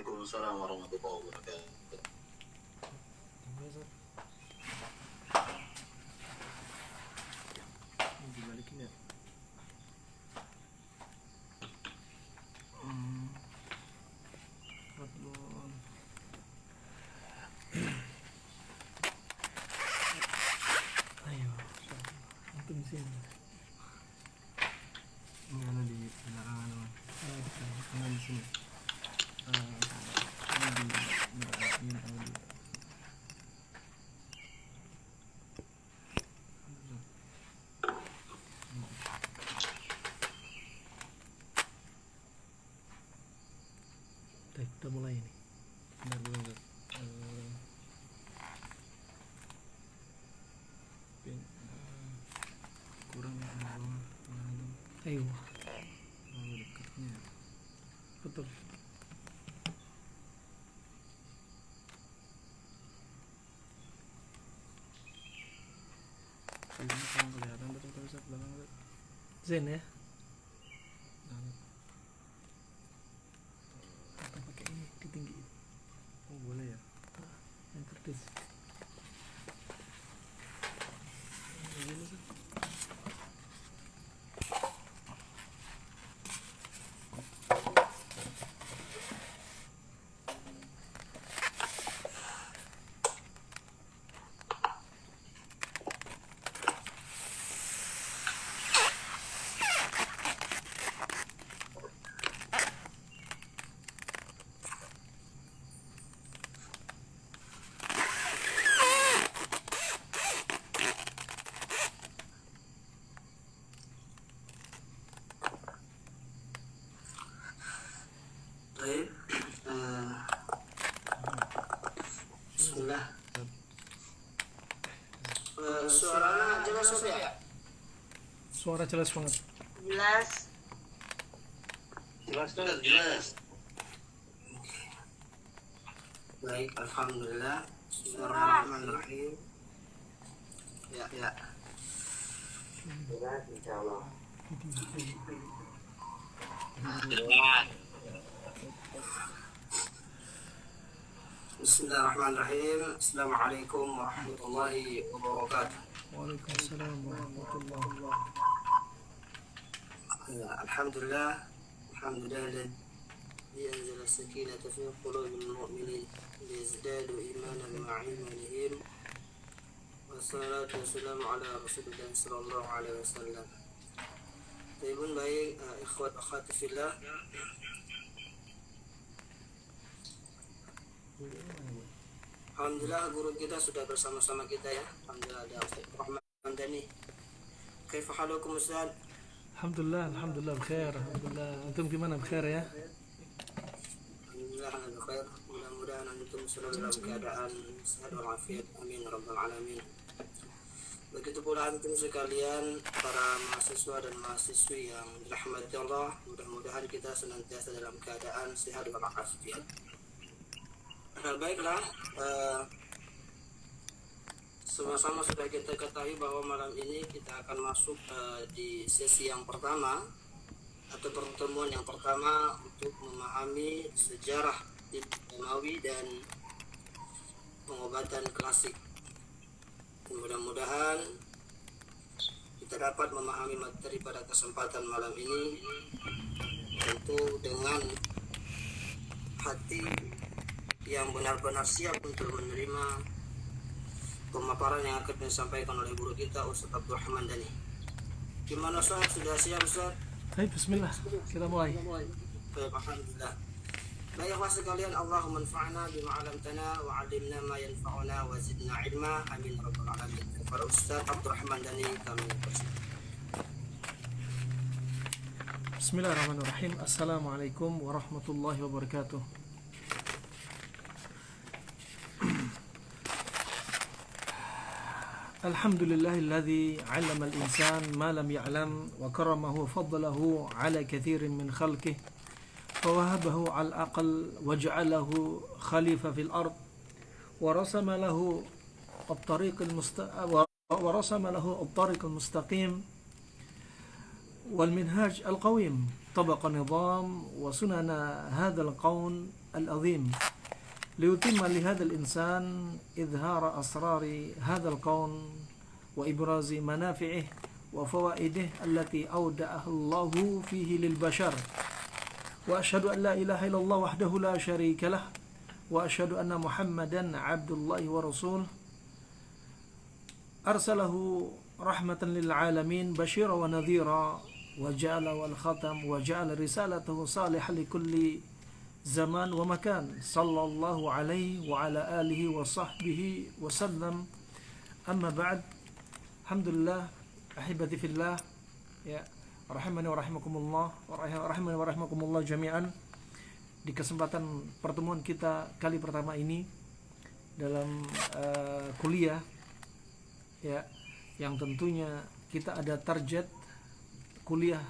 Waalaikumsalam warahmatullahi wabarakatuh. Dibalikin ya. Fathun. Ayo, antum di sini. Ini ada di belakang anu. Ini di sini. Ini di belakang audio. Kita mulai ini. Bentar dulu, kurang ya ayo terlalu dekatnya. Betul. Ini kurang kelihatan betul tapi saya belakang Zen ya. Atau pakai ini ditinggiin. Oh boleh ya. Yang kertas. Begini sih. Baik, Bismillah. Suaranya jelas ya? Suara jelas banget. Jelas. Jelas. Baik, alhamdulillah. Bismillahirrahmanirrahim. Ya. Jelas, insyaallah. Bismillahirrahmanirrahim. Assalamualaikum warahmatullahi wabarakatuh. Waalaikumsalam warahmatullahi wabarakatuh. Alhamdulillah alladzi anzala as-sakinata fi qulubil mu'minin liyazdadu imanan ma'a imanihim. Wassalatu wassalamu ala Rasulillah sallallahu alaihi wasallam. Baikun baik, ikhwat akhwat fillah. Alhamdulillah guru kita sudah bersama-sama kita ya. Alhamdulillah ada Ustaz Rahman Dani. Kaifa halukum Ustaz? Alhamdulillah bkhair. Alhamdulillah. Antum gimana, bkhair ya? Alhamdulillah ana bkhair. Mudah-mudahan antum selalu dalam keadaan sehat walafiat. Amin ya rabbal alamin. Begitu pula antum sekalian para mahasiswa dan mahasiswi yang dirahmati Allah, mudah-mudahan kita senantiasa dalam keadaan sehat walafiat. Baiklah, sama-sama sudah kita ketahui bahwa malam ini kita akan masuk di sesi yang pertama atau pertemuan yang pertama untuk memahami sejarah tib Nabawi dan pengobatan klasik. Mudah-mudahan kita dapat memahami materi pada kesempatan malam ini tentu dengan hati yang benar-benar siap untuk menerima pemaparan yang akan disampaikan oleh guru kita Ustaz Abdul Rahman Dani. Gimana Ustaz? Sudah siap Ustaz? Baik, bismillah. Kita mulai. Baik, alhamdulillah. Baik ikhwan sekalian, Allahumma anfa'na bima 'allamtana wa 'allimna ma yanfa'una wa zidna 'ilma. Amin ya rabbal alamin. Kepada Ustaz Abdul Rahman Dani kami persilakan. Bismillahirrahmanirrahim. Assalamualaikum warahmatullahi wabarakatuh. الحمد لله الذي علم الإنسان ما لم يعلم وكرمه وفضله على كثير من خلقه فوهبه على الأقل وجعله خليفة في الأرض ورسم له الطريق المستقيم والمنهاج القويم طبق نظام وسنن هذا القول العظيم ليتم لهذا الإنسان إظهار أسرار هذا الكون وإبراز منافعه وفوائده التي أودعها الله فيه للبشر وأشهد أن لا إله إلا الله وحده لا شريك له وأشهد أن محمدا عبد الله ورسوله أرسله رحمة للعالمين بشيرا ونذيرا وجعل والختم وجعل رسالته صالحة لكل زمان ومكان صلى الله عليه وعلى آله وصحبه وسلم. أما بعد, alhamdulillah ahibati fillah, ya rahimani wa rahimakumullah jami'an. Di kesempatan pertemuan kita kali pertama ini dalam kuliah, ya, yang tentunya kita ada target kuliah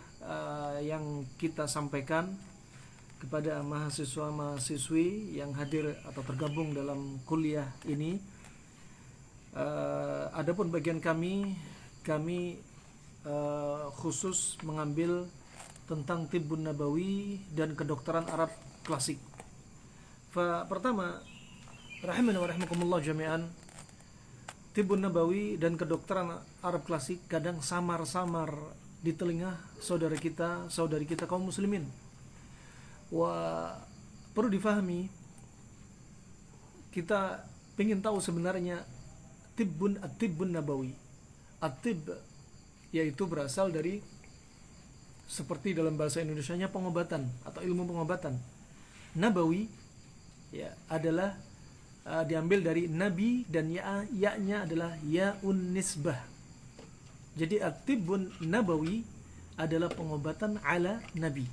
yang kita sampaikan kepada mahasiswa-mahasiswi yang hadir atau tergabung dalam kuliah ini. Adapun bagian kami khusus mengambil tentang Tibbun Nabawi dan kedokteran Arab klasik. Pertama, rahimani wa rahimakumullah jami'an, Tibbun Nabawi dan kedokteran Arab klasik kadang samar-samar di telinga saudari kita kaum muslimin. Perlu difahami, kita ingin tahu sebenarnya Tibbun Nabawi. At-Tibb yaitu berasal dari, seperti dalam bahasa Indonesianya, pengobatan atau ilmu pengobatan. Nabawi, ya, adalah diambil dari nabi dan ya-nya adalah ya'un nisbah. Jadi At-Tibbun Nabawi adalah pengobatan ala nabi.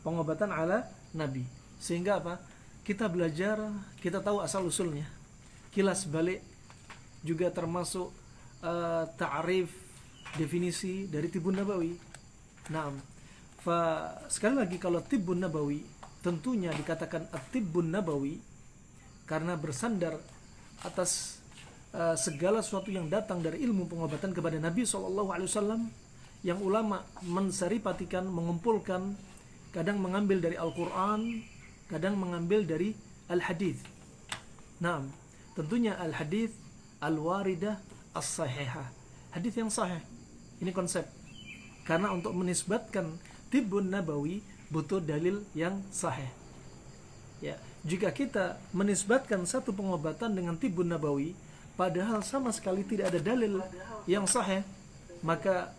Pengobatan ala nabi. Sehingga apa? Kita belajar, kita tahu asal usulnya. Kilas balik juga termasuk ta'rif, definisi dari Tibbun Nabawi. Nah, sekali lagi, kalau Tibbun Nabawi tentunya dikatakan At-Tibbun Nabawi karena bersandar atas segala sesuatu yang datang dari ilmu pengobatan kepada Nabi SAW, yang ulama mensaripatikan, mengumpulkan, kadang mengambil dari Al-Quran, kadang mengambil dari Al-Hadith. Nah, tentunya Al-Hadith Al-Waridah As-Sahihah, hadith yang sahih. Ini konsep. Karena untuk menisbatkan Tibbun Nabawi butuh dalil yang sahih. Ya, jika kita menisbatkan satu pengobatan dengan Tibbun Nabawi padahal sama sekali tidak ada dalil yang sahih, maka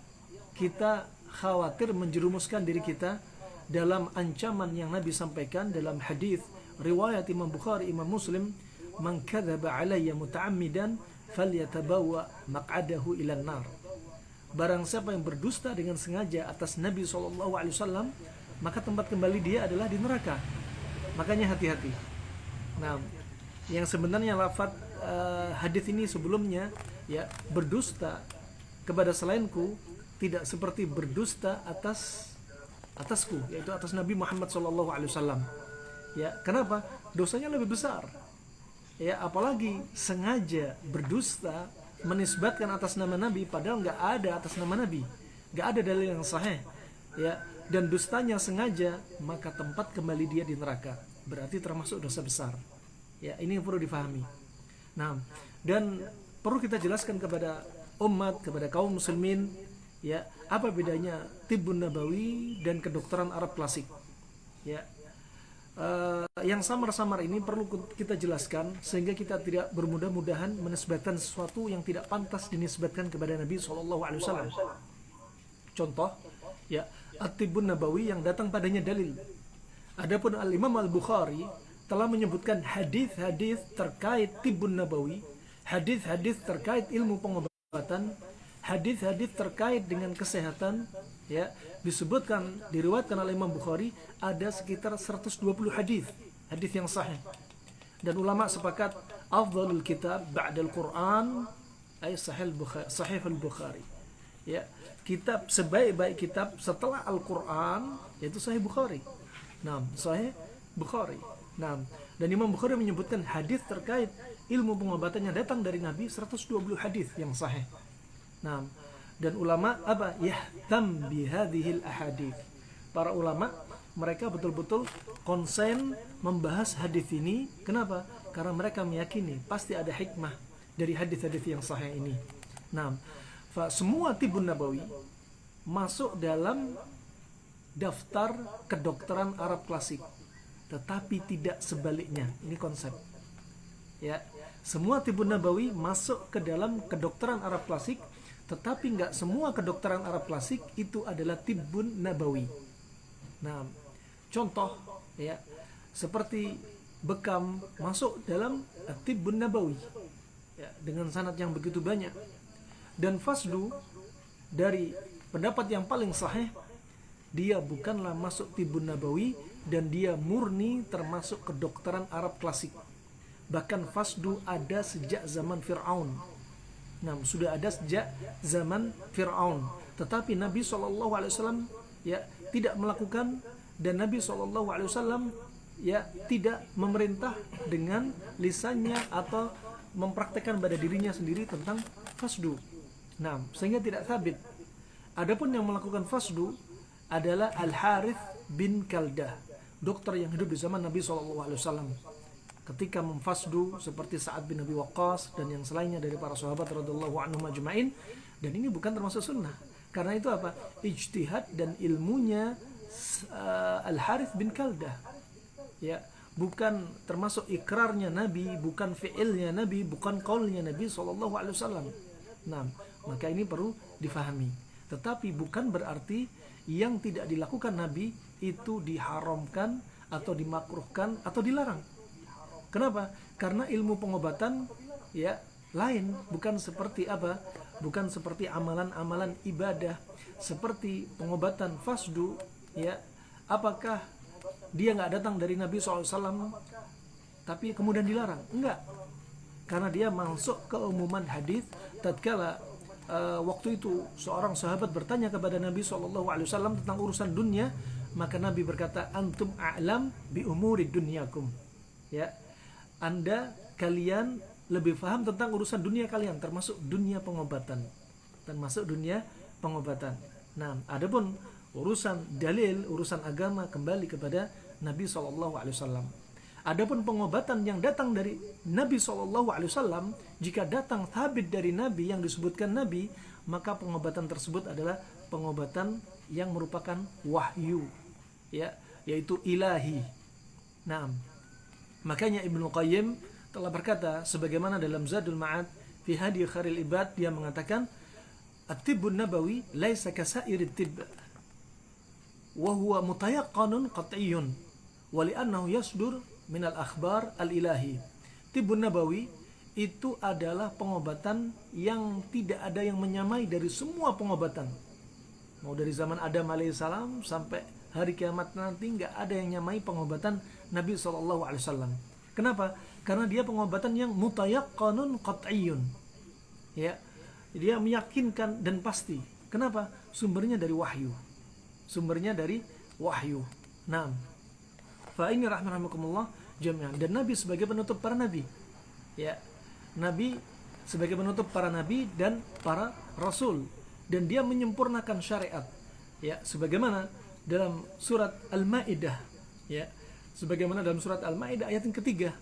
kita khawatir menjerumuskan diri kita dalam ancaman yang Nabi sampaikan dalam hadis riwayat Imam Bukhari, Imam Muslim, "Man kadzaba alayya muta'ammidan falyatabawwa maq'adahu ilan nar." Barang siapa yang berdusta dengan sengaja atas Nabi SAW, maka tempat kembali dia adalah di neraka. Makanya hati-hati. Nah, yang sebenarnya lafaz hadis ini sebelumnya, ya, berdusta kepada selainku tidak seperti berdusta atasku, yaitu atas Nabi Muhammad SAW. Ya, kenapa? Dosanya lebih besar. Ya, apalagi sengaja berdusta menisbatkan atas nama Nabi padahal nggak ada atas nama Nabi, nggak ada dalil yang sahih, ya, dan dustanya sengaja, maka tempat kembali dia di neraka. Berarti termasuk dosa besar. Ya, ini yang perlu difahami. Nah, dan perlu kita jelaskan kepada umat, kepada kaum muslimin, ya, apa bedanya Tibbun Nabawi dan kedokteran Arab klasik. Ya, yang samar-samar ini perlu kita jelaskan sehingga kita tidak bermudah-mudahan menisbatkan sesuatu yang tidak pantas dinisbatkan kepada Nabi SAW. Contoh, ya, At-Tibbun Nabawi yang datang padanya dalil. Adapun Al-Imam Al-Bukhari telah menyebutkan hadis-hadis terkait Tibbun Nabawi, hadis-hadis terkait ilmu pengobatan, hadis-hadis terkait dengan kesehatan, ya, disebutkan, diriwayatkan oleh Imam Bukhari ada sekitar 120 hadis yang sahih. Dan ulama sepakat afdhalul kitab ba'dal Quran ay sahih al-Bukhari. Ya, kitab sebaik-baik kitab setelah Al-Quran yaitu Sahih Bukhari. Nah, Sahih Bukhari. Nah, dan Imam Bukhari menyebutkan hadis terkait ilmu pengobatan yang datang dari Nabi 120 hadis yang sahih. Nah, dan ulama apa? Yahtam bihadhil ahadits. para ulama, mereka betul-betul konsen membahas hadis ini. Kenapa? Karena mereka meyakini pasti ada hikmah dari hadis-hadis yang sahih ini. Nah, semua Tibbun Nabawi masuk dalam daftar kedokteran Arab klasik, tetapi tidak sebaliknya. Ini konsep. Ya, semua Tibbun Nabawi masuk ke dalam kedokteran Arab klasik, tetapi nggak semua kedokteran Arab klasik itu adalah Tibbun Nabawi. Nah, contoh ya, seperti bekam masuk dalam Tibbun Nabawi ya, dengan sanad yang begitu banyak. Dan fasdu dari pendapat yang paling sahih, dia bukanlah masuk Tibbun Nabawi dan dia murni termasuk kedokteran Arab klasik. Bahkan fasdu ada sejak zaman Fir'aun. Nah, sudah ada sejak zaman Fir'aun. Tetapi Nabi SAW ya tidak melakukan, dan Nabi SAW ya tidak memerintah dengan lisannya atau mempraktekkan pada dirinya sendiri tentang fasdu. Nah, sehingga tidak sabit. Adapun yang melakukan fasdu adalah Al-Harith bin Kaldah, dokter yang hidup di zaman Nabi SAW. Ketika memfasdu seperti Sa'ad bin Abi Waqqas dan yang selainnya dari para sahabat radhiyallahu anhum ajma'in, dan ini bukan termasuk sunnah. Karena itu apa? Ijtihad dan ilmunya Al-Harith bin Kaldah. Ya, bukan termasuk ikrarnya Nabi, bukan fi'ilnya Nabi, bukan qaulnya Nabi sallallahu alaihi wasallam. Nah, maka ini perlu difahami. Tetapi bukan berarti yang tidak dilakukan Nabi itu diharamkan atau dimakruhkan atau dilarang. Kenapa? Karena ilmu pengobatan ya lain, bukan seperti apa? Bukan seperti amalan-amalan ibadah, seperti pengobatan fasdu ya. Apakah dia nggak datang dari Nabi SAW tapi kemudian dilarang? Enggak. Karena dia masuk ke umuman hadis. Tatkala waktu itu seorang sahabat bertanya kepada Nabi SAW tentang urusan dunia, maka Nabi berkata, antum a'lam bi umuri dunyakum. Ya, kalian lebih paham tentang urusan dunia kalian, termasuk dunia pengobatan. Nah, adapun urusan dalil, urusan agama kembali kepada Nabi SAW. Adapun pengobatan yang datang dari Nabi SAW, jika datang thabit dari Nabi yang disebutkan Nabi, maka pengobatan tersebut adalah pengobatan yang merupakan wahyu, ya, yaitu ilahi. Nah, makanya Ibnu Qayyim telah berkata sebagaimana dalam Zadul Ma'ad fi Hadi Khairil Ibad, dia mengatakan at-tibbun nabawi laisa kasairit tibb wa huwa mutayaqqanun qat'iyyun wa li'annahu yasdur min al-akhbar al-ilahi. Tibbun nabawi itu adalah pengobatan yang tidak ada yang menyamai dari semua pengobatan. Mau dari zaman Adam alaihissalam sampai hari kiamat nanti nggak ada yang nyamai pengobatan Nabi SAW. Kenapa? Karena dia pengobatan yang mutayaqqanun qat'iyyun. Ya, dia meyakinkan dan pasti. Kenapa? Sumbernya dari wahyu. Nah, fa ini rahmanakumullah jami'an. Dan Nabi sebagai penutup para nabi. Ya, Nabi sebagai penutup para nabi dan para rasul, dan dia menyempurnakan syariat. Ya, sebagaimana dalam surat Al-Maidah, ya, sebagaimana dalam surat Al-Maidah ayat yang ketiga,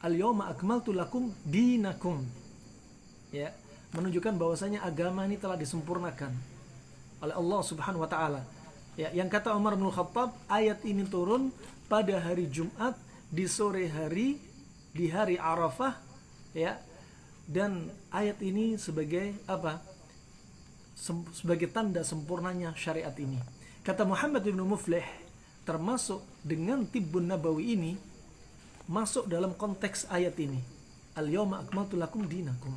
al-yawma akmaltu lakum dinakum, ya, menunjukkan bahwasanya agama ini telah disempurnakan oleh Allah Subhanahu wa taala. Ya, yang kata Umar bin Khattab, ayat ini turun pada hari Jumat di sore hari, di hari Arafah, ya. Dan ayat ini sebagai apa? Sebagai tanda sempurnanya syariat ini. Kata Muhammad bin Muflih, termasuk dengan Tibbun Nabawi ini masuk dalam konteks ayat ini. Al-yawma akmaltu lakum dinakum.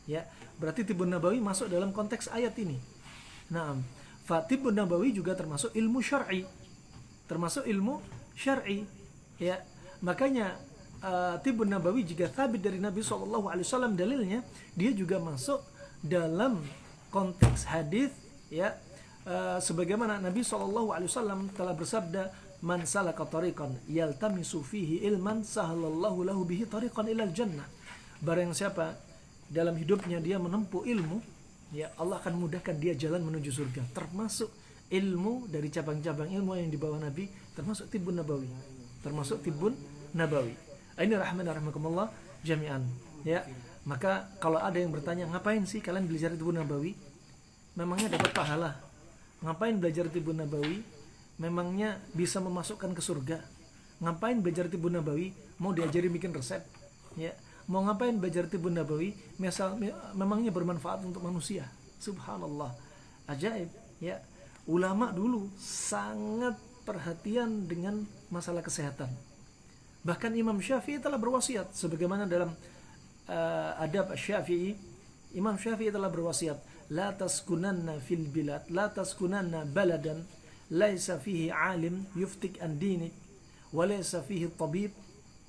Ya, berarti Tibbun Nabawi masuk dalam konteks ayat ini. Nah, Tibbun Nabawi juga termasuk ilmu syar'i. Ya, makanya Tibbun Nabawi jika thabit dari Nabi SAW dalilnya, dia juga masuk dalam konteks hadis, ya. Sebagaimana Nabi SAW telah bersabda, man salaka tariqan yaltamisu fihi ilman sahalallahu lahu bihi tariqan ilal jannah. Barang siapa dalam hidupnya dia menempuh ilmu, ya, Allah akan mudahkan dia jalan menuju surga. Termasuk ilmu dari cabang-cabang ilmu yang dibawa Nabi, termasuk tibbun nabawi. Ini rahimakumullah jami'an, ya. Maka kalau ada yang bertanya, ngapain sih kalian belajar tibbun nabawi? Memangnya dapat pahala? Ngapain belajar tibbun nabawi? Memangnya bisa memasukkan ke surga? Ngapain belajar tibbun nabawi? Mau diajari bikin resep? Ya. Mau ngapain belajar tibbun nabawi? Memangnya bermanfaat untuk manusia? Subhanallah, ajaib, ya. Ulama dulu sangat perhatian dengan masalah kesehatan. Bahkan Imam Syafi'i telah berwasiat, sebagaimana dalam adab Syafi'i, Imam Syafi'i telah berwasiat, la taskunanna fil bilad, la taskunanna baladan laisa fihi alim yuftik an dinik wa laisa fihi tabib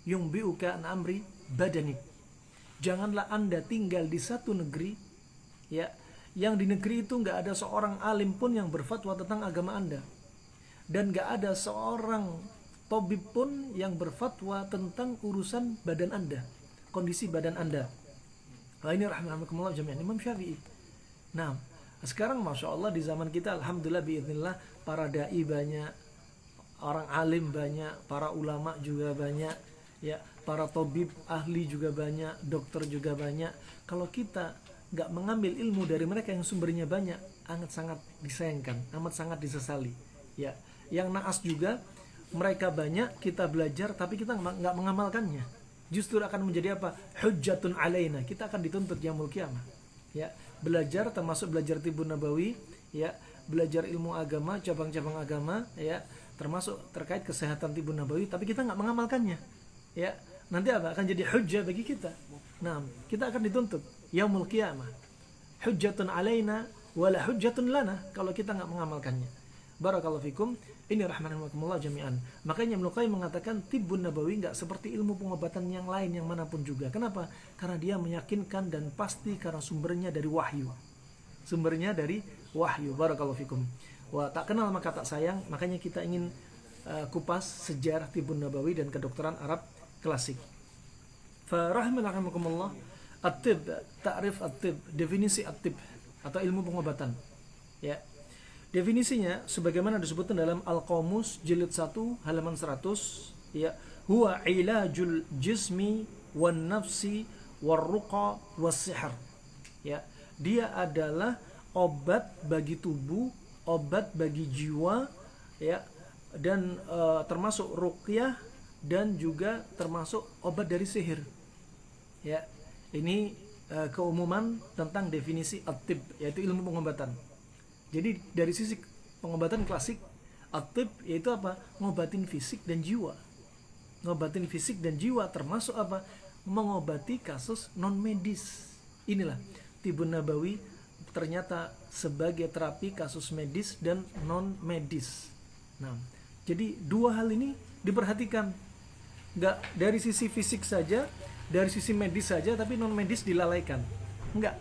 yumbiuka an amri badanik. Janganlah Anda tinggal di satu negeri, ya, yang di negeri itu nggak ada seorang alim pun yang berfatwa tentang agama Anda, dan nggak ada seorang tabib pun yang berfatwa tentang urusan badan Anda, kondisi badan Anda. Nah, ini rahimakumullah jami'an Imam Syafi'i. Nah, sekarang masya Allah di zaman kita, alhamdulillah biiznillah, para dai banyak, orang alim banyak, para ulama juga banyak, ya, para tabib ahli juga banyak, dokter juga banyak. Kalau kita nggak mengambil ilmu dari mereka yang sumbernya banyak, amat sangat disayangkan, amat sangat disesali, ya. Yang naas juga, mereka banyak, kita belajar tapi kita nggak mengamalkannya, justru akan menjadi apa? Hujjatun alaina, kita akan dituntut yaumul qiyamah, ya. Belajar termasuk belajar tibbun nabawi, ya, belajar ilmu agama, cabang-cabang agama, ya, termasuk terkait kesehatan tibbun nabawi, tapi kita nggak mengamalkannya, ya. Nanti apa? Akan jadi hujjah bagi kita. Nah, kita akan dituntut yaumul qiyamah, hujjatun alaina wala hujjatun lana, kalau kita nggak mengamalkannya. Barakallahu fikum. Ini rahimakumullah jami'an. Makanya Ibnu Qayyim mengatakan tibbun nabawi nggak seperti ilmu pengobatan yang lain yang manapun juga. Kenapa? Karena dia meyakinkan dan pasti karena sumbernya dari wahyu. Barakallahu fikum. Wah, tak kenal maka tak sayang. Makanya kita ingin kupas sejarah tibbun nabawi dan kedokteran Arab klasik. Fa rahimakumullah, at-tib, ta'rif at-tib, definisi at-tib atau ilmu pengobatan. Ya. Definisinya sebagaimana disebutkan dalam Al-Qamus jilid 1 halaman 100, ya, huwa ilajul jismi wan nafsi warruqa was-sihr. Ya, dia adalah obat bagi tubuh, obat bagi jiwa, ya, dan termasuk ruqyah dan juga termasuk obat dari sihir. Ya, ini keumuman tentang definisi at-tib, yaitu ilmu pengobatan. Jadi dari sisi pengobatan klasik, at-tib yaitu apa? Ngobatin fisik dan jiwa. Ngobatin fisik dan jiwa termasuk apa? Mengobati kasus non medis. Inilah tibbun nabawi ternyata sebagai terapi kasus medis dan non medis. Nah, jadi dua hal ini diperhatikan. Enggak dari sisi fisik saja, dari sisi medis saja, tapi non medis dilalaikan. Enggak.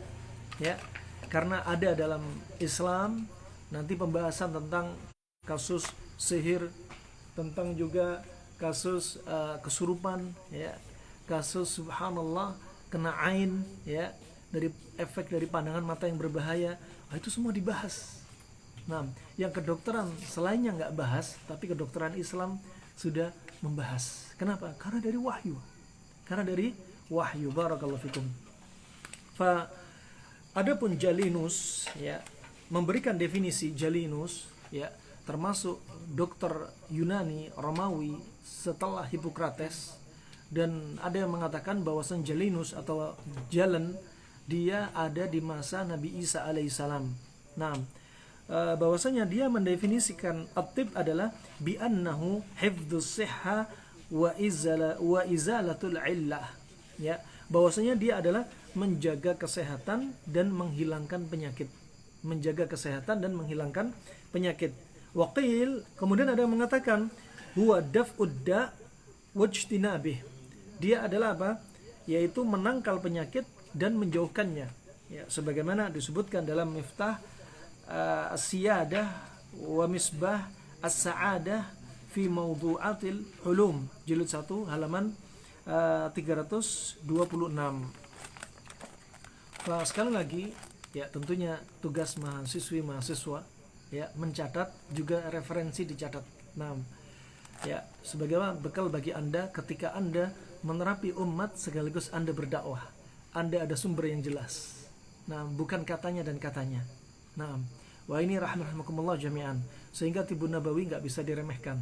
Ya. Karena ada dalam Islam nanti pembahasan tentang kasus sihir, tentang juga kasus kesurupan, ya, kasus subhanallah kena ain, ya, dari efek dari pandangan mata yang berbahaya. Itu semua dibahas. Nah, yang kedokteran selainnya nggak bahas, tapi kedokteran Islam sudah membahas. Kenapa? Karena dari wahyu. Barakallahu fikum. Adapun Jalinus, ya, memberikan definisi Jalinus, ya, termasuk dokter Yunani Romawi setelah Hippocrates, dan ada yang mengatakan bahwasan Jalinus atau Jalan dia ada di masa Nabi Isa alaihissalam. Nah, bahwasanya dia mendefinisikan at-tib adalah bi annahu hifdzus sihha wa izalatul illah, ya, bahwasanya dia adalah menjaga kesehatan dan menghilangkan penyakit. Waqil, kemudian ada yang mengatakan huwa daf'ud da' wajtinabih. Dia adalah apa? Yaitu menangkal penyakit dan menjauhkannya. Ya, sebagaimana disebutkan dalam Miftah as-Siyadah wa Misbah as-Sa'adah fi Mawdu'atil Hulum jilid 1 halaman 326. Sekali lagi, ya, tentunya tugas mahasiswa ya, mencatat juga referensi dicatat. Nah, ya, sebagai bekal bagi Anda ketika Anda menerapi umat sekaligus Anda berdakwah. Anda ada sumber yang jelas. Nah, bukan katanya dan katanya. Nah, wah ini rahimakumullah jami'an. Sehingga Tibbun Nabawi nggak bisa diremehkan.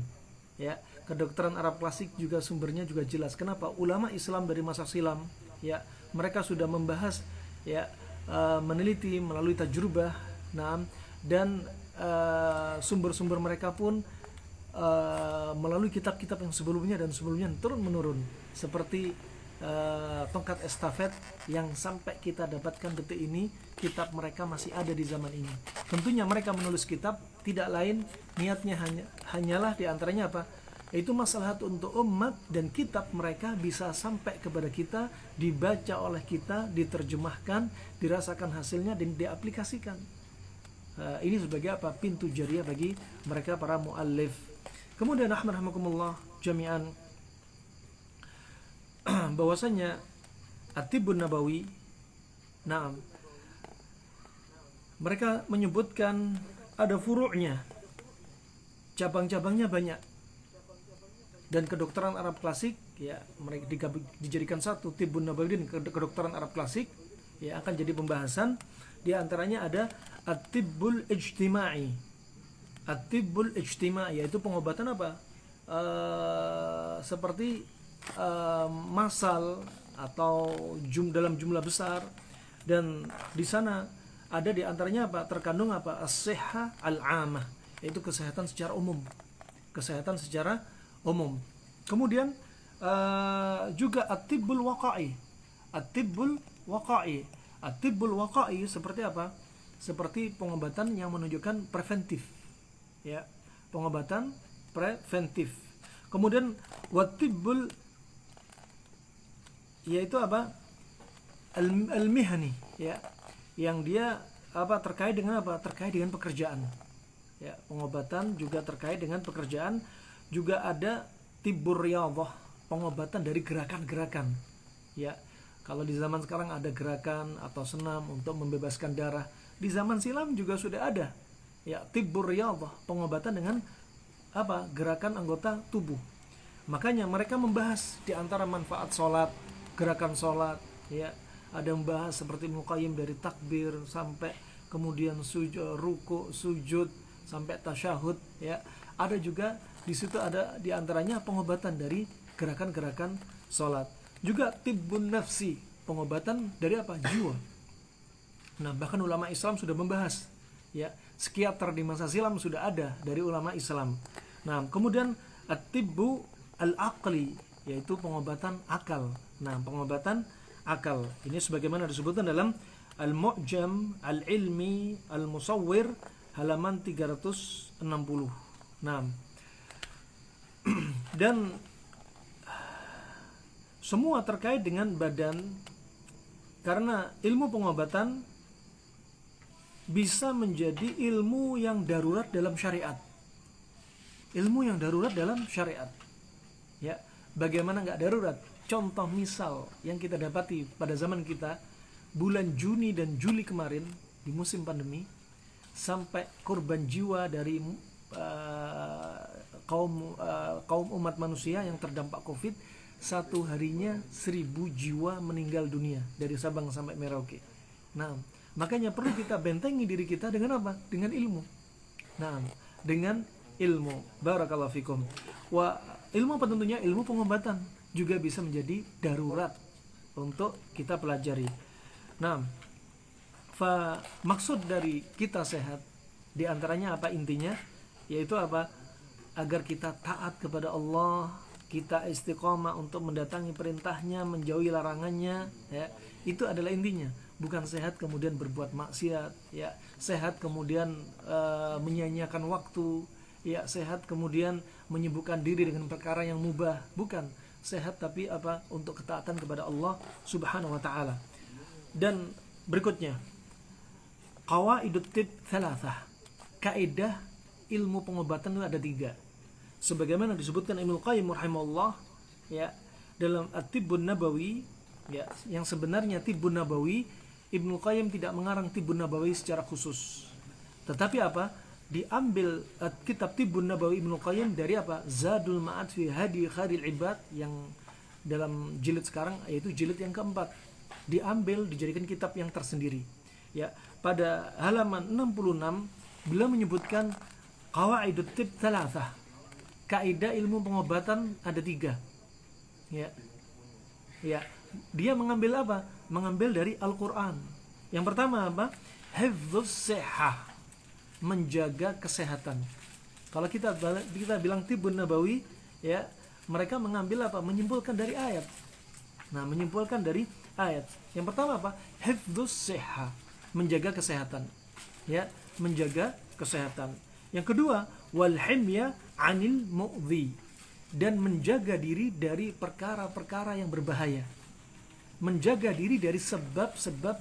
Ya, kedokteran Arab klasik juga sumbernya juga jelas. Kenapa? Ulama Islam dari masa silam, ya, mereka sudah membahas, ya, meneliti melalui tajrubah, nah, dan sumber-sumber mereka pun melalui kitab-kitab yang sebelumnya dan sebelumnya turun menurun, seperti tongkat estafet yang sampai kita dapatkan detik ini, kitab mereka masih ada di zaman ini. Tentunya mereka menulis kitab tidak lain niatnya hanyalah diantaranya apa? Itu maslahat untuk umat, dan kitab mereka bisa sampai kepada kita, dibaca oleh kita, diterjemahkan, dirasakan hasilnya dan diaplikasikan. Ini sebagai apa? Pintu jariah bagi mereka para muallif. Kemudian rahmatullah jami'an, bahwasanya At-Tibbun Nabawi, nah, mereka menyebutkan ada furu'nya, cabang-cabangnya banyak. Dan kedokteran Arab klasik, ya, mereka dijadikan satu, Tibbun Nabawi dan kedokteran Arab klasik, ya, akan jadi pembahasan. Di antaranya ada At-Tibbul Ijtima'i. At-Tibbul Ijtima'i yaitu pengobatan apa? Seperti masal atau dalam jumlah besar, dan di sana ada di antaranya apa? Terkandung apa? As-sihhah al-'amah, yaitu kesehatan secara umum. Kesehatan secara umum. Kemudian juga at-tibbul waqa'i. At-tibbul waqa'i. At-tibbul waqa'i seperti apa? Seperti pengobatan yang menunjukkan preventif. Ya, pengobatan preventif. Kemudian wat-tibbul, yaitu apa? Al-mihani, ya. Yang dia apa? Terkait dengan apa? Terkait dengan pekerjaan. Ya, pengobatan juga terkait dengan pekerjaan. Juga ada tibbur riyadhah, pengobatan dari gerakan-gerakan. Ya, kalau di zaman sekarang ada gerakan atau senam untuk membebaskan darah, di zaman silam juga sudah ada. Ya, tibbur riyadhah, pengobatan dengan apa? Gerakan anggota tubuh. Makanya mereka membahas di antara manfaat sholat, gerakan sholat, ya, ada yang membahas seperti Ibnu Qayyim dari takbir sampai kemudian ruku, sujud sampai tasyahud, ya. Ada juga di situ ada di antaranya pengobatan dari gerakan-gerakan sholat. Juga tibbun nafsi, pengobatan dari apa? Jiwa. Nah, bahkan ulama Islam sudah membahas, ya, psikiater di masa silam sudah ada dari ulama Islam. Nah, kemudian at-tibbu al-aqli, yaitu pengobatan akal. Nah, pengobatan akal ini sebagaimana disebutkan dalam Al-Mu'jam Al-Ilmi Al-Musawwir halaman 360. Nah, dan semua terkait dengan badan, karena ilmu pengobatan bisa menjadi ilmu yang darurat dalam syariat. Ilmu yang darurat dalam syariat. Ya, bagaimana nggak darurat? Contoh misal yang kita dapati pada zaman kita, bulan Juni dan Juli kemarin di musim pandemi, sampai korban jiwa dari kaum umat manusia yang terdampak COVID, satu harinya 1000 jiwa meninggal dunia dari Sabang sampai Merauke. Nah, makanya perlu kita bentengi diri kita dengan apa? Dengan ilmu. Nah, dengan ilmu. Barakallahu fikum. Ilmu apa tentunya? Ilmu pengobatan juga bisa menjadi darurat untuk kita pelajari. Nah, maksud dari kita sehat di antaranya apa intinya? Yaitu apa? Agar kita taat kepada Allah, kita istiqomah untuk mendatangi perintahnya, menjauhi larangannya, ya. Itu adalah intinya. Bukan sehat kemudian berbuat maksiat, ya. Sehat kemudian menyia-nyiakan waktu, ya. Sehat kemudian menyibukkan diri dengan perkara yang mubah. Bukan sehat tapi apa? Untuk ketaatan kepada Allah Subhanahu wa taala. Dan berikutnya, qawaidut tibb thalathah. Kaidah ilmu pengobatan itu ada 3. Sebagaimana disebutkan Ibnu Qayyim rahimahullah, ya, dalam At-Tibbun Nabawi, ya, yang sebenarnya Tibbun Nabawi, Ibnu Qayyim tidak mengarang Tibbun Nabawi secara khusus. Tetapi apa? diambil kitab Tibbun Nabawi Ibnu Qayyim dari apa? Zadul Ma'ad fi Hadi Khairil Ibad yang dalam jilid sekarang, yaitu jilid yang keempat. Diambil, dijadikan kitab yang tersendiri. Ya, pada halaman 66 beliau menyebutkan qawaidut tib thalathah. Kaidah ilmu pengobatan ada 3. Ya. Ya, dia mengambil apa? Mengambil dari Al-Qur'an. Yang pertama apa? Hifdzus sihah, menjaga kesehatan. Kalau kita bilang Tibbun Nabawi, ya, mereka mengambil apa? Menyimpulkan dari ayat. Nah, menyimpulkan dari ayat. Yang pertama apa? Hifdzus sihah, menjaga kesehatan. Ya, menjaga kesehatan. Yang kedua, wal himya 'anil mu'dhi, dan menjaga diri dari perkara-perkara yang berbahaya. Menjaga diri dari sebab-sebab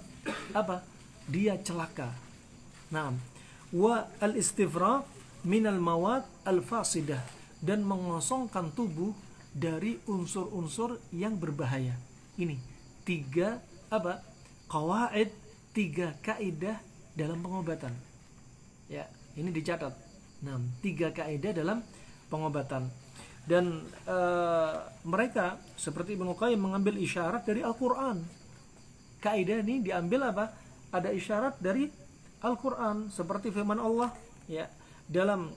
apa? Dia celaka. Naam. Wa al-istifraq minal mawad al-fasidah, dan mengosongkan tubuh dari unsur-unsur yang berbahaya. Ini 3 apa? Qawaid, 3 kaidah dalam pengobatan. Ya, ini dicatat. Nah, 3 kaidah dalam pengobatan. Dan mereka seperti Ibnu Qayyim mengambil isyarat dari Al-Qur'an. Kaidah ini diambil apa? Ada isyarat dari Al-Qur'an, seperti firman Allah, ya, dalam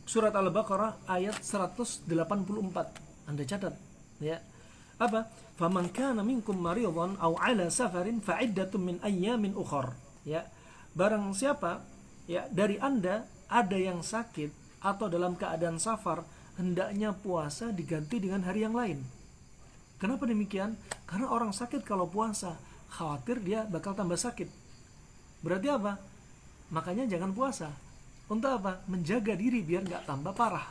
surat Al-Baqarah ayat 184. Anda catat, ya. Apa? Faman kana minkum maridhan aw ala safarin fa'iddatun min ayyamin ukhar. Ya. Barang siapa, ya, dari Anda ada yang sakit atau dalam keadaan safar, hendaknya puasa diganti dengan hari yang lain. Kenapa demikian? Karena orang sakit kalau puasa, khawatir dia bakal tambah sakit. Berarti apa? Makanya jangan puasa. Untuk apa? Menjaga diri biar nggak tambah parah.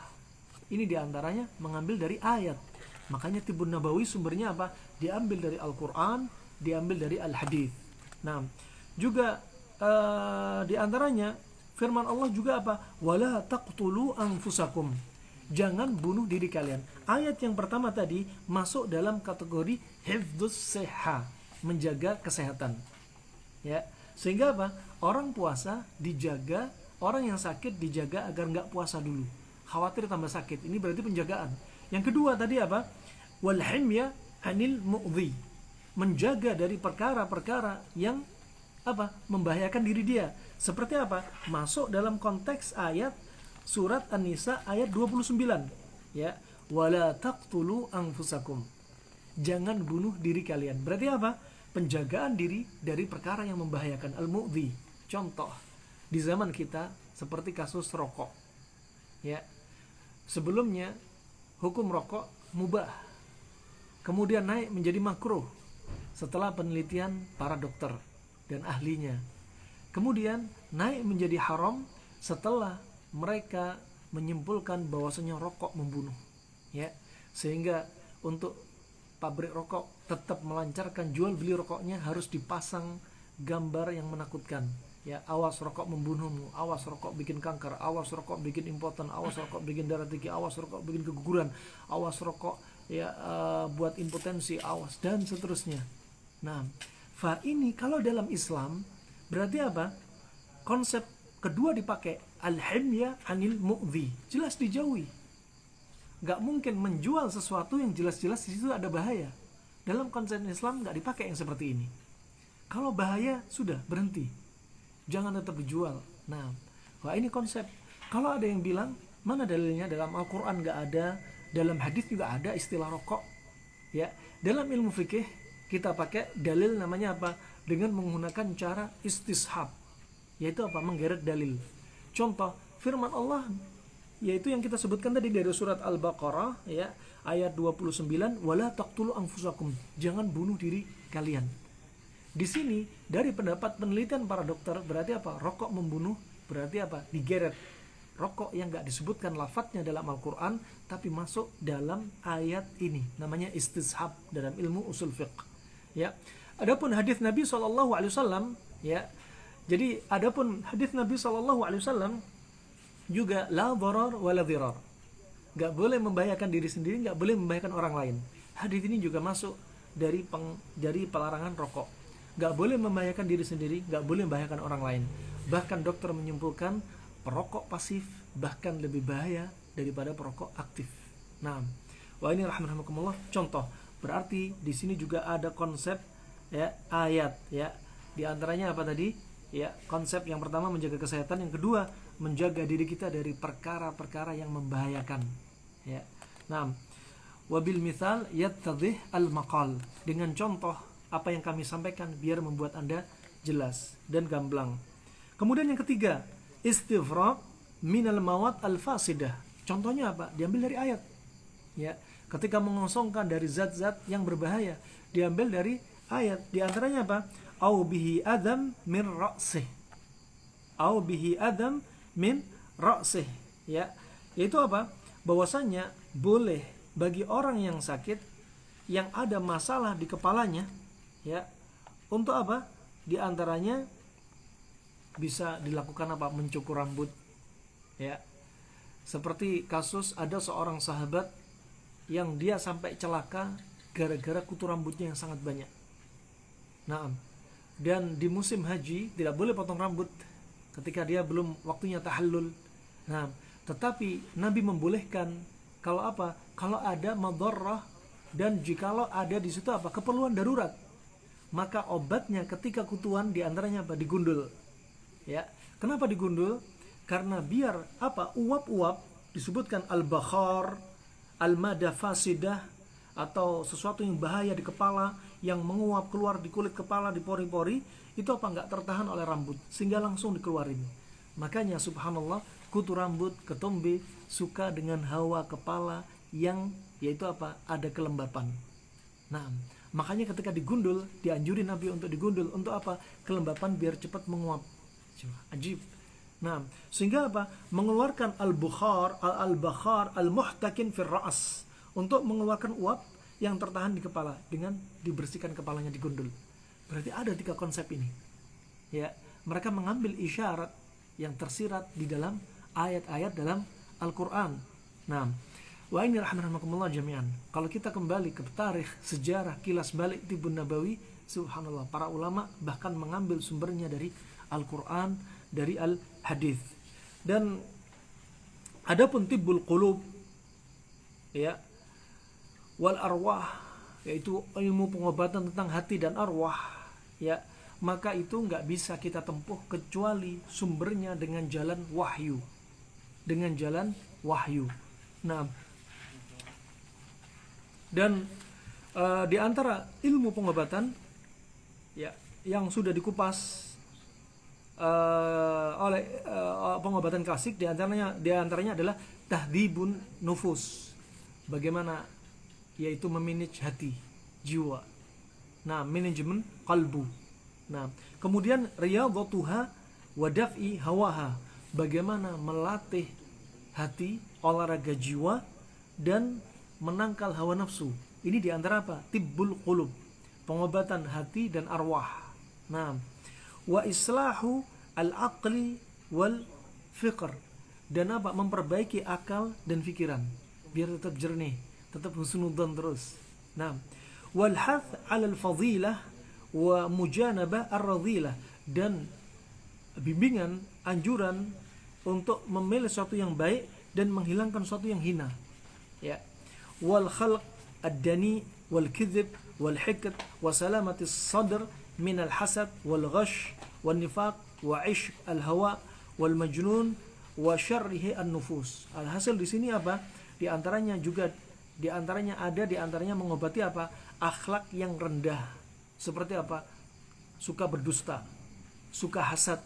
Ini diantaranya mengambil dari ayat. Makanya Tibbun Nabawi sumbernya apa? Diambil dari Al-Quran, diambil dari Al-Hadith. Nah, juga diantaranya firman Allah juga apa? Wala taqtulu anfusakum, jangan bunuh diri kalian. Ayat yang pertama tadi masuk dalam kategori hifdzus sihah, menjaga kesehatan. Ya, sehingga apa? Orang puasa dijaga, orang yang sakit dijaga agar nggak puasa dulu, khawatir tambah sakit. Ini berarti penjagaan. Yang kedua tadi apa? Wal himya 'anil mu'dhi, menjaga dari perkara-perkara yang apa? Membahayakan diri dia. Seperti apa? Masuk dalam konteks ayat surat An-Nisa ayat 29. Ya, wala taqtulu anfusakum, jangan bunuh diri kalian. Berarti apa? Penjagaan diri dari perkara yang membahayakan, al-mu'dhi. Contoh di zaman kita seperti kasus rokok. Ya. Sebelumnya hukum rokok mubah, kemudian naik menjadi makruh setelah penelitian para dokter dan ahlinya. Kemudian naik menjadi haram setelah mereka menyimpulkan bahwasanya rokok membunuh. Ya, sehingga untuk pabrik rokok tetap melancarkan jual beli rokoknya harus dipasang gambar yang menakutkan. Ya, awas rokok membunuhmu, awas rokok bikin kanker, awas rokok bikin impoten, awas rokok bikin darah tinggi, awas rokok bikin keguguran, awas rokok ya buat impotensi, awas, dan seterusnya. Nah, fa ini kalau dalam Islam berarti apa? Konsep kedua dipakai, al-himya 'anil mu'dhi, jelas dijauhi. Gak mungkin menjual sesuatu yang jelas-jelas di situ ada bahaya. Dalam konsep Islam gak dipakai yang seperti ini. Kalau bahaya sudah berhenti, jangan tetap dijual. Nah, wah ini konsep. Kalau ada yang bilang mana dalilnya, dalam Al-Quran gak ada, dalam hadis juga ada istilah rokok. Ya, dalam ilmu fikih kita pakai dalil namanya apa? Dengan menggunakan cara istishab, yaitu apa? Menggeret dalil. Contoh firman Allah, yaitu yang kita sebutkan tadi dari surat Al-Baqarah, ya, ayat 29, wala taqtulu anfusakum, jangan bunuh diri kalian. Di sini dari pendapat penelitian para dokter berarti apa? Rokok membunuh berarti apa? Digeret. Rokok yang enggak disebutkan lafadznya dalam Al-Qur'an tapi masuk dalam ayat ini, namanya istishab dalam ilmu usul fiqh. Ya. Adapun hadis Nabi SAW, ya. Jadi adapun hadis Nabi SAW juga la dharar wa la dhirar. Enggak boleh membahayakan diri sendiri, enggak boleh membahayakan orang lain. Hadis ini juga masuk dari pelarangan rokok. Enggak boleh membahayakan diri sendiri, enggak boleh membahayakan orang lain. Bahkan dokter menyimpulkan perokok pasif bahkan lebih bahaya daripada perokok aktif. Nah, wah ini rahmatullah contoh. Berarti di sini juga ada konsep ya ayat ya. Di antaranya apa tadi? Ya, konsep yang pertama menjaga kesehatan, yang kedua menjaga diri kita dari perkara-perkara yang membahayakan. Ya. Nah, wabil mithal yattadhih al-maqal. Dengan contoh apa yang kami sampaikan biar membuat Anda jelas dan gamblang. Kemudian yang ketiga, istifraq minal mawad al-fasidah. Contohnya apa? Diambil dari ayat. Ya, ketika mengosongkan dari zat-zat yang berbahaya, diambil dari ayat. Di antaranya apa? Au bihi adam min ra'sih. Au bihi adam min ra'sih. Ya, yaitu apa? Bahwasanya boleh bagi orang yang sakit yang ada masalah di kepalanya, ya, untuk apa? Di antaranya bisa dilakukan apa? Mencukur rambut. Ya. Seperti kasus ada seorang sahabat yang dia sampai celaka gara-gara kutu rambutnya yang sangat banyak. Nah, dan di musim haji tidak boleh potong rambut ketika dia belum waktunya tahallul. Nah, tetapi Nabi membolehkan kalau apa? Kalau ada madharrah dan jikalau ada di situ apa? Keperluan darurat. Maka obatnya ketika kutuan di antaranya apa? Digundul. Ya. Kenapa digundul? Karena biar apa? Uap-uap disebutkan al-bakhar, al-madah fasidah atau sesuatu yang bahaya di kepala yang menguap keluar di kulit kepala, di pori-pori, itu apa enggak tertahan oleh rambut sehingga langsung dikeluarin. Makanya subhanallah, kutu rambut, ketombe suka dengan hawa kepala yang yaitu apa? Ada kelembapan. Nah, makanya ketika digundul, dianjurin Nabi untuk digundul untuk apa? Kelembapan biar cepat menguap. Ajib. Nah, sehingga apa? Mengeluarkan al-bakhar al-muhtakin fir ra's, untuk mengeluarkan uap yang tertahan di kepala dengan dibersihkan kepalanya, digundul. Berarti ada 3 konsep ini. Ya, mereka mengambil isyarat yang tersirat di dalam ayat-ayat dalam Al-Qur'an. Nah, wa ini rahmatullah jami'an. Kalau kita kembali ke tarikh, sejarah, kilas balik Tibbun Nabawi, subhanallah, para ulama bahkan mengambil sumbernya dari Al-Qur'an, dari Al-Hadith. Dan adapun tibbul qulub, ya, wal arwah, yaitu ilmu pengobatan tentang hati dan arwah, ya, maka itu nggak bisa kita tempuh kecuali sumbernya dengan jalan wahyu, dengan jalan wahyu. Nah, dan di antara ilmu pengobatan, ya, yang sudah dikupas oleh pengobatan klasik, di antaranya adalah tahdhibun nufus, bagaimana yaitu memanage hati, jiwa. Nah, manajemen qalbu. Nah, kemudian riyadhatuha wa daf'i hawaha, bagaimana melatih hati, olahraga jiwa dan menangkal hawa nafsu. Ini di antara apa? Tibbul qulub, pengobatan hati dan arwah. Nah, wa islahu al-aqli wal fikr, dan apa? Memperbaiki akal dan pikiran biar tetap jernih, tetap husnudzon terus. Nah, wal hath 'ala al-fadilah wa mujanabah ar-radhilah, dan bimbingan, anjuran untuk memilih sesuatu yang baik dan menghilangkan sesuatu yang hina. Ya. Wal khalq ad-dani wal kidhib wal hikd wa salamatis sadr min al-hasad wal ghash wal nifaq wa 'ishq al-hawa wal majnun wa syarrihi an-nufus. Alhasil di sini apa? Di antaranya mengobati apa? Akhlak yang rendah. Seperti apa? Suka berdusta, suka hasad,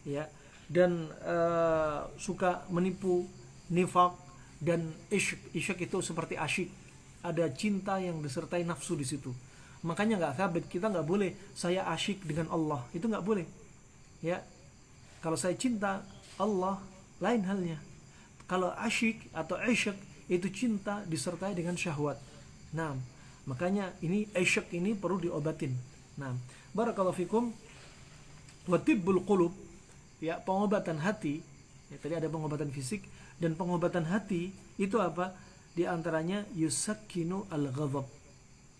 ya, dan suka menipu, nifaq, dan isyq itu seperti asyik. Ada cinta yang disertai nafsu di situ. Makanya nggak sabit, kita nggak boleh saya asyik dengan Allah, itu nggak boleh. Ya, kalau saya cinta Allah lain halnya. Kalau asyik atau isyq itu cinta disertai dengan syahwat. Nah, makanya ini isyq ini perlu diobatin. Nah, barakallahu fikum. Wa tibbul qulub, ya, pengobatan hati. Ya, tadi ada pengobatan fisik dan pengobatan hati itu apa? Di antaranya yusakkinu al-ghadab.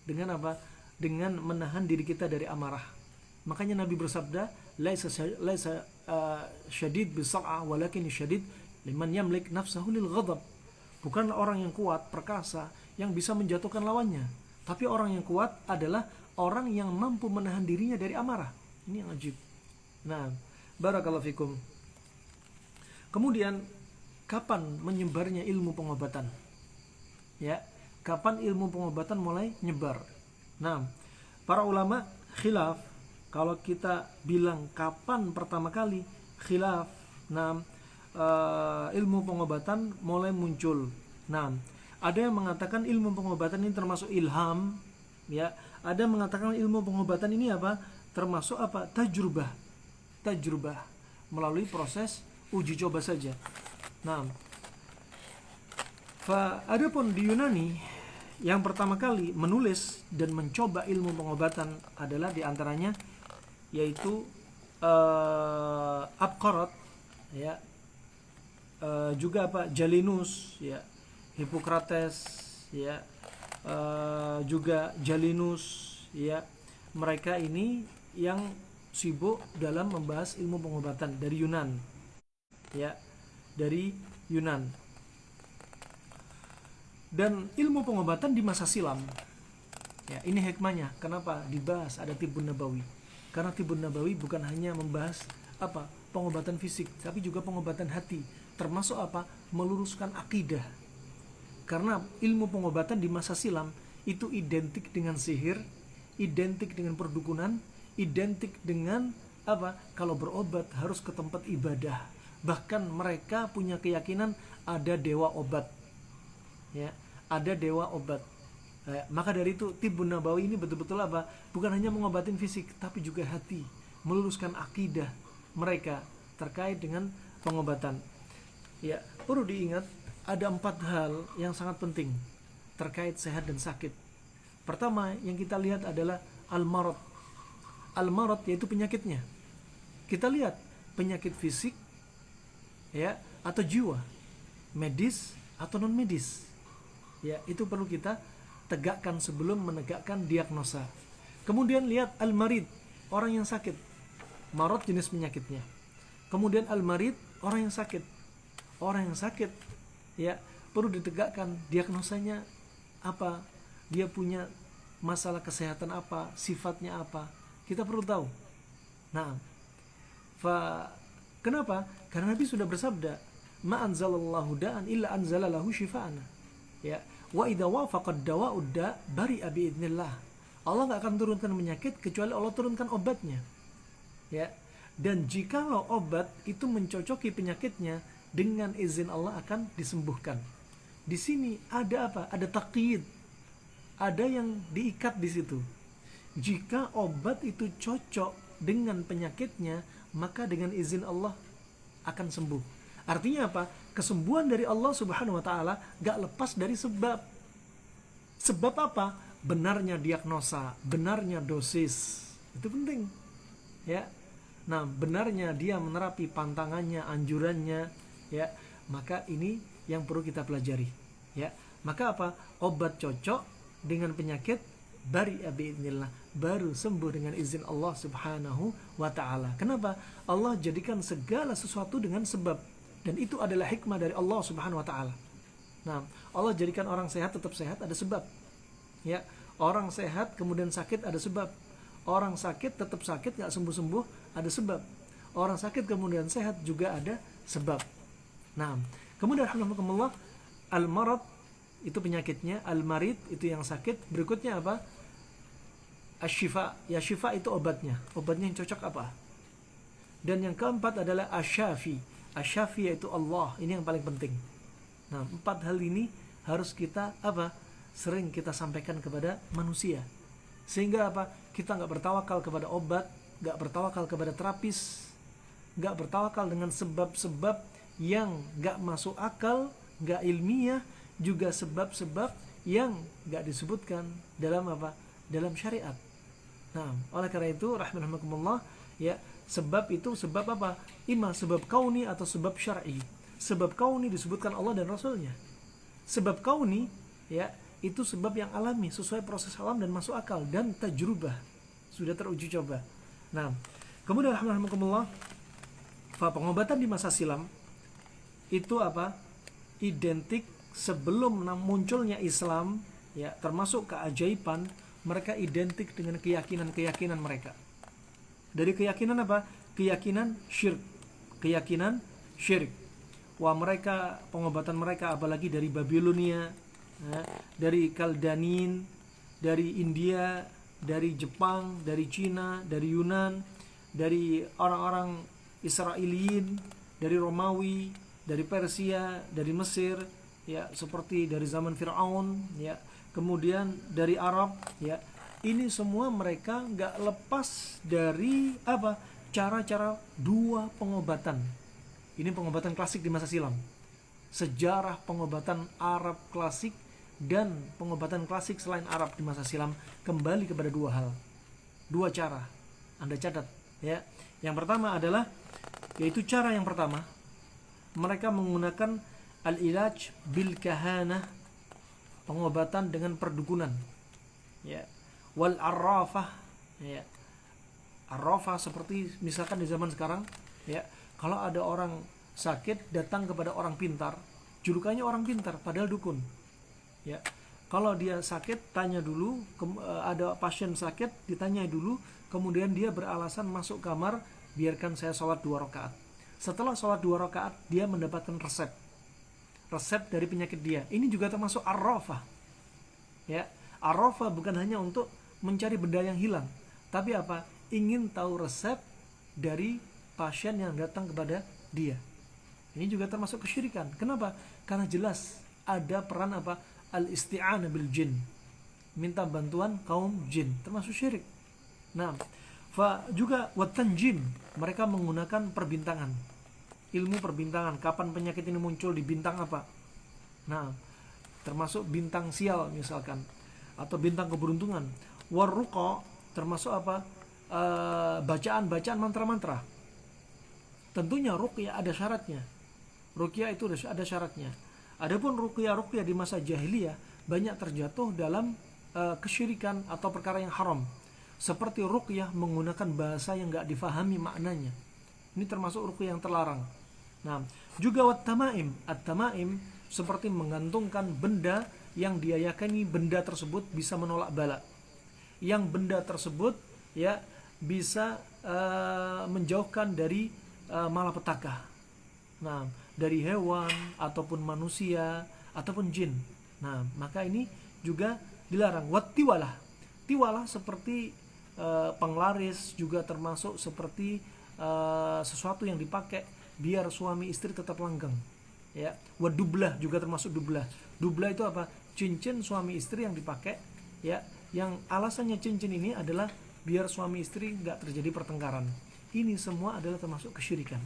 Dengan apa? Dengan menahan diri kita dari amarah. Makanya Nabi bersabda, laisa syadid bisar'ah walakin syadid liman yamlik nafsahu lil ghadab. Bukan orang yang kuat, perkasa yang bisa menjatuhkan lawannya, tapi orang yang kuat adalah orang yang mampu menahan dirinya dari amarah. Ini yang ajib. Nah, barakallahu fikum. Kemudian kapan menyebarnya ilmu pengobatan? Ya, kapan ilmu pengobatan mulai nyebar? Nah, para ulama khilaf. Kalau kita bilang kapan pertama kali khilaf, ilmu pengobatan mulai muncul. Nah, ada yang mengatakan ilmu pengobatan ini termasuk ilham, ya. Ada yang mengatakan ilmu pengobatan ini apa? Termasuk apa? Tajrubah melalui proses uji coba saja. Nah, adapun di Yunani yang pertama kali menulis dan mencoba ilmu pengobatan adalah diantaranya yaitu Abqarat, ya, juga apa? Jalinus, ya, Hippocrates, ya, juga Jalinus, ya. Mereka ini yang sibuk dalam membahas ilmu pengobatan dari Yunan, ya, dari Yunan. Dan ilmu pengobatan di masa silam, ya, ini hikmahnya kenapa dibahas ada Tibbun Nabawi. Karena Tibbun Nabawi bukan hanya membahas apa? Pengobatan fisik, tapi juga pengobatan hati, termasuk apa? Meluruskan akidah. Karena ilmu pengobatan di masa silam itu identik dengan sihir, identik dengan perdukunan, identik dengan apa? Kalau berobat harus ke tempat ibadah. Bahkan mereka punya keyakinan ada dewa obat. Ya, ada dewa obat. Maka dari itu Tibbun Nabawi ini betul-betul apa? Bukan hanya mengobatin fisik, tapi juga hati, meluruskan akidah mereka terkait dengan pengobatan. Ya, perlu diingat ada 4 hal yang sangat penting terkait sehat dan sakit. Pertama yang kita lihat adalah al-marad. Al-marad yaitu penyakitnya. Kita lihat penyakit fisik, ya, atau jiwa, medis atau non medis. Ya, itu perlu kita tegakkan sebelum menegakkan diagnosa. Kemudian lihat al-marid, orang yang sakit. Marad jenis penyakitnya. Kemudian al-marid, orang yang sakit. Orang yang sakit, ya, perlu ditegakkan diagnosanya apa? Dia punya masalah kesehatan apa? Sifatnya apa? Kita perlu tahu. Nah, kenapa? Karena Nabi sudah bersabda, "Ma anzalallahu da'an illa anzalalahu syifa'ana." Ya, wa idza wafaqad dawa'ud da' bari'a biidznillah. Allah enggak akan turunkan penyakit kecuali Allah turunkan obatnya. Ya. Dan jikalau obat itu mencocoki penyakitnya, dengan izin Allah akan disembuhkan. Di sini ada apa? Ada taqyid. Ada yang diikat di situ. Jika obat itu cocok dengan penyakitnya, maka dengan izin Allah akan sembuh. Artinya apa? Kesembuhan dari Allah Subhanahu wa taala gak lepas dari sebab. Sebab apa? Benarnya diagnosa, benarnya dosis. Itu penting. Ya. Nah, benarnya dia menerapi pantangannya, anjurannya, ya. Maka ini yang perlu kita pelajari, ya. Maka apa? Obat cocok dengan penyakit bari biidznillah, baru sembuh dengan izin Allah Subhanahu wa taala. Kenapa? Allah jadikan segala sesuatu dengan sebab, dan itu adalah hikmah dari Allah Subhanahu wa taala. Nah, Allah jadikan orang sehat tetap sehat ada sebab. Ya, orang sehat kemudian sakit ada sebab. Orang sakit tetap sakit enggak sembuh-sembuh ada sebab. Orang sakit kemudian sehat juga ada sebab. Nah, kemudian alhamdulillah al-marad itu penyakitnya, al-marid itu yang sakit. Berikutnya apa? Asy-syifa. Ya, syifa itu obatnya. Obatnya yang cocok apa? Dan yang keempat adalah asy-syafi. Asy-syafi yaitu Allah. Ini yang paling penting. Nah, 4 hal ini harus kita apa? Sering kita sampaikan kepada manusia. Sehingga apa? Kita enggak bertawakal kepada obat, enggak bertawakal kepada terapis, enggak bertawakal dengan sebab-sebab yang enggak masuk akal, enggak ilmiah, juga sebab-sebab yang enggak disebutkan dalam apa? Dalam syariat. Nah, oleh karena itu rahimakumullah, ya, sebab itu sebab apa? Ima sebab kauni atau sebab syar'i. Sebab kauni disebutkan Allah dan Rasulnya. Sebab kauni, ya, itu sebab yang alami, sesuai proses alam dan masuk akal dan tajrubah, sudah teruji coba. Nah, kemudian alhamdulillah Pengobatan di masa silam itu apa? Identik sebelum munculnya Islam, ya, termasuk keajaiban, mereka identik dengan keyakinan mereka. Dari keyakinan apa? Keyakinan syirik. Wah, mereka, pengobatan mereka apalagi dari Babilonia, ya, dari Kaldanin, dari India, dari Jepang, dari Cina, dari Yunan, dari orang-orang Israeliyin, dari Romawi, dari Persia, dari Mesir, ya, seperti dari zaman Fir'aun, ya, kemudian dari Arab, ya. Ini semua mereka nggak lepas dari apa? Cara-cara dua pengobatan. Ini pengobatan klasik di masa silam. Sejarah pengobatan Arab klasik dan pengobatan klasik selain Arab di masa silam kembali kepada dua hal, dua cara. Anda catat, ya. Yang pertama adalah, yaitu cara yang pertama, mereka menggunakan al-ilaj bil kahanah, pengobatan dengan perdukunan, ya. Wal arrafah, ya. Arrafah seperti misalkan di zaman sekarang, ya, kalau ada orang sakit datang kepada orang pintar, julukannya orang pintar padahal dukun, ya. Kalau dia sakit, tanya dulu, ada pasien sakit, ditanya dulu, kemudian dia beralasan masuk kamar, biarkan saya sholat 2 rakaat. Setelah sholat 2 rakaat, dia mendapatkan resep dari penyakit dia. Ini juga termasuk arrafah, ya. Arrafah bukan hanya untuk mencari benda yang hilang, tapi apa? Ingin tahu resep dari pasien yang datang kepada dia. Ini juga termasuk kesyirikan. Kenapa? Karena jelas ada peran apa? Al-isti'anah bil jin, minta bantuan kaum jin, termasuk syirik. Nah, juga watanjim, mereka menggunakan perbintangan, ilmu perbintangan. Kapan penyakit ini muncul, di bintang apa? Nah, termasuk bintang sial misalkan, atau bintang keberuntungan. Warruqa, termasuk apa? Bacaan mantra-mantra. Tentunya ruqyah ada syaratnya. Ruqyah itu ada syaratnya. Adapun ruqyah di masa jahiliyah banyak terjatuh dalam kesyirikan atau perkara yang haram. Seperti ruqyah menggunakan bahasa yang enggak difahami maknanya. Ini termasuk ruqyah yang terlarang. Nah, juga wat-tamaim. At-tamaim seperti menggantungkan benda yang dia yakini benda tersebut bisa menolak bala. Yang benda tersebut, ya, bisa menjauhkan dari malapetaka. Nah, dari hewan ataupun manusia ataupun jin. Nah, maka ini juga dilarang. Wattiwalah. Tiwalah seperti penglaris, juga termasuk seperti sesuatu yang dipakai biar suami istri tetap langgeng. Ya, wadublah juga termasuk dublah. Dublah itu apa? Cincin suami istri yang dipakai, ya, yang alasannya cincin ini adalah biar suami istri nggak terjadi pertengkaran. Ini semua adalah termasuk kesyirikan.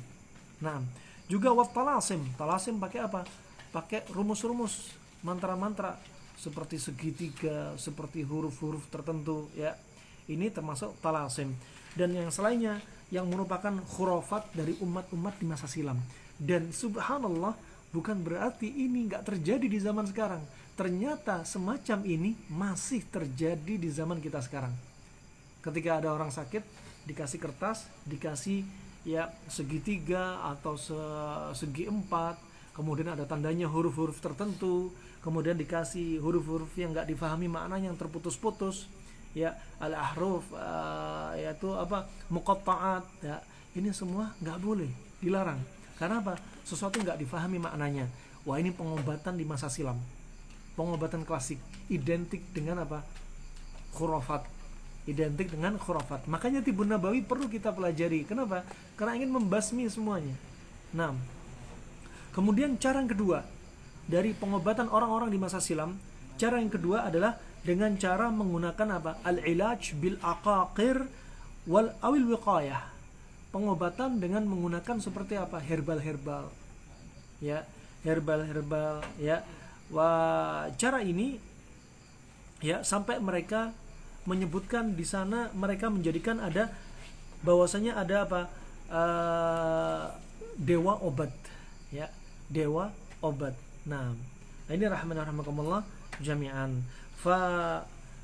Nah, juga talasim. Talasim pakai apa? Pakai rumus-rumus, mantra-mantra seperti segitiga, seperti huruf-huruf tertentu, ya. Ini termasuk talasim. Dan yang selainnya yang merupakan khurafat dari umat-umat di masa silam. Dan subhanallah, bukan berarti ini nggak terjadi di zaman sekarang. Ternyata semacam ini masih terjadi di zaman kita sekarang. Ketika ada orang sakit, dikasih kertas, dikasih, ya, segitiga atau segi 4, kemudian ada tandanya huruf-huruf tertentu, kemudian dikasih huruf-huruf yang nggak difahami maknanya, yang terputus-putus, ya, al-ahruf, yaitu apa, muqatta'at, ya. Ini semua nggak boleh, dilarang. Karena apa? Sesuatu nggak difahami maknanya. Wah, ini pengobatan di masa silam, pengobatan klasik, identik dengan apa? Khurafat. Identik dengan khurafat. Makanya Tibun Nabawi perlu kita pelajari. Kenapa? Karena ingin membasmi semuanya. Nah, kemudian cara yang kedua dari pengobatan orang-orang di masa silam, cara yang kedua adalah dengan cara menggunakan apa? Al-ilaj bil aqaqir wal awil wiqayah. Pengobatan dengan menggunakan seperti apa? Herbal-herbal. Ya, herbal-herbal, ya. Wah, cara ini, ya, sampai mereka menyebutkan di sana, mereka menjadikan ada bahwasanya ada apa? Dewa obat, ya, dewa obat. Nah, ini rahmatullah jami'an.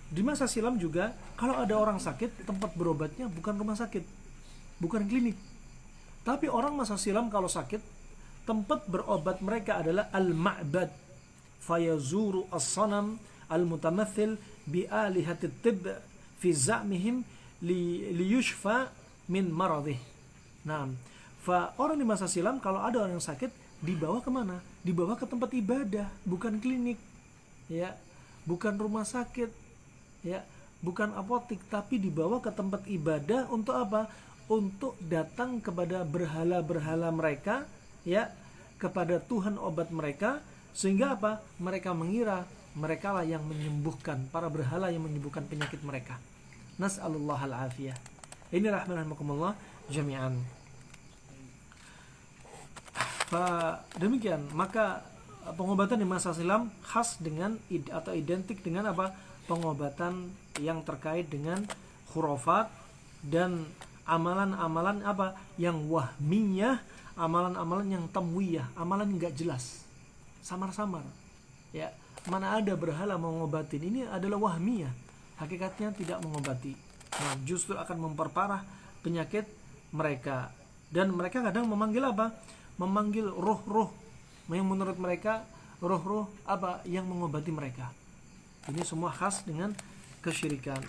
Di masa silam juga kalau ada orang sakit, tempat berobatnya bukan rumah sakit, bukan klinik. Tapi orang masa silam kalau sakit, tempat berobat mereka adalah al-ma'bad. Fayazuru as-sanam al-mutamathil bi alihati tibb fi za'mihim liyushfa min maradih. Nah, orang di masa silam kalau ada orang yang sakit dibawa kemana? Dibawa ke tempat ibadah, bukan klinik, ya, bukan rumah sakit, ya, bukan apotik, tapi dibawa ke tempat ibadah untuk apa? Untuk datang kepada berhala-berhala mereka, ya, kepada Tuhan obat mereka, sehingga apa? Mereka mengira mereka lah yang menyembuhkan, para berhala yang menyembuhkan penyakit mereka. Nas'alullah al-afiyah. Ini rahmanakumullah jami'an. Demikian, maka pengobatan di masa silam khas dengan atau identik dengan apa? Pengobatan yang terkait dengan khurafat dan amalan-amalan apa? Yang wahmiyah, amalan-amalan yang tamwiyah, amalan enggak jelas, samar-samar. Ya, mana ada berhala mengobatin, ini adalah wahmiyah, hakikatnya tidak mengobati. Nah, justru akan memperparah penyakit mereka. Dan mereka kadang memanggil apa? Memanggil roh-roh yang menurut mereka roh-roh apa yang mengobati mereka. Ini semua khas dengan kesyirikan.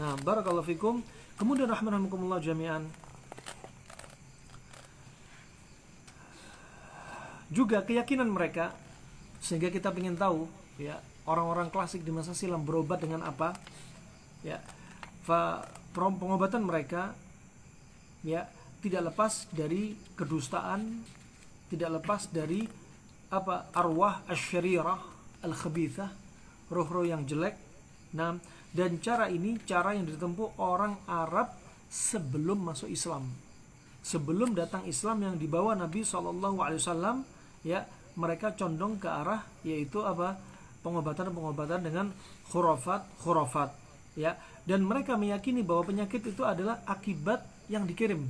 Nah, barakallahu fikum. Kemudian rahmanakumullah jami'an, juga keyakinan mereka, sehingga kita ingin tahu, ya, orang-orang klasik di masa silam berobat dengan apa, ya. Pengobatan mereka, ya, tidak lepas dari kedustaan, tidak lepas dari apa? Arwah asy-syarirah al-khabithah, roh-roh yang jelek. Nah, dan cara ini cara yang ditempuh orang Arab sebelum masuk Islam, sebelum datang Islam yang dibawa Nabi SAW, ya, mereka condong ke arah yaitu apa? Pengobatan dengan khurafat, ya, dan mereka meyakini bahwa penyakit itu adalah akibat yang dikirim,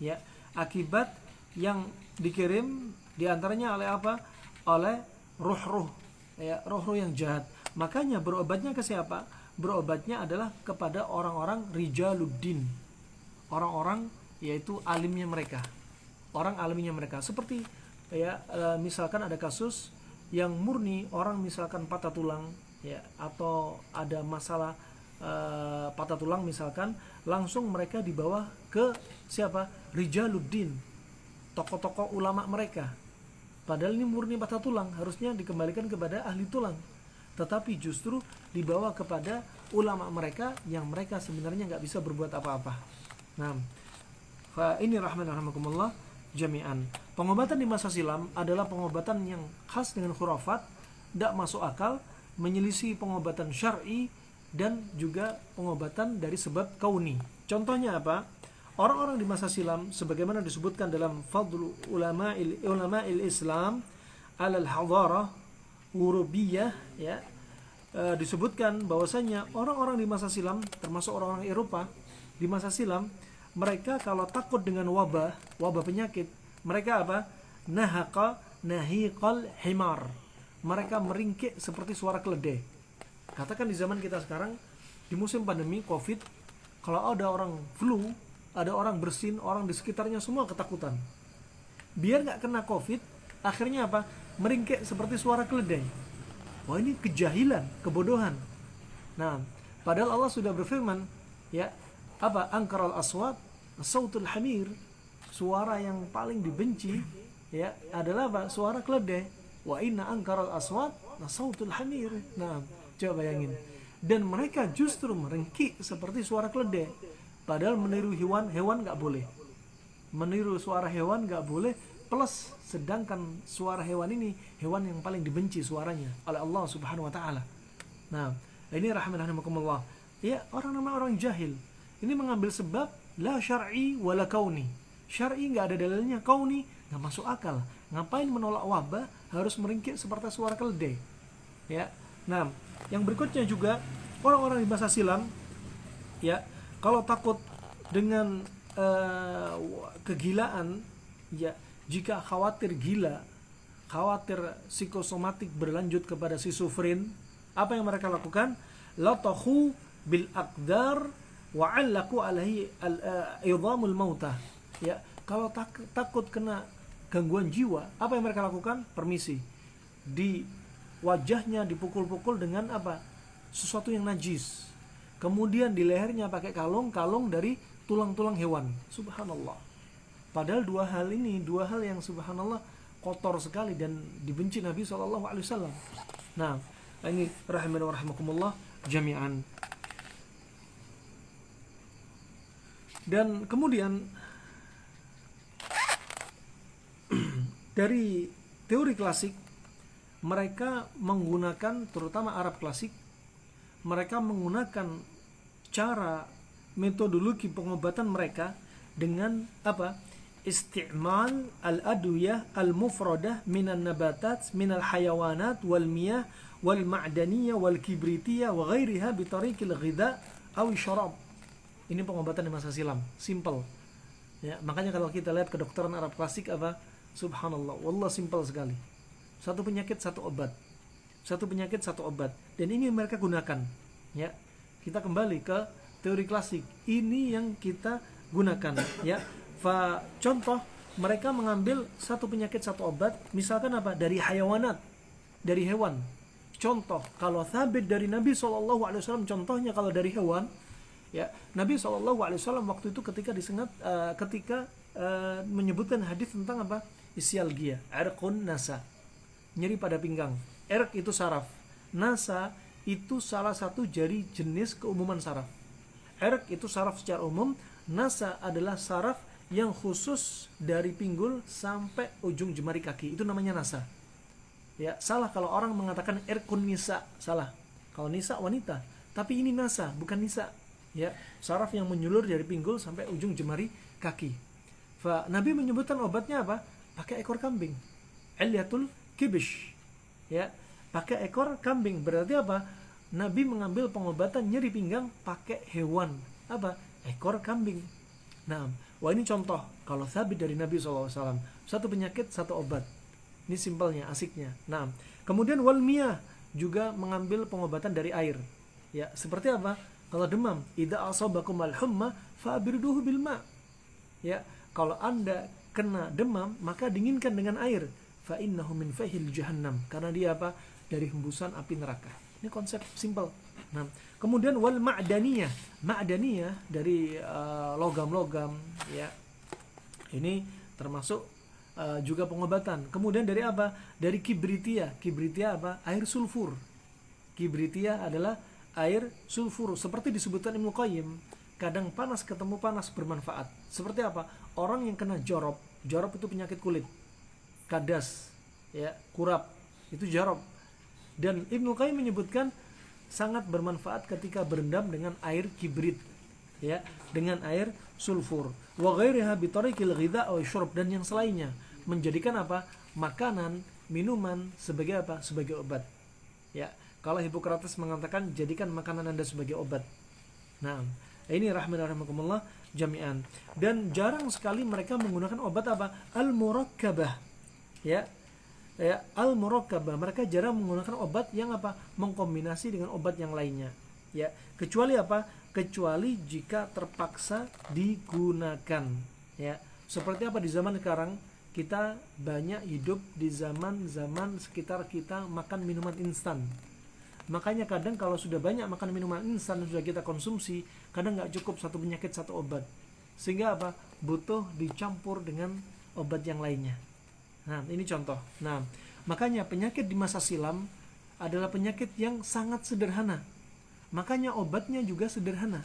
ya, akibat yang dikirim diantaranya oleh apa? Oleh roh-roh, ya, roh-roh yang jahat. Makanya berobatnya ke siapa? Berobatnya adalah kepada orang-orang rijaluddin, orang-orang yaitu alimnya mereka, orang alimnya mereka. Seperti, ya, misalkan ada kasus yang murni orang misalkan patah tulang, ya, atau ada masalah patah tulang misalkan, langsung mereka dibawa ke siapa? Rijaluddin, tokoh-tokoh ulama mereka. Padahal ini murni patah tulang, harusnya dikembalikan kepada ahli tulang, tetapi justru dibawa kepada ulama mereka yang mereka sebenarnya nggak bisa berbuat apa-apa. Nah, ini rahmanakumullah jami'an. Pengobatan di masa silam adalah pengobatan yang khas dengan khurafat, tidak masuk akal, menyelisih pengobatan syar'i dan juga pengobatan dari sebab kauni. Contohnya apa? Orang-orang di masa silam sebagaimana disebutkan dalam Fadlu Ulama'il Islam alal Hadarah Urubiyah, ya, disebutkan bahwasanya orang-orang di masa silam, termasuk orang-orang Eropa di masa silam, mereka kalau takut dengan wabah penyakit, mereka apa? Nahaqa nahiqal himar. Mereka meringkik seperti suara keledai. Katakan di zaman kita sekarang, di musim pandemi Covid, kalau ada orang flu, ada orang bersin, orang di sekitarnya semua ketakutan. Biar nggak kena Covid, akhirnya apa? Meringkik seperti suara keledai. Wah, ini kejahilan, kebodohan. Nah, padahal Allah sudah berfirman, ya, apa? Angkaral aswat sautul hamir. Suara yang paling dibenci, ya, adalah apa? Suara keledai. Wa inna angkaral aswat sautul hamir. Nah, coba bayangin. Dan mereka justru meringkik seperti suara keledai. Padahal meniru hewan nggak boleh. Meniru suara hewan nggak boleh. Plus sedangkan suara hewan ini hewan yang paling dibenci suaranya oleh Allah Subhanahu Wa Taala. Nah, ini rahimahumullah. Ya, orang jahil. Ini mengambil sebab la syar'i wala kauni. Syar'i nggak ada dalilnya, kauni nggak masuk akal. Ngapain menolak wabah harus meringkik seperti suara keledai? Ya. Nah, yang berikutnya juga orang-orang di masa silam, ya, kalau takut dengan kegilaan, ya, jika khawatir gila, khawatir psikosomatik berlanjut kepada schizofren, apa yang mereka lakukan? Latahu bil aqdar wa 'allaqu alaihi idhamul mautah. Ya, Kalau takut kena gangguan jiwa, apa yang mereka lakukan? Permisi, di wajahnya dipukul-pukul dengan apa? Sesuatu yang najis. Kemudian di lehernya pakai kalung dari tulang-tulang hewan. Subhanallah. Padahal dua hal yang subhanallah kotor sekali dan dibenci Nabi SAW. Nah, ini rahimani wa rahimakumullah jami'an. Dan kemudian dari teori klasik, mereka menggunakan, terutama Arab klasik, mereka menggunakan cara metodologi pengobatan mereka dengan apa? Isti'mal al-adwiyah al-mufradah minan nabatat minal hayawanat wal miyah wal ma'daniyah wal kibritiyah wa ghairiha bitariqil ghidha aw syarab. Ini pengobatan di masa silam, simple. Ya, makanya kalau kita lihat kedokteran Arab klasik apa? Subhanallah, wallah simple sekali. Satu penyakit satu obat. Dan ini mereka gunakan. Ya. Kita kembali ke teori klasik. Ini yang kita gunakan, ya. Contoh, mereka mengambil satu penyakit satu obat, misalkan apa? Dari hayawanat, dari hewan. Contoh, kalau sabit dari Nabi SAW, contohnya kalau dari hewan, ya, Nabi SAW waktu itu ketika disengat, menyebutkan hadis tentang apa? Isyalgia, irqun nasa, nyeri pada pinggang. Irq itu saraf, nasa itu salah satu jari jenis keumuman saraf. Irq itu saraf secara umum, nasa adalah saraf yang khusus dari pinggul sampai ujung jemari kaki, itu namanya nasa. Ya, salah kalau orang mengatakan irqun nisa, salah. Kalau nisa wanita, tapi ini nasa, bukan nisa. Ya, saraf yang menyulur dari pinggul sampai ujung jemari kaki. Nabi menyebutkan obatnya apa? Pakai ekor kambing. Ilyatul kibish. Ya, pakai ekor kambing. Berarti apa? Nabi mengambil pengobatan nyeri pinggang pakai hewan. Apa? Ekor kambing. Nah, wah ini contoh kalau sabit dari Nabi SAW. Satu penyakit, satu obat. Ini simpelnya, asiknya. Nah, kemudian wal miyah juga mengambil pengobatan dari air. Ya, seperti apa? Kalau demam, idza asabakum al-humma fa'birduhu bil ma'. Ya, kalau Anda kena demam, maka dinginkan dengan air. Fa innahu min fahil jahannam. Karena dia apa? Dari hembusan api neraka. Ini konsep simpel. Nah, kemudian wal ma'daniyah. Ma'daniyah dari logam-logam, ya. Ini termasuk juga pengobatan. Kemudian dari apa? Dari kibritiyah. Kibritiyah apa? Air sulfur. Kibritiyah adalah air sulfur. Seperti disebutkan Ibnu Qayyim, kadang panas ketemu panas bermanfaat. Seperti apa? Orang yang kena jorop. Jorop itu penyakit kulit. Kadas, ya, kurap. Itu jorop. Dan Ibnu Qayyim menyebutkan sangat bermanfaat ketika berendam dengan air kibrit, ya, dengan air sulfur. Wa ghairiha bi tariqil ghidha aw syurb, dan yang selainnya, menjadikan apa? Makanan, minuman sebagai apa? Sebagai obat. Ya, kalau Hippocrates mengatakan jadikan makanan Anda sebagai obat. Nah, ini rahimahumullah jami'an. Dan jarang sekali mereka menggunakan obat apa? Al-murakkabah. Ya. Ya, al-murakkabah. Mereka jarang menggunakan obat yang apa? Mengkombinasi dengan obat yang lainnya. Ya, kecuali apa? Kecuali jika terpaksa digunakan. Ya, seperti apa di zaman sekarang? Kita banyak hidup di zaman sekitar kita makan minuman instan. Makanya kadang kalau sudah banyak makan minuman instan yang sudah kita konsumsi, kadang nggak cukup satu penyakit satu obat. Sehingga apa? Butuh dicampur dengan obat yang lainnya. Nah, ini contoh. Nah, makanya penyakit di masa silam adalah penyakit yang sangat sederhana. Makanya obatnya juga sederhana.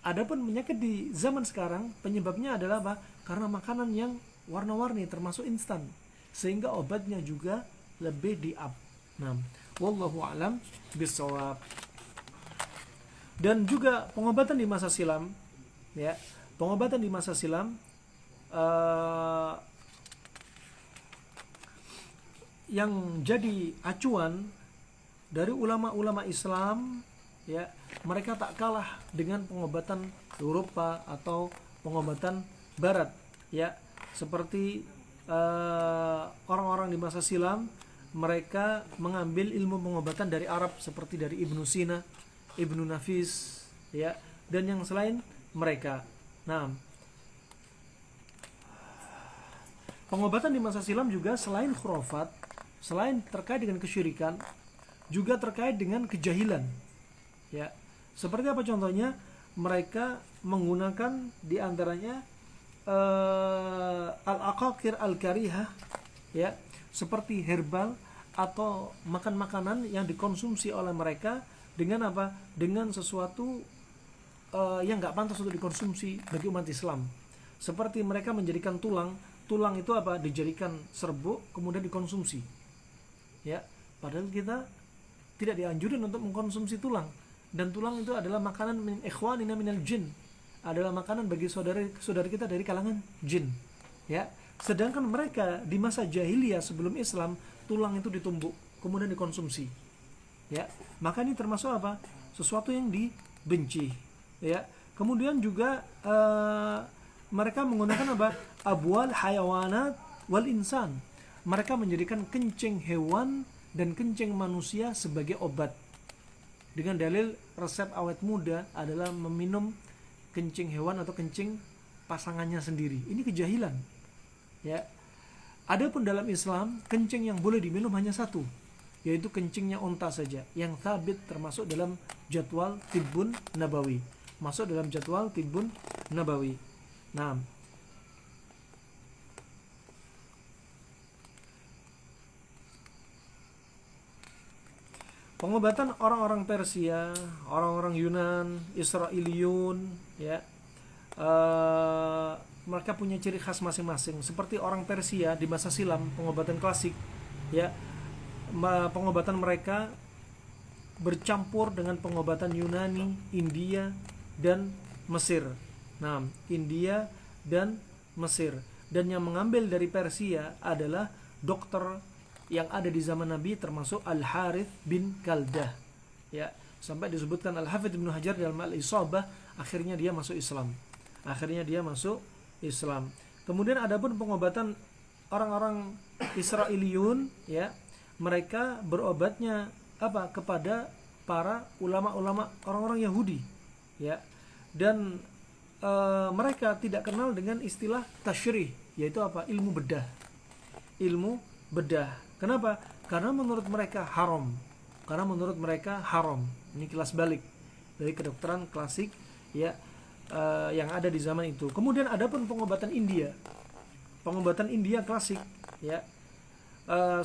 Adapun penyakit di zaman sekarang, penyebabnya adalah apa? Karena makanan yang warna-warni termasuk instan. Sehingga obatnya juga lebih di-up. Nah, wallahu a'lam bishawab. Dan juga pengobatan di masa silam, ya, pengobatan di masa silam yang jadi acuan dari ulama-ulama Islam, ya, mereka tak kalah dengan pengobatan Eropa atau pengobatan Barat, ya, seperti orang-orang di masa silam. Mereka mengambil ilmu pengobatan dari Arab seperti dari Ibnu Sina, Ibnu Nafis, ya, dan yang selain mereka. Nah, Pengobatan di masa silam juga selain khurafat, selain terkait dengan kesyirikan, juga terkait dengan kejahilan. Ya, seperti apa contohnya? Mereka menggunakan diantaranya al-aqaqir al-karihah, ya, seperti herbal atau makanan yang dikonsumsi oleh mereka dengan apa? Dengan sesuatu yang nggak pantas untuk dikonsumsi bagi umat Islam. Seperti mereka menjadikan tulang itu apa? Dijadikan serbuk kemudian dikonsumsi. Ya, padahal kita tidak dianjurkan untuk mengkonsumsi tulang. Dan tulang itu adalah makanan min ikhwanina minal jin, adalah makanan bagi saudara kita dari kalangan jin. Ya, sedangkan mereka di masa jahiliyah sebelum Islam, tulang itu ditumbuk kemudian dikonsumsi. Ya, maka ini termasuk apa? Sesuatu yang dibenci. Ya, kemudian juga mereka menggunakan apa? Abwal hayawanat wal insan. Mereka menjadikan kencing hewan dan kencing manusia sebagai obat. Dengan dalil resep awet muda adalah meminum kencing hewan atau kencing pasangannya sendiri. Ini kejahilan. Ya. Adapun dalam Islam, kencing yang boleh diminum hanya satu, yaitu kencingnya unta saja, yang sabit termasuk dalam jadwal tibbun nabawi. Masuk dalam jadwal tibbun nabawi. Nah, pengobatan orang-orang Persia, orang-orang Yunan, Israiliyun, ya, mereka punya ciri khas masing-masing. Seperti orang Persia di masa silam, pengobatan klasik, ya, pengobatan mereka bercampur dengan pengobatan Yunani, India, dan Mesir. Nah, India dan Mesir. Dan yang mengambil dari Persia adalah dokter yang ada di zaman Nabi, termasuk Al-Harith bin Kaldah. Ya, sampai disebutkan Al-Hafidz Ibnu Hajar dalam Al-Isabah, akhirnya dia masuk Islam. Kemudian adapun pengobatan orang-orang Israiliyun, ya, mereka berobatnya apa? Kepada para ulama-ulama orang-orang Yahudi, ya. Dan mereka tidak kenal dengan istilah tasyrih, yaitu apa? Ilmu bedah. Kenapa? Karena menurut mereka haram. Ini kilas balik dari kedokteran klasik, ya, yang ada di zaman itu. Kemudian adapun pengobatan India klasik, ya,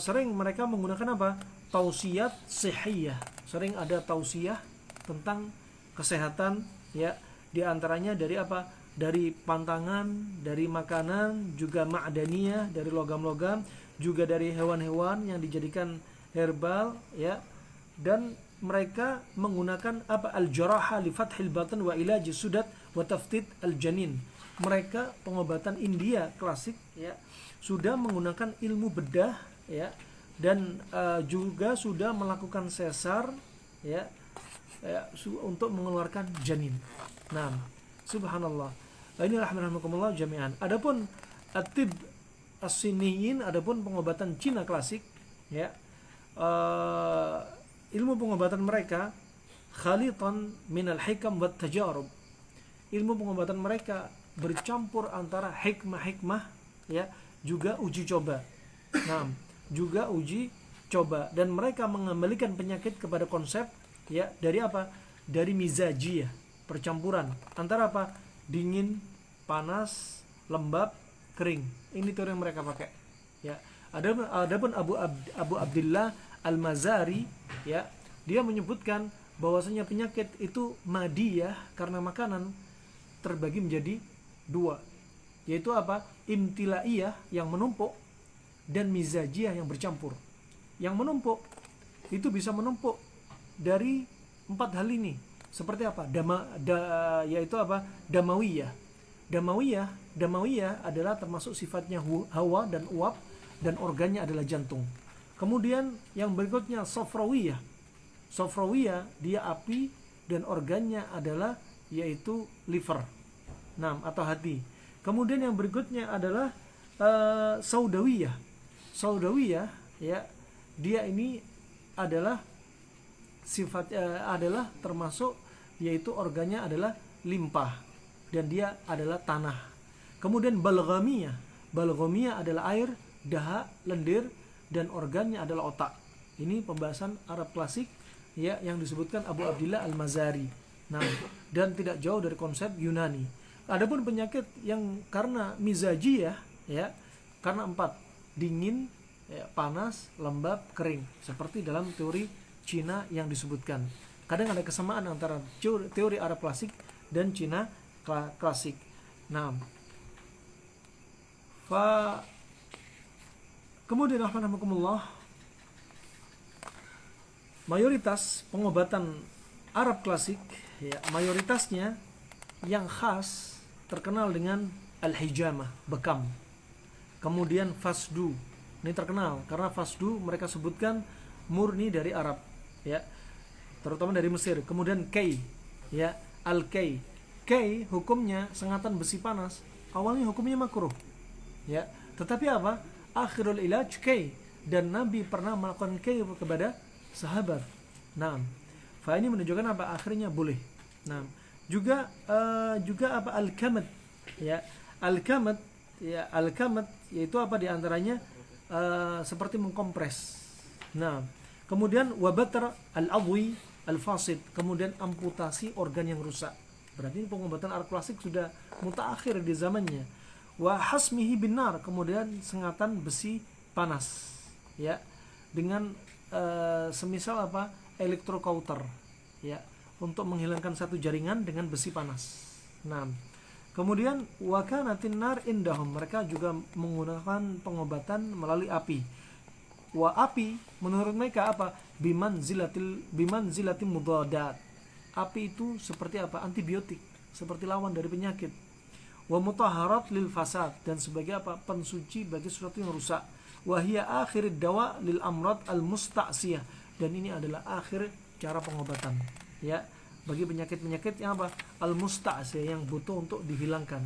sering mereka menggunakan apa? Tausiyat sihiyah. Sering ada tausiah tentang kesehatan, ya, di antaranya dari apa? Dari pantangan, dari makanan, juga ma'daniyah, dari logam-logam, juga dari hewan-hewan yang dijadikan herbal, ya. Dan mereka menggunakan apa? Al-jaraha li fathil batan wa ilaji sudat wa taftid al-janin. Mereka pengobatan India klasik, ya, sudah menggunakan ilmu bedah, ya, dan juga sudah melakukan sesar, ya, untuk mengeluarkan janin. Nah, subhanallah. Ini rahmatullah jami'an. Adapun at-tib as-siniyin, adapun pengobatan Cina klasik, ya, ilmu pengobatan mereka khalitan minal hikam wat tajarub. Ilmu pengobatan mereka bercampur antara hikmah, ya, juga uji coba. Nah, juga uji coba, dan mereka mengembalikan penyakit kepada konsep, ya, dari apa? Dari mizajiyah, percampuran antara apa? Dingin, panas, lembab, kering. Ini teori yang mereka pakai, ya. Adapun Abu Abdullah Al-Mazari, ya, dia menyebutkan bahwasanya penyakit itu madiyah karena makanan terbagi menjadi dua, yaitu apa? Imtilaiyah yang menumpuk dan mizajiyah yang bercampur. Yang menumpuk itu bisa menumpuk dari 4 hal ini. Seperti apa? Yaitu apa? Damawiyah adalah termasuk sifatnya hawa dan uap, dan organnya adalah jantung. Kemudian yang berikutnya sofrawiyah, dia api dan organnya adalah yaitu liver, atau hati. Kemudian yang berikutnya adalah saudawiyah, ya, dia ini adalah sifat adalah termasuk yaitu organnya adalah limpa dan dia adalah tanah. Kemudian balghamiyah Balghamiyah adalah air, dahak, lendir, dan organnya adalah otak. Ini pembahasan Arab klasik ya yang disebutkan Abu Abdillah Al-Mazari. Nah, dan tidak jauh dari konsep Yunani. Adapun penyakit yang karena mizajiyah ya, karena 4, dingin, ya, panas, lembab, kering, seperti dalam teori Cina yang disebutkan. Kadang ada kesamaan antara teori Arab klasik dan Cina klasik. Nah, kemudian rahmatullah, mayoritas pengobatan Arab klasik ya, mayoritasnya yang khas terkenal dengan al-hijamah, bekam. Kemudian fasdu. Ini terkenal karena fasdu mereka sebutkan murni dari Arab ya, terutama dari Mesir. Kemudian kay ya, al-kay. Kay hukumnya sengatan besi panas. Awalnya hukumnya makruh. Ya, tetapi apa? Akhirul ilaj kay, dan Nabi pernah melakukan kay kepada sahabat. Nah, ini menunjukkan apa? Akhirnya boleh. Nah, juga apa? Al-kamat. Ya, al-kamat ya, al-kamat yaitu apa di antaranya seperti mengkompres. Nah, kemudian wabatar al-adwi al-fasid, kemudian amputasi organ yang rusak. Berarti pengobatan Arab klasik sudah mutaakhir di zamannya. Wa hasmihi binar, kemudian sengatan besi panas ya, dengan semisal apa? Elektrokauter ya, untuk menghilangkan satu jaringan dengan besi panas. Nah, kemudian wa kanatin nar indahum, mereka juga menggunakan pengobatan melalui api. Wa api menurut mereka apa? Bimanzilatil mudadat. Api itu seperti apa? Antibiotik, seperti lawan dari penyakit. Wa mutahharat lil fasad, dan sebagai apa? Pensuci bagi sesuatu yang rusak. Wa hiya akhirid dawa lil amrad al musta'siyah, dan ini adalah akhir cara pengobatan ya, bagi penyakit-penyakit yang apa? Al musta'siyah, yang butuh untuk dihilangkan,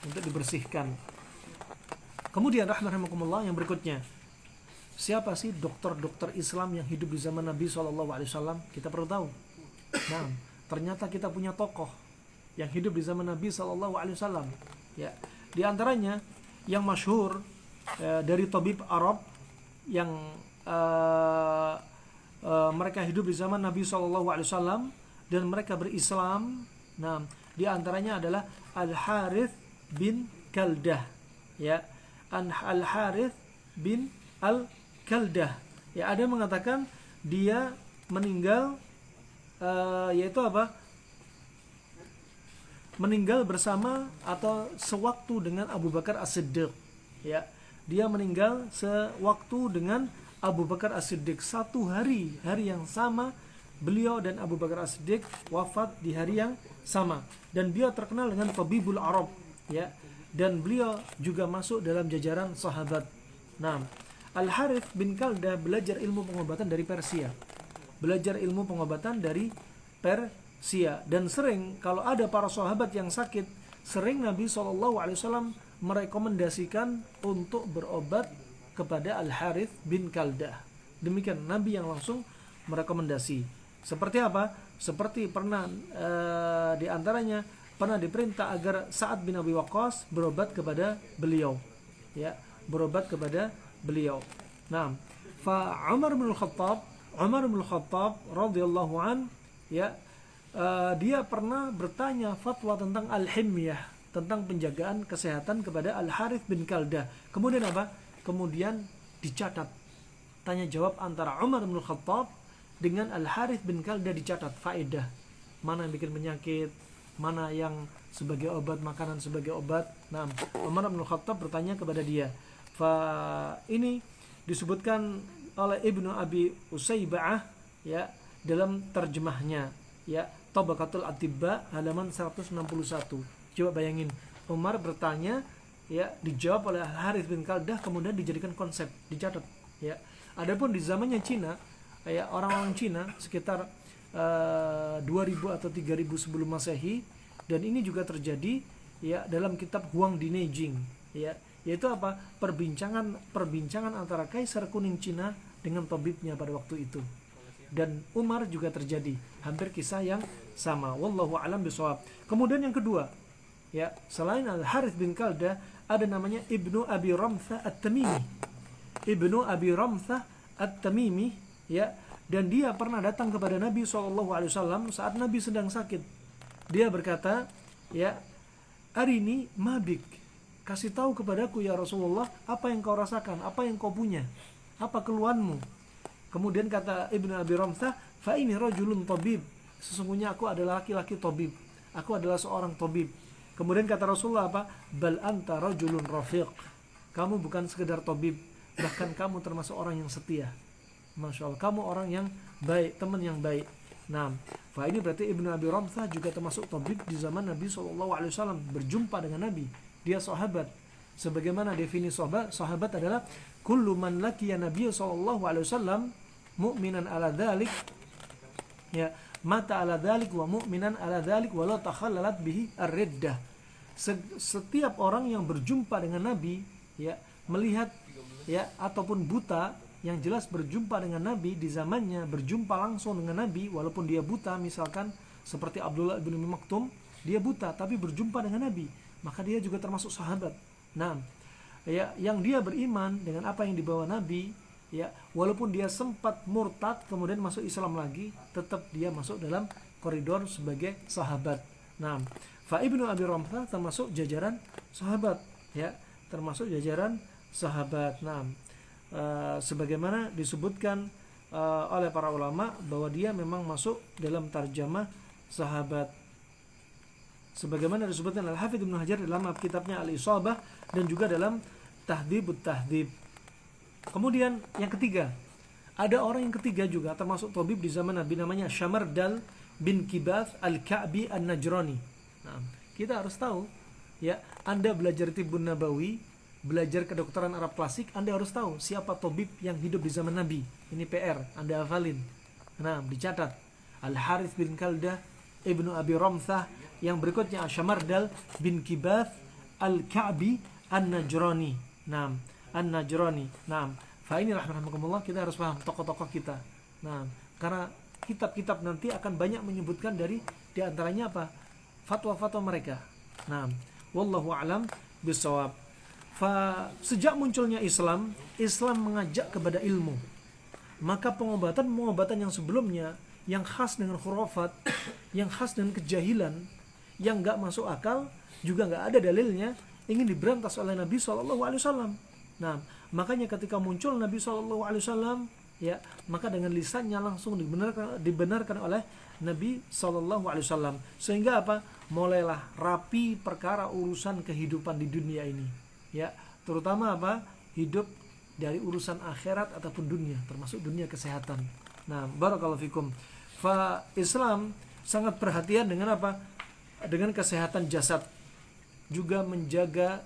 untuk dibersihkan. Kemudian rahmatullah yang berikutnya, siapa sih dokter-dokter Islam yang hidup di zaman Nabi SAW? Kita perlu tahu. Nah, ternyata kita punya tokoh yang hidup di zaman Nabi SAW ya. Di antaranya yang masyhur dari tabib Arab yang mereka hidup di zaman Nabi SAW dan mereka berislam. Nah, di antaranya adalah Al-Harith bin Kaldah ya. Al-Harith bin Al-Kaldah ya, ada yang mengatakan dia meninggal yaitu apa? Meninggal bersama atau sewaktu dengan Abu Bakar As-Siddiq ya. Dia meninggal sewaktu dengan Abu Bakar As-Siddiq, satu hari yang sama. Beliau dan Abu Bakar As-Siddiq wafat di hari yang sama, dan beliau terkenal dengan Tabibul Arab ya, dan beliau juga masuk dalam jajaran sahabat. Nah, Al-Harith bin Kaldah belajar ilmu pengobatan dari Persia. Dan sering kalau ada para sahabat yang sakit, sering Nabi SAW merekomendasikan untuk berobat kepada Al-Harith bin Kaldah. Demikian Nabi yang langsung merekomendasi. Seperti apa? Seperti pernah di antaranya pernah diperintah agar Sa'ad bin Abi Waqqas berobat kepada beliau. Ya, berobat kepada beliau. Nah, fa Umar bin Khattab radhiyallahu an ya, dia pernah bertanya fatwa tentang al-himyah, tentang penjagaan kesehatan kepada Al-Harith bin Kaldah. Kemudian apa? Kemudian dicatat tanya jawab antara Umar bin Khattab dengan Al-Harith bin Kaldah, dicatat faedah, mana yang bikin penyakit, mana yang sebagai obat, makanan sebagai obat. Nah, Umar bin Khattab bertanya kepada dia. Ini disebutkan oleh Ibnu Abi Usayba'ah ya, dalam terjemahnya ya, Tabaqatul Atibba halaman 161. Coba bayangin, Umar bertanya ya, dijawab oleh Al-Harith bin Kaldah, kemudian dijadikan konsep, dicatat ya. Adapun di zamannya Cina ya, orang-orang Cina sekitar 2000 atau 3000 sebelum Masehi, dan ini juga terjadi ya dalam kitab Huang di Neijing ya, yaitu apa? Perbincangan antara Kaisar Kuning Cina dengan tabibnya pada waktu itu. Dan Umar juga terjadi hampir kisah yang sama. Wallahu a'lam bishawab. Kemudian yang kedua ya, selain Al-Harith bin Kaldah, ada namanya Ibnu Abi Ramthah At-Tamimi. Ibnu Abi Ramthah At-Tamimi, ya, dan dia pernah datang kepada Nabi SAW saat Nabi sedang sakit. Dia berkata, ya, arini mabik, kasih tahu kepadaku ya Rasulullah, apa yang kau rasakan, apa yang kau punya, apa keluhanmu. Kemudian kata Ibnu Abi Ramthah, fa ini rajulun tabib, sesungguhnya aku adalah laki-laki tabib, aku adalah seorang tabib. Kemudian kata Rasulullah apa? Bal anta rajulun rafiq, kamu bukan sekedar tabib, bahkan kamu termasuk orang yang setia. Masya Allah, kamu orang yang baik, teman yang baik. Nah, fa ini berarti Ibnu Abi Ramthah juga termasuk tabib di zaman Nabi SAW, berjumpa dengan Nabi. Dia sahabat. Sebagaimana definisi sahabat adalah kullu man laqiya Nabiy SAW mu'minan ala dzalik, ya, mata ala dzalik wa mu'minan ala dzalik wa la takhallalat bihi ar-riddah. Setiap orang yang berjumpa dengan Nabi, ya, melihat, ya, ataupun buta, yang jelas berjumpa dengan Nabi di zamannya, berjumpa langsung dengan Nabi walaupun dia buta, misalkan seperti Abdullah bin Maktum, dia buta tapi berjumpa dengan Nabi, maka dia juga termasuk sahabat. Nah, ya, yang dia beriman dengan apa yang dibawa Nabi, ya, walaupun dia sempat murtad kemudian masuk Islam lagi, tetap dia masuk dalam koridor sebagai sahabat. Nah, fa Ibnu Abi Ramthah termasuk jajaran sahabat, ya, termasuk jajaran sahabat. Nah, sebagaimana disebutkan oleh para ulama bahwa dia memang masuk dalam tarjamah sahabat, sebagaimana disebutkan Al-Hafidz Ibnu Hajar dalam kitabnya Al-Isabah dan juga dalam Tahdhibut Tahdhib. Kemudian yang ketiga, ada orang yang ketiga juga termasuk tabib di zaman Nabi, namanya Shamardal bin Kibath Al-Ka'bi An-Najrani. Nah, kita harus tahu, ya, Anda belajar Tibbun Nabawi, belajar kedokteran Arab klasik, Anda harus tahu siapa tabib yang hidup di zaman Nabi. Ini PR, Anda hafalin. Nah, dicatat. Al-Harith bin Kaldah, Ibnu Abi Ramthah, yang berikutnya Shamardal bin Kibath Al-Ka'bi An-Najrani. Nah, An-Najrani. Nah, fa ini rahmatullah, kita harus paham tokoh-tokoh kita. Nah, karena kitab-kitab nanti akan banyak menyebutkan dari antaranya apa? Fatwa-fatwa mereka. Nah, wallahu a'lam bishawab. Sejak munculnya Islam mengajak kepada ilmu. Maka pengobatan yang sebelumnya, yang khas dengan khurafat, yang khas dengan kejahilan, yang enggak masuk akal, juga enggak ada dalilnya, ingin diberantas oleh Nabi SAW. Nah, makanya ketika muncul Nabi SAW, ya, maka dengan lisannya langsung dibenarkan oleh Nabi SAW. Sehingga apa? Mulailah rapi perkara urusan kehidupan di dunia ini. Ya, terutama apa? Hidup dari urusan akhirat ataupun dunia, termasuk dunia kesehatan. Nah, barakallahu fikum. Fa Islam sangat perhatian dengan apa? Dengan kesehatan jasad, juga menjaga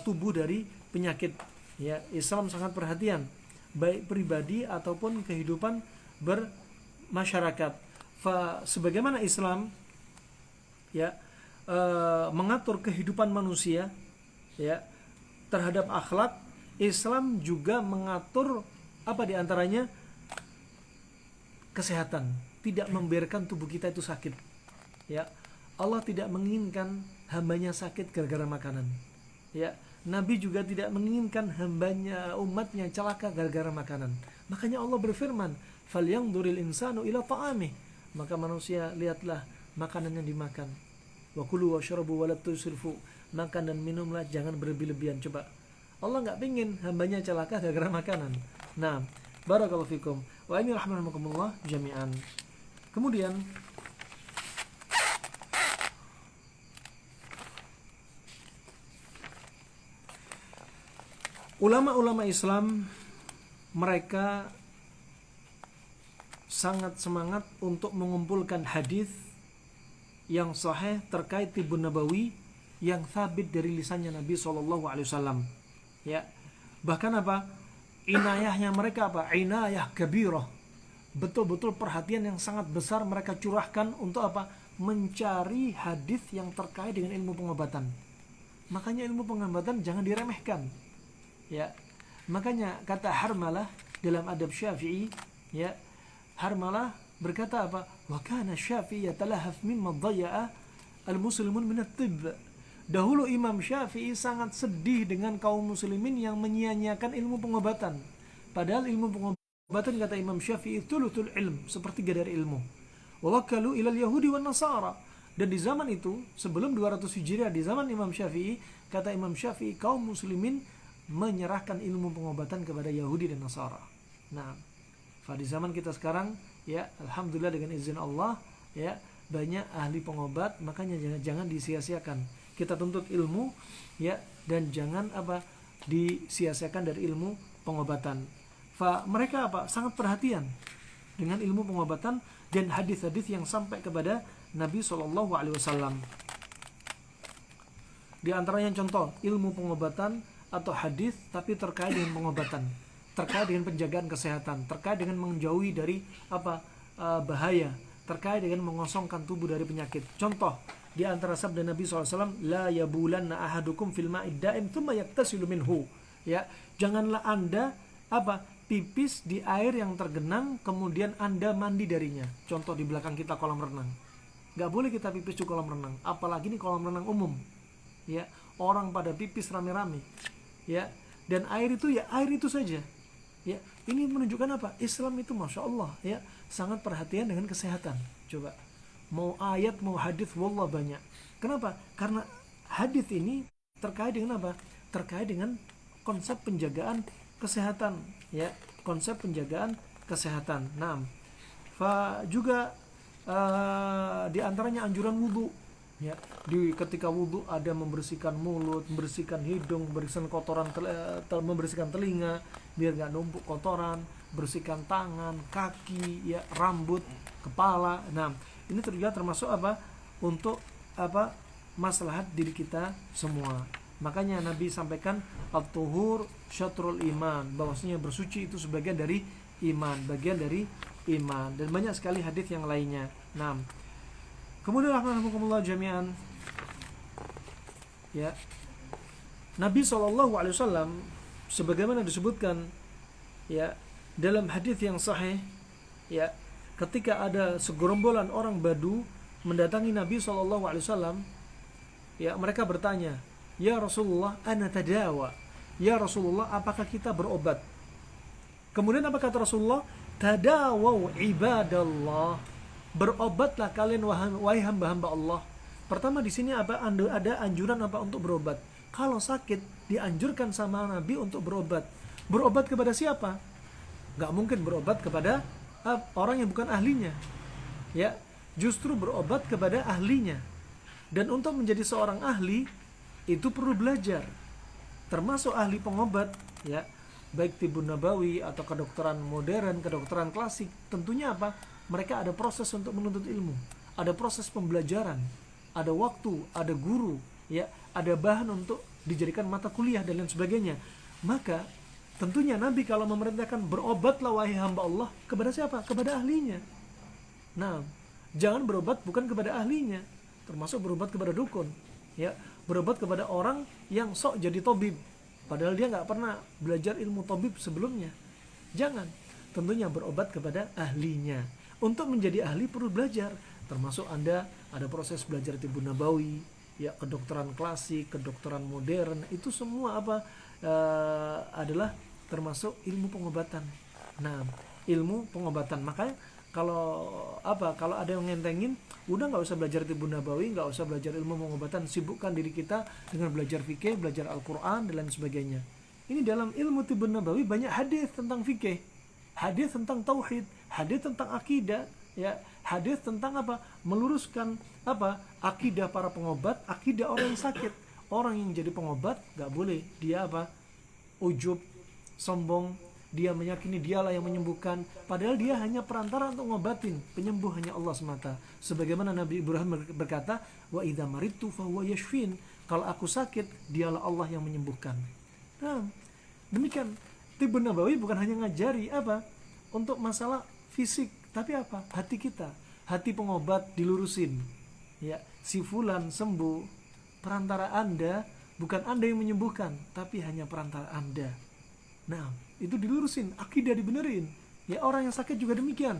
tubuh dari penyakit. Ya, Islam sangat perhatian baik pribadi ataupun kehidupan bermasyarakat. Fa sebagaimana Islam, ya, mengatur kehidupan manusia, ya, terhadap akhlak, Islam juga mengatur apa diantaranya? Kesehatan, tidak membiarkan tubuh kita itu sakit. Ya, Allah tidak menginginkan hambanya sakit gara-gara makanan. Ya, Nabi juga tidak menginginkan hambanya, umatnya celaka gara-gara makanan. Makanya Allah berfirman, "Falyanzuril insanu ila ta'amih." Maka manusia lihatlah makanan yang dimakan. Wa kulu washrabu wa la tusrifu, makan dan minumlah, jangan berlebih-lebihan. Coba Allah enggak pengin hambanya celaka gara-gara makanan. Nah, barakallahu fikum wa inni rahmanakumullah jami'an. Kemudian ulama-ulama Islam, mereka sangat semangat untuk mengumpulkan hadis yang sahih terkait Tibbun Nabawi yang sabit dari lisannya Nabi SAW. Ya, bahkan apa? Inayahnya mereka apa? Inayah kabirah. Betul-betul perhatian yang sangat besar mereka curahkan untuk apa? Mencari hadis yang terkait dengan ilmu pengobatan. Makanya ilmu pengobatan jangan diremehkan. Ya, makanya kata Harmalah dalam adab Syafi'i, ya, Harmalah berkata apa? Wa kana Syafi'i yatalahaf mimma dhayya'a al-muslimun min at-tibb. Dahulu Imam Syafi'i sangat sedih dengan kaum muslimin yang menyia-nyiakan ilmu pengobatan. Padahal ilmu pengobatan kata Imam Syafi'i thuluthul ilm, sepertiga dari ilmu. Wa wakalu ilal yahudi wan nasara. Dan di zaman itu, sebelum 200 Hijriah, di zaman Imam Syafi'i, kata Imam Syafi'i, kaum muslimin menyerahkan ilmu pengobatan kepada Yahudi dan Nasara. Nah, di zaman kita sekarang, ya, alhamdulillah dengan izin Allah, ya, banyak ahli pengobat, makanya jangan disia-siakan. Kita tuntut ilmu, ya, dan jangan disia-siakan dari ilmu pengobatan. Mereka sangat perhatian dengan ilmu pengobatan dan hadis-hadis yang sampai kepada Nabi SAW. Di antaranya contoh ilmu pengobatan atau hadis tapi terkait dengan pengobatan, terkait dengan penjagaan kesehatan, terkait dengan menjauhi dari bahaya, terkait dengan mengosongkan tubuh dari penyakit. Contoh di antara sabda Nabi SAW, la yabulanna ahadukum fil ma'id da'im thumma yaktasilu minhu. Ya, janganlah Anda pipis di air yang tergenang kemudian Anda mandi darinya. Contoh di belakang kita kolam renang. Gak boleh kita pipis di kolam renang, apalagi di kolam renang umum. Ya, orang pada pipis rame-rame. Ya, dan air itu saja. Ya, ini menunjukkan apa? Islam itu masya Allah, ya, sangat perhatian dengan kesehatan. Coba, mau ayat mau hadis, wallah banyak. Kenapa? Karena hadis ini terkait dengan apa? Terkait dengan konsep penjagaan kesehatan, ya, konsep penjagaan kesehatan. Nah, juga di antaranya anjuran wudu, ya, ketika wudu ada membersihkan mulut, membersihkan hidung, membersihkan kotoran, membersihkan telinga biar nggak numpuk kotoran, bersihkan tangan, kaki, ya, rambut, kepala. Nah, ini juga termasuk untuk maslahat diri kita semua. Makanya Nabi sampaikan at-tuhur syatrul iman, bahwasanya bersuci itu sebagian dari iman, bagian dari iman, dan banyak sekali hadis yang lainnya. Nah, kemudian rahmatullah jami'an, ya, Nabi SAW sebagaimana disebutkan, ya, dalam hadis yang sahih, ya, ketika ada segerombolan orang Badu mendatangi Nabi SAW, ya, mereka bertanya, ya Rasulullah, ana tadawa, ya Rasulullah, apakah kita berobat? Kemudian apa kata Rasulullah? Tadawau ibadallah, berobatlah kalian wahai hamba-hamba Allah. Pertama di sini ada anjuran untuk berobat. Kalau sakit dianjurkan sama Nabi untuk berobat. Berobat kepada siapa? Gak mungkin berobat kepada orang yang bukan ahlinya. Ya, justru berobat kepada ahlinya. Dan untuk menjadi seorang ahli itu perlu belajar. Termasuk ahli pengobat, ya, baik tibun nabawi atau kedokteran modern, kedokteran klasik. Tentunya mereka ada proses untuk menuntut ilmu, ada proses pembelajaran, ada waktu, ada guru, ya, ada bahan untuk dijadikan mata kuliah dan lain sebagainya. Maka tentunya Nabi kalau memerintahkan berobatlah wahai hamba Allah, kepada siapa? Kepada ahlinya. Nah, jangan berobat bukan kepada ahlinya, termasuk berobat kepada dukun, ya, berobat kepada orang yang sok jadi tabib, padahal dia nggak pernah belajar ilmu tabib sebelumnya. Jangan. Tentunya berobat kepada ahlinya. Untuk menjadi ahli perlu belajar, termasuk Anda ada proses belajar tibun nabawi, ya, kedokteran klasik, kedokteran modern, itu semua adalah termasuk ilmu pengobatan. Nah, ilmu pengobatan. Makanya kalau ada yang ngentengin, udah nggak usah belajar tibun nabawi, nggak usah belajar ilmu pengobatan, sibukkan diri kita dengan belajar fikih, belajar Al-Quran dan lain sebagainya. Ini dalam ilmu tibun nabawi banyak hadis tentang fikih, hadis tentang tauhid, hadis tentang akidah, ya, hadis tentang meluruskan akidah para pengobat, akidah orang yang sakit. Orang yang jadi pengobat nggak boleh dia ujub, sombong, dia meyakini dialah yang menyembuhkan, padahal dia hanya perantara untuk ngobatin, penyembuh hanya Allah semata. Sebagaimana Nabi Ibrahim berkata, wa idza maridtu fa huwa yashfin, kalau aku sakit dialah Allah yang menyembuhkan. Nah, demikian tibun nabawi bukan hanya ngajari untuk masalah fisik, tapi hati kita, hati pengobat dilurusin, ya, si fulan sembuh, perantara Anda, bukan Anda yang menyembuhkan, tapi hanya perantara Anda. Nah, itu dilurusin, akidah dibenerin. Ya, orang yang sakit juga demikian.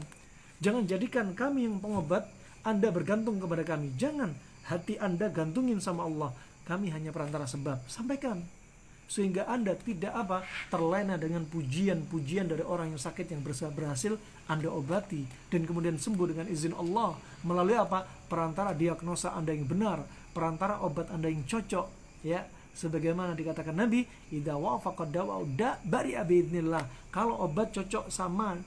Jangan jadikan kami yang pengobat, Anda bergantung kepada kami. Jangan, hati Anda gantungin sama Allah. kami hanya perantara sebab. Sampaikan sehingga Anda tidak terlena dengan pujian-pujian dari orang yang sakit yang berhasil Anda obati dan kemudian sembuh dengan izin Allah melalui perantara diagnosa Anda yang benar, perantara obat Anda yang cocok, ya. Sebagaimana dikatakan Nabi, idza wafaqa dawa'u bari'a biidznillah. Kalau obat cocok sama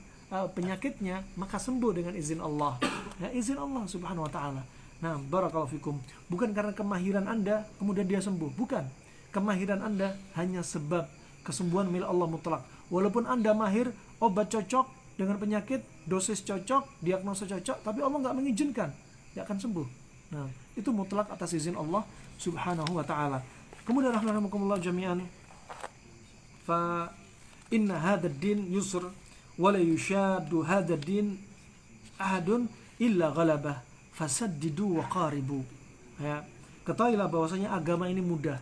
penyakitnya, maka sembuh dengan izin Allah. Ya, izin Allah Subhanahu wa taala. Nah, barakallahu fikum. Bukan karena kemahiran Anda kemudian dia sembuh, bukan. Kemahiran Anda hanya sebab kesembuhan milik Allah mutlak. Walaupun Anda mahir, obat cocok dengan penyakit, dosis cocok, diagnosa cocok, tapi Allah nggak mengizinkan, dia akan sembuh. Nah, itu mutlak atas izin Allah Subhanahu wa taala. Kemudian rahmanakumullah jami'an, fa inna hadzal din yusr wa la yushaddu hadzal din ahadun illa ghalabah fasaddidu wa qaribu. Ya, ketahuilah bahwasanya agama ini mudah.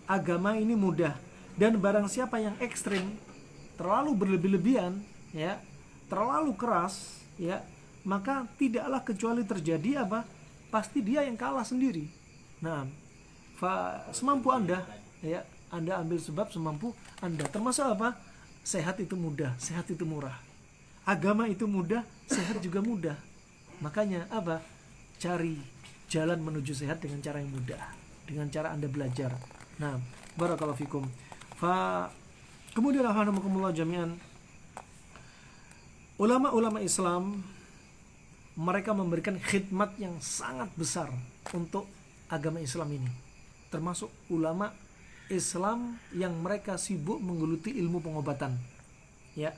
Agama ini mudah, dan barang siapa yang ekstrim, terlalu berlebih-lebihan, ya, terlalu keras, ya, maka tidaklah kecuali terjadi pasti dia yang kalah sendiri. Nah, semampu Anda, ya, Anda ambil sebab semampu Anda. Termasuk sehat itu mudah, sehat itu murah. Agama itu mudah, sehat juga mudah. Makanya cari jalan menuju sehat dengan cara yang mudah, dengan cara Anda belajar. Nah, barakallahu fikum. Kemudian alhamdulillah jami'an, ulama-ulama Islam mereka memberikan khidmat yang sangat besar untuk agama Islam ini. Termasuk ulama Islam yang mereka sibuk menggeluti ilmu pengobatan. Ya.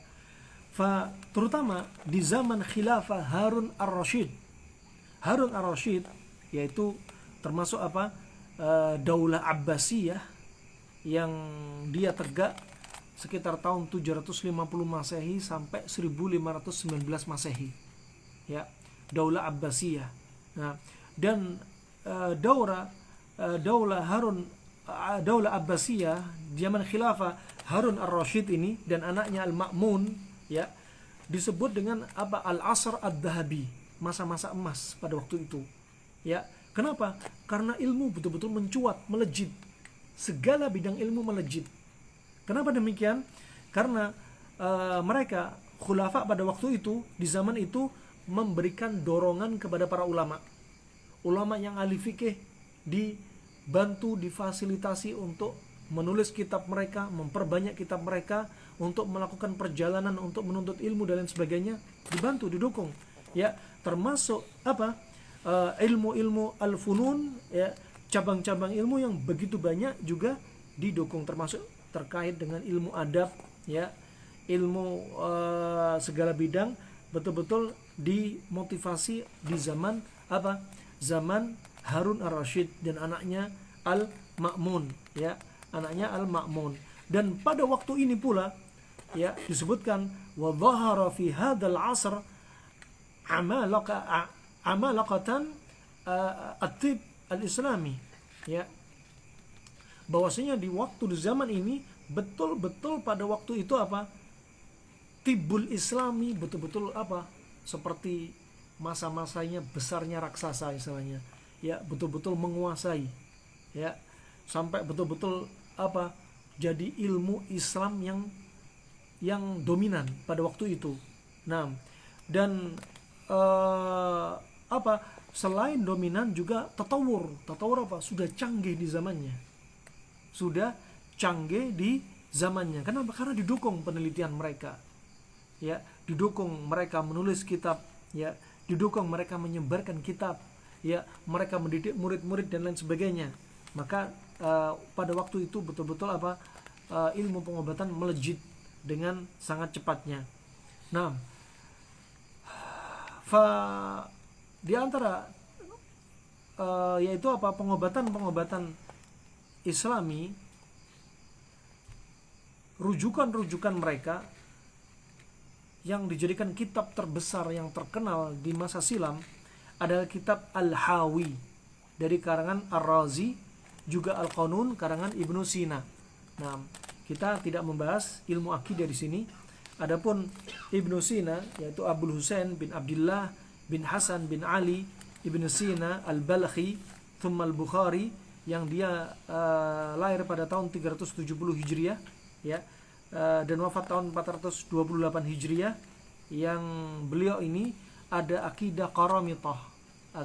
Terutama di zaman khilafah Harun ar-Rasyid. Harun ar-Rasyid yaitu termasuk Daulah Abbasiyah yang dia tegak sekitar tahun 750 Masehi sampai 1519 Masehi. Ya, Daulah Abbasiyah. Nah, dan Daulah Abbasiyah zaman khilafah Harun ar-Rasyid ini dan anaknya Al-Ma'mun, ya, disebut dengan Al-Asr ad-Dhahabi, masa-masa emas pada waktu itu. Ya, kenapa? Karena ilmu betul-betul mencuat, melejit. Segala bidang ilmu melejit. Kenapa demikian? Karena mereka khulafa pada waktu itu, di zaman itu memberikan dorongan kepada para ulama. Ulama yang ahli fikih dibantu, difasilitasi untuk menulis kitab mereka, memperbanyak kitab mereka, untuk melakukan perjalanan untuk menuntut ilmu dan lain sebagainya, dibantu, didukung. Ya, termasuk ilmu-ilmu al-funun, ya, cabang-cabang ilmu yang begitu banyak juga didukung, termasuk terkait dengan ilmu adab, ya, ilmu segala bidang betul-betul dimotivasi di zaman zaman Harun ar-Rasyid dan anaknya Al-Ma'mun, ya, anaknya Al-Ma'mun. Dan pada waktu ini pula, ya, disebutkan wa dhahara fi hadzal 'asr amalaqatan at-tib al-islami, ya, bahwasanya di zaman ini betul-betul pada waktu itu tibul islami betul-betul seperti masa-masanya besarnya raksasa istilahnya, ya, betul-betul menguasai, ya, sampai betul-betul jadi ilmu Islam yang dominan pada waktu itu. Nah, dan selain dominan juga tatawur sudah canggih di zamannya. Sudah canggih di zamannya. Kenapa? Karena didukung penelitian mereka. Ya, didukung mereka menulis kitab, ya, didukung mereka menyebarkan kitab, ya, mereka mendidik murid-murid dan lain sebagainya. Maka pada waktu itu betul-betul ilmu pengobatan melejit dengan sangat cepatnya. Nah, di antara yaitu pengobatan Islami, rujukan-rujukan mereka yang dijadikan kitab terbesar yang terkenal di masa silam adalah kitab Al-Hawi dari karangan Ar-Razi, juga Al-Qanun karangan Ibnu Sina. Nah, kita tidak membahas ilmu akidah di sini. Adapun Ibnu Sina yaitu Abul Husain bin Abdullah bin Hasan bin Ali Ibnu Sina Al-Balkhi thumma Al-Bukhari, yang dia lahir pada tahun 370 Hijriah ya, dan wafat tahun 428 Hijriah, yang beliau ini ada akidah Qaramitah,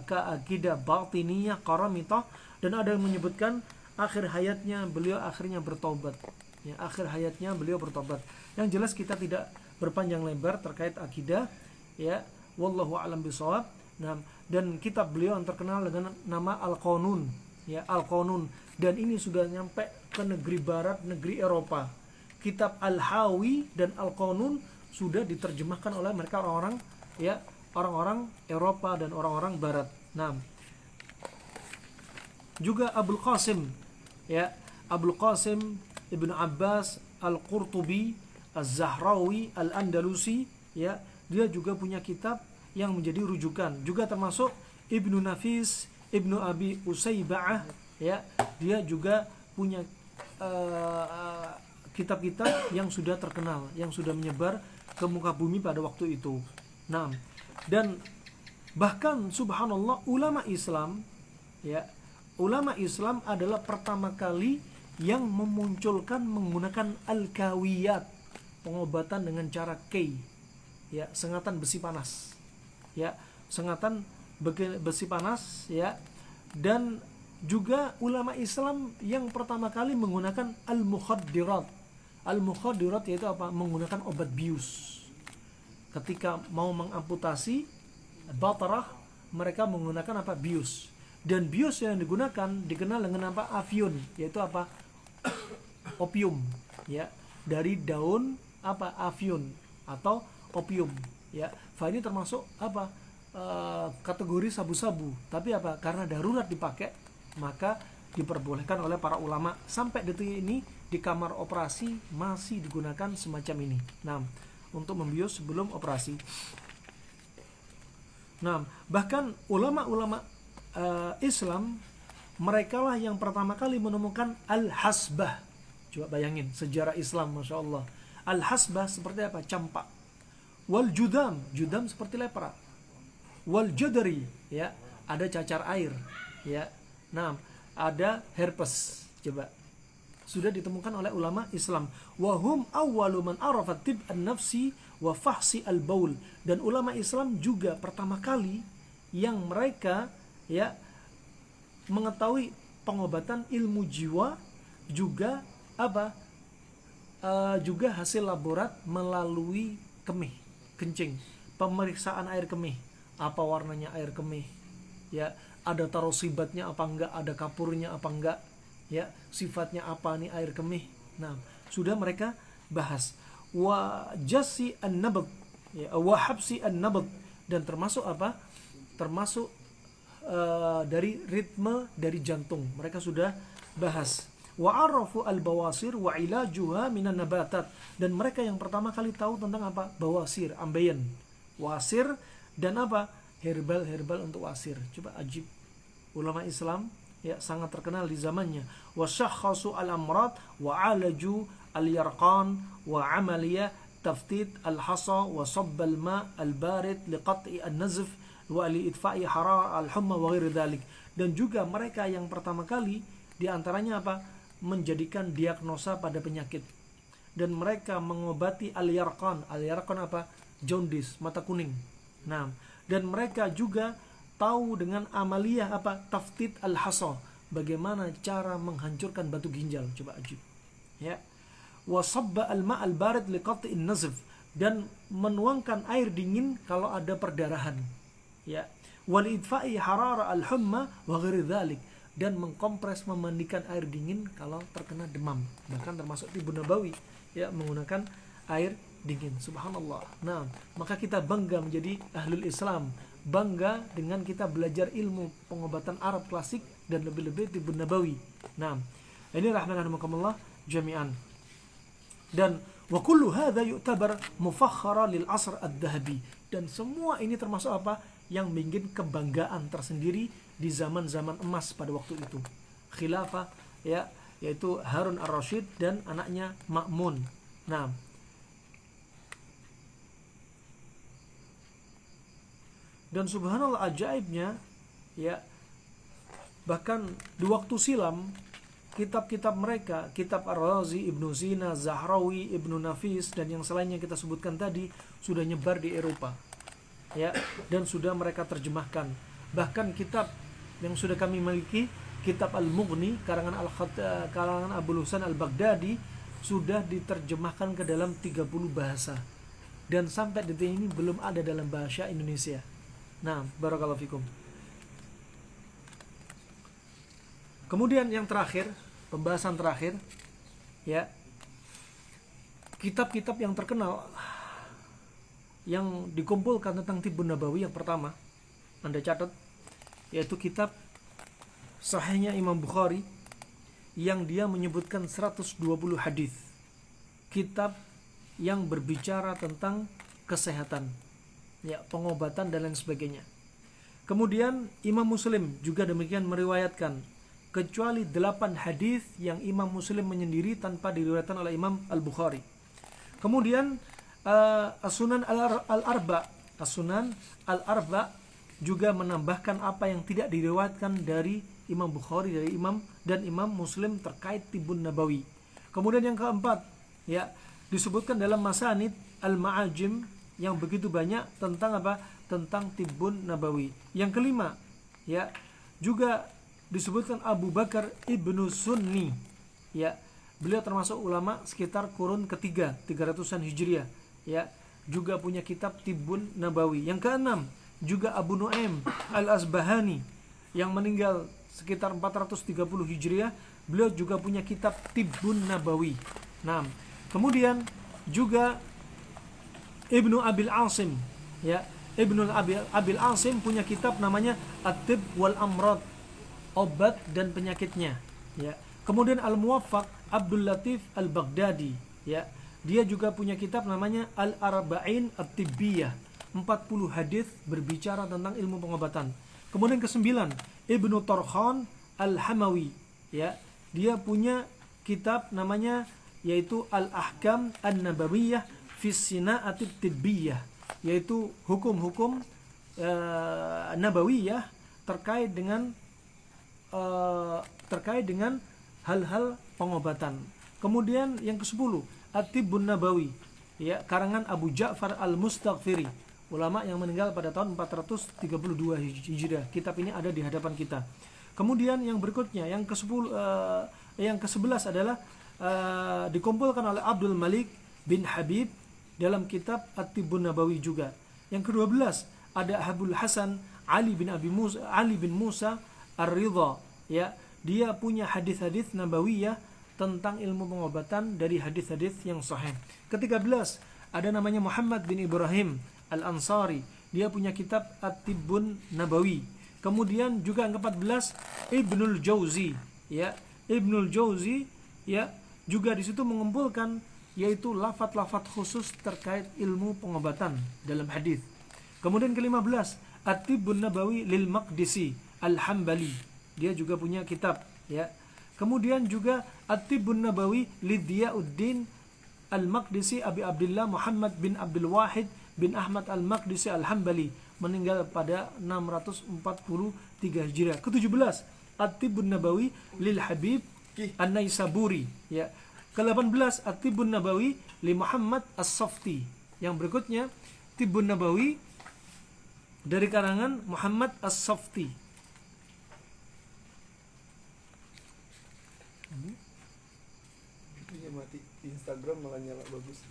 akidah batiniyah Qaramitah, dan ada yang menyebutkan akhir hayatnya beliau akhirnya bertobat. Ya, akhir hayatnya beliau bertobat. Yang jelas kita tidak berpanjang lebar terkait akidah ya, wallahu a'lam bishawab. Nah, dan kitab beliau yang terkenal dengan nama Al-Qanun ya, Al-Qanun, dan ini sudah nyampe ke negeri barat, negeri Eropa. Kitab Al-Hawi dan Al-Qanun sudah diterjemahkan oleh mereka orang-orang ya, orang-orang Eropa dan orang-orang barat. Nah, juga Abul Qasim ya, Abul Qasim Ibnu Abbas Al-Qurtubi Az-Zahrawi Al-Andalusi ya, dia juga punya kitab yang menjadi rujukan, juga termasuk Ibnu Nafis Ibnu Abi Usayba'ah ya, dia juga punya kitab-kitab yang sudah terkenal, yang sudah menyebar ke muka bumi pada waktu itu. Nah, dan bahkan subhanallah ulama Islam ya, ulama Islam adalah pertama kali yang memunculkan menggunakan al-kawiyat, pengobatan dengan cara K ya, sengatan besi panas ya, sengatan besi panas ya. Dan juga ulama Islam yang pertama kali menggunakan al-mukhaddirat. Al-mukhaddirat yaitu apa? Menggunakan obat bius. Ketika mau mengamputasi batarah, mereka menggunakan apa? Bius. Dan bius yang digunakan dikenal dengan apa? Afiun, yaitu apa? Opium ya, dari daun apa? Afiun atau opium ya. Ini termasuk apa? Kategori sabu-sabu, tapi apa? Karena darurat dipakai, maka diperbolehkan oleh para ulama. Sampai detik ini di kamar operasi masih digunakan semacam ini. Nah, untuk membius sebelum operasi. Nah, bahkan ulama-ulama Islam, mereka lah yang pertama kali menemukan al-hasbah. Coba bayangin sejarah Islam, masya Allah. Al-hasbah seperti apa? Campak. Wal judam, judam seperti lepra. Wal jadari, ya, ada cacar air, ya. Nah, ada herpes. Coba sudah ditemukan oleh ulama Islam. Wahum awwalu man arafa tib an-nafsi wa fahsi al-baul. Dan ulama Islam juga pertama kali yang mereka ya mengetahui pengobatan ilmu jiwa, juga apa? Juga hasil laborat melalui kemih, kencing, pemeriksaan air kemih, apa warnanya air kemih, ya, ada tarosibatnya apa enggak, ada kapurnya apa enggak, ya, sifatnya apa nih air kemih. Nah, sudah mereka bahas. Wa jasi an-nabd, ya, wa habsi an-nabd, dan termasuk apa? Termasuk dari ritme dari jantung, mereka sudah bahas. Wa arafu al-bawasir wa ilajuha minan nabatat, dan mereka yang pertama kali tahu tentang apa? Bawasir, ambeien, wasir, dan apa? Herbal untuk wasir. Coba ajib. Ulama Islam ya sangat terkenal di zamannya. Wa syakhasu al-amrad wa alaju al-yarqan wa amaliya taftit al-hasa wa sabb al-ma al-barid liqat'i an-nazf wa li'idfa'i harara al-humma wa ghairi dhalik. Dan juga mereka yang pertama kali di antaranya apa? Menjadikan diagnosa pada penyakit. Dan mereka mengobati al-yarqan. Al-yarqan apa? Jaundice, mata kuning. Nah, dan mereka juga tahu dengan amaliyah apa? Taftit al-hasa, bagaimana cara menghancurkan batu ginjal. Coba ajib. Ya. Wa sabba al-ma' al-barid liqat'in nazf, dan menuangkan air dingin kalau ada perdarahan. Ya. Wal idfa'i harara al-humma wa ghairi dzalik, dan mengkompres, memandikan air dingin kalau terkena demam. Bahkan termasuk Tibun Nabawi ya menggunakan air dingin. Subhanallah. Nah, maka kita bangga menjadi ahlul Islam, bangga dengan kita belajar ilmu pengobatan Arab klasik dan lebih-lebih Tibun Nabawi. Nah, ini rahmanakumullah jami'an. Dan wa kullu hadza yu'tabar mufakhkhara lil asr ad-dhahabi, dan semua ini termasuk apa? Yang bikin kebanggaan tersendiri di zaman-zaman emas pada waktu itu. Khilafah ya, yaitu Harun ar-Rasyid dan anaknya Ma'mun. Nah, dan subhanallah ajaibnya ya, Bahkan di waktu silam kitab-kitab mereka, kitab Ar-Razi, Ibnu Sina, Zahrawi, Ibnu Nafis dan yang selainnya kita sebutkan tadi sudah nyebar di Eropa. Ya, dan sudah mereka terjemahkan. Bahkan kitab yang sudah kami miliki, kitab Al-Mughni karangan Abul Husain Al-Baghdadi sudah diterjemahkan ke dalam 30 bahasa. Dan sampai detik ini belum ada dalam bahasa Indonesia. Nah, barakallahu fikum. Kemudian yang terakhir, pembahasan terakhir, ya, kitab-kitab yang terkenal yang dikumpulkan tentang Tibbun Nabawi yang pertama, Anda catat, yaitu kitab Sahihnya Imam Bukhari yang dia menyebutkan 120 hadis. Kitab yang berbicara tentang kesehatan, ya, pengobatan dan lain sebagainya. Kemudian Imam Muslim juga demikian meriwayatkan, kecuali 8 hadis yang Imam Muslim menyendiri tanpa diriwayatkan oleh Imam Al-Bukhari. Kemudian As-Sunan Al-Arba, As-Sunan Al-Arba juga menambahkan apa yang tidak diriwayatkan dari Imam Bukhari, dari Imam Muslim terkait Tibbun Nabawi. Kemudian yang keempat, ya, disebutkan dalam Masanid Al-Ma'ajim yang begitu banyak tentang apa? Tentang Tibbun Nabawi. Yang kelima, ya, juga disebutkan Abu Bakar Ibnu Sunni, ya, beliau termasuk ulama sekitar kurun ketiga 300-an Hijriah, ya, juga punya kitab Tibbun Nabawi. Yang keenam, juga Abu Nu'aim Al-Asbahani yang meninggal sekitar 430 Hijriah, beliau juga punya kitab Tibbun Nabawi. Nah, kemudian juga Ibnu Abil Asim, ya, Ibnu Abil Asim punya kitab namanya At-Tibb wal Amrad, obat dan penyakitnya, ya. Kemudian Al-Muwaffaq Abdul Latif Al-Baghdadi, ya, dia juga punya kitab namanya Al-Arba'in At-Tibbiyah, 40 hadis berbicara tentang ilmu pengobatan. Kemudian kesembilan, Ibnu Tarkhan Al-Hamawi, ya, dia punya kitab namanya yaitu Al-Ahkam An-Nabawiyah fi Sina'ati Tibbiyah, yaitu hukum-hukum nabawiyah terkait dengan hal-hal pengobatan. Kemudian yang ke-10, At-Tibbun Nabawi, ya, karangan Abu Ja'far Al-Mustaghfiri, ulama yang meninggal pada tahun 432 Hijriah. Kitab ini ada di hadapan kita. Kemudian yang berikutnya, yang ke-11 adalah dikumpulkan oleh Abdul Malik bin Habib dalam kitab At-Tibbun Nabawi juga. Yang ke-12 ada Abul Hasan Ali bin Musa Ar-Ridha, ya, dia punya hadis-hadis nabawiyah tentang ilmu pengobatan dari hadis-hadis yang sahih. Ke-13 ada namanya Muhammad bin Ibrahim Al-Ansari, dia punya kitab At-Tibbun Nabawi. Kemudian juga yang ke-14 Ibnul Jauzi, ya, Ibnul Jauzi, ya, juga di situ mengumpulkan yaitu lafaz-lafaz khusus terkait ilmu pengobatan dalam hadis. Kemudian ke-15 At-Tibbun Nabawi lil Maqdisi Al-Hambali, dia juga punya kitab, ya. Kemudian juga At-Tibbun Nabawi Lidiyauddin Al-Maqdisi Abi Abdullah Muhammad bin Abdul Wahid bin Ahmad Al-Maqdisi Al-Hambali, meninggal pada 643 Hijriah. Ke-17 At-Tibbun Nabawi lil Habib An-Naisaburi, ya. Ke-18 At-Tibbun Nabawi li Muhammad As-Safti. Yang berikutnya Tibbun Nabawi dari karangan Muhammad As-Safti. Itunya mati di Instagram malah nyala bagus.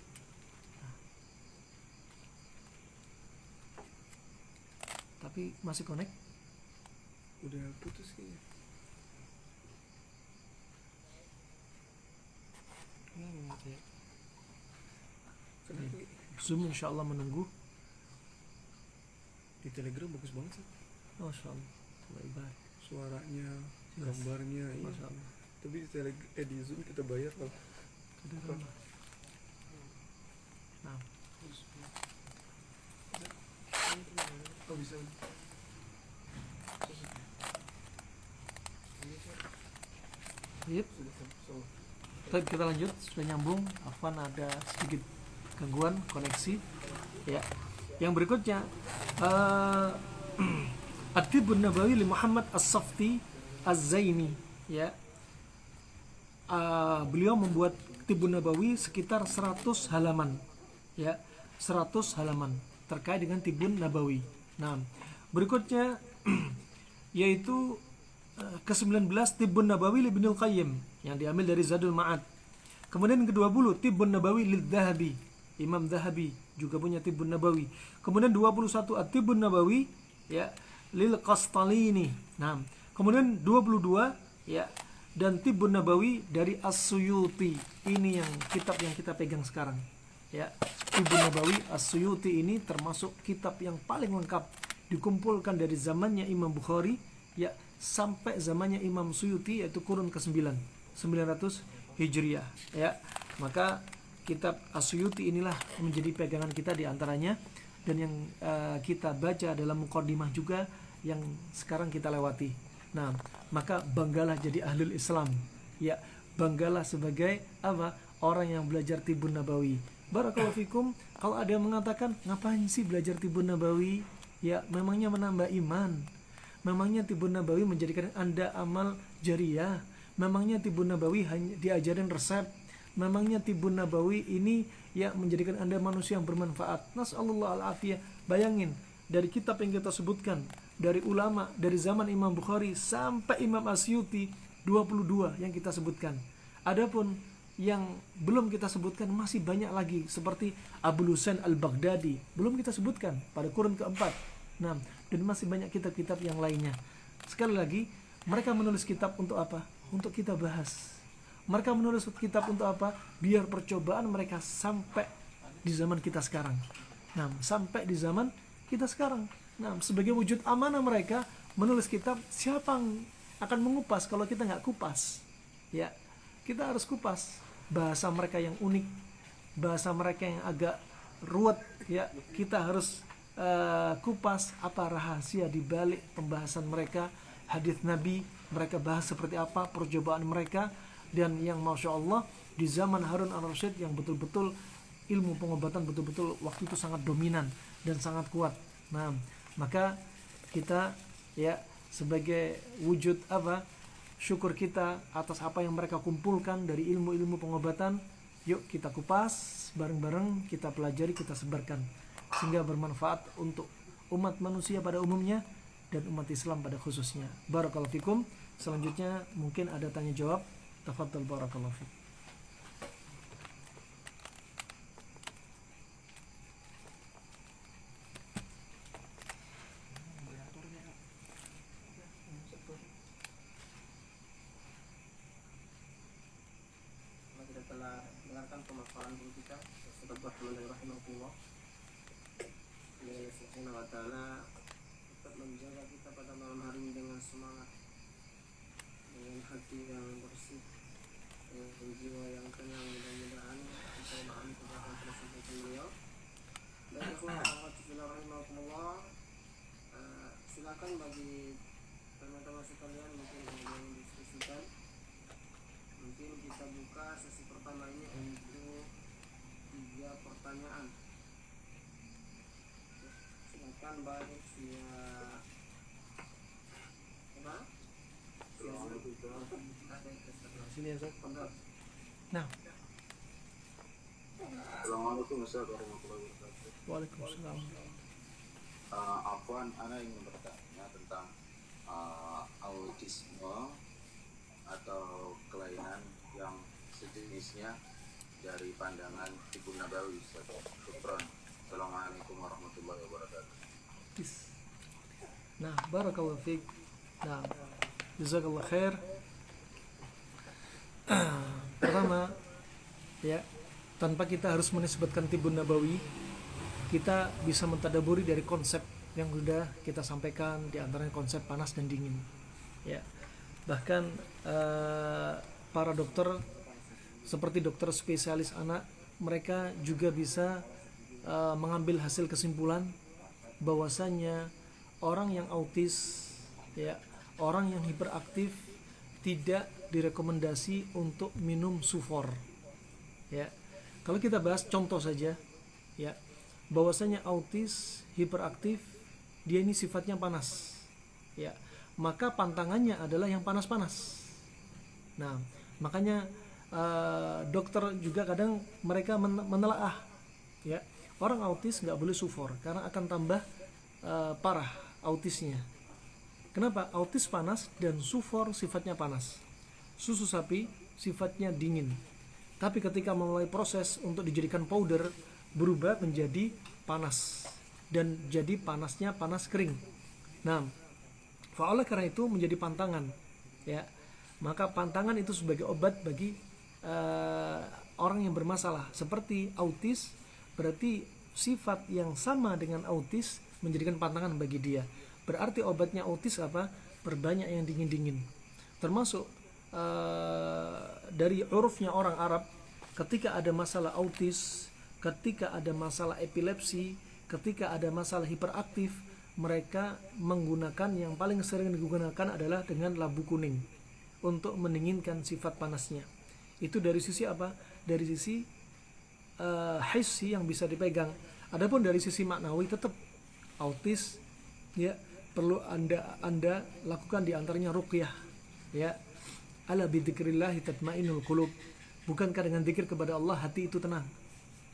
Tapi masih connect? Udah putus kayaknya. Kenapa mati ya? Kenapa? Zoom insyaallah menunggu. Di Telegram bagus banget sih. Masya Allah, baik. Suaranya, Jelas. gambarnya, iya. Masya Allah. Tapi di Zoom kita bayar loh. Sederhana. Nah, Oh bisa. yep. Baik, kita lanjut, sudah nyambung. Afwan ada sedikit gangguan koneksi, ya. Yang berikutnya At-Tibbun Nabawi li Muhammad As-Safti Az-Zaini, ya. Beliau membuat Tibbun Nabawi sekitar 100 halaman, ya, 100 halaman terkait dengan Tibbun Nabawi. Nah, berikutnya yaitu ke-19 Tibbun Nabawi Ibnul Qayyim yang diambil dari Zadul Ma'ad. Kemudian ke-20 Tibbun Nabawi Lidz-Dzahabi, Imam Dzahabi juga punya Tibbun Nabawi. Kemudian 21 At-Tibbun Nabawi, ya, Lil Qastalini. Nah, kemudian 22, ya, dan Tibbun Nabawi dari As-Suyuti. Ini yang kitab yang kita pegang sekarang, ya. Tibbun Nabawi As-Suyuti ini termasuk kitab yang paling lengkap, dikumpulkan dari zamannya Imam Bukhari, ya, sampai zamannya Imam Suyuti, yaitu kurun ke-9, 900 Hijriah, ya. Maka kitab As-Suyuti inilah menjadi pegangan kita di antaranya, dan yang kita baca dalam muqaddimah juga yang sekarang kita lewati. Nah, maka banggalah jadi ahlul Islam, ya, banggalah sebagai apa? Orang yang belajar Tibbun Nabawi. Barakallahu fikum. Kalau ada yang mengatakan, ngapain sih belajar Tibbun Nabawi? Ya, memangnya menambah iman? Memangnya Tibbun Nabawi menjadikan Anda amal jariyah? Memangnya Tibbun Nabawi hanya diajarin resep? Memangnya Tibbun Nabawi ini ya menjadikan Anda manusia yang bermanfaat? Nas'alullah al-afiyah. Bayangin, dari kitab yang kita sebutkan, dari ulama, dari zaman Imam Bukhari sampai Imam Asyuti, 22 yang kita sebutkan. Adapun yang belum kita sebutkan masih banyak lagi, seperti Abu Husain al-Baghdadi, belum kita sebutkan pada kurun keempat. Nah, dan masih banyak kitab-kitab yang lainnya. Sekali lagi, mereka menulis kitab untuk apa? Untuk kita bahas. Mereka menulis kitab untuk apa? Biar percobaan mereka sampai di zaman kita sekarang. Nah, sampai di zaman kita sekarang. Nah, sebagai wujud amanah mereka menulis kitab, siapa yang akan mengupas kalau kita nggak kupas? Ya, kita harus kupas bahasa mereka yang unik, bahasa mereka yang agak ruwet. Ya, kita harus kupas apa rahasia di balik pembahasan mereka, hadis Nabi mereka bahas seperti apa, percobaan mereka, dan yang masya Allah di zaman Harun al-Rasyid yang betul-betul ilmu pengobatan betul-betul waktu itu sangat dominan dan sangat kuat. Nah, maka kita ya sebagai wujud apa syukur kita atas apa yang mereka kumpulkan dari ilmu-ilmu pengobatan, yuk kita kupas bareng-bareng, kita pelajari, kita sebarkan sehingga bermanfaat untuk umat manusia pada umumnya dan umat Islam pada khususnya. Barakallahu fikum. Selanjutnya mungkin ada tanya jawab. Tafadhal barakallahu fikum. Kita telah dengarkan pemaparan guru kita Ustaz Rahman rahimahullah. Allah Subhanahu wa taala tetap menjaga kita pada malam hari ini dengan semangat, dengan hati yang bersih, dengan jiwa yang tenang. Mudah-mudahan kita memahami apa yang telah disampaikan beliau. Dan rahimahullah, silakan bagi teman-teman sekalian mungkin yang diskusikan. Mungkin kita buka sesi pertama ini untuk 3 pertanyaan. Silakan baik via apa? Sini ya, Ustaz. Nah, Assalamualaikum warahmatullahi wabarakatuh. waalaikumsalam. Afwan, ana ingin bertanya tentang autisme atau kelainan yang sejenisnya dari pandangan Tibbun Nabawi. Syukran. Assalamualaikum warahmatullahi wabarakatuh. Nah, barakallahu fiik. Nah, jazakallahu khair. Pertama, ya, tanpa kita harus menisbatkan Tibbun Nabawi, kita bisa mentadaburi dari konsep yang sudah kita sampaikan, di antaranya konsep panas dan dingin. Ya, bahkan para dokter seperti dokter spesialis anak, mereka juga bisa mengambil hasil kesimpulan bahwasanya orang yang autis, ya, orang yang hiperaktif tidak direkomendasi untuk minum sufor. Ya, kalau kita bahas contoh saja, ya, bahwasanya autis hiperaktif dia ini sifatnya panas. Ya, maka pantangannya adalah yang panas-panas. Nah, makanya dokter juga kadang mereka menelaah, ya, orang autis nggak boleh sufor karena akan tambah parah autisnya. Kenapa? Autis panas dan sufor sifatnya panas. Susu sapi sifatnya dingin. Tapi ketika memulai proses untuk dijadikan powder, berubah menjadi panas dan jadi panasnya panas kering. Nah, oleh karena itu menjadi pantangan, ya. Maka pantangan itu sebagai obat bagi orang yang bermasalah seperti autis, berarti sifat yang sama dengan autis menjadikan pantangan bagi dia. Berarti obatnya autis apa? Perbanyak yang dingin-dingin. Termasuk dari urufnya orang Arab, ketika ada masalah autis, ketika ada masalah epilepsi, ketika ada masalah hiperaktif, mereka menggunakan, yang paling sering digunakan adalah dengan labu kuning untuk mendinginkan sifat panasnya. Itu dari sisi apa? Dari sisi hissi yang bisa dipegang. Adapun dari sisi maknawi, tetap autis, ya, perlu anda lakukan diantaranya ruqyah, ya. Ala bidzikrillahi tatmainnul qulub. Bukankah dengan zikir kepada Allah hati itu tenang?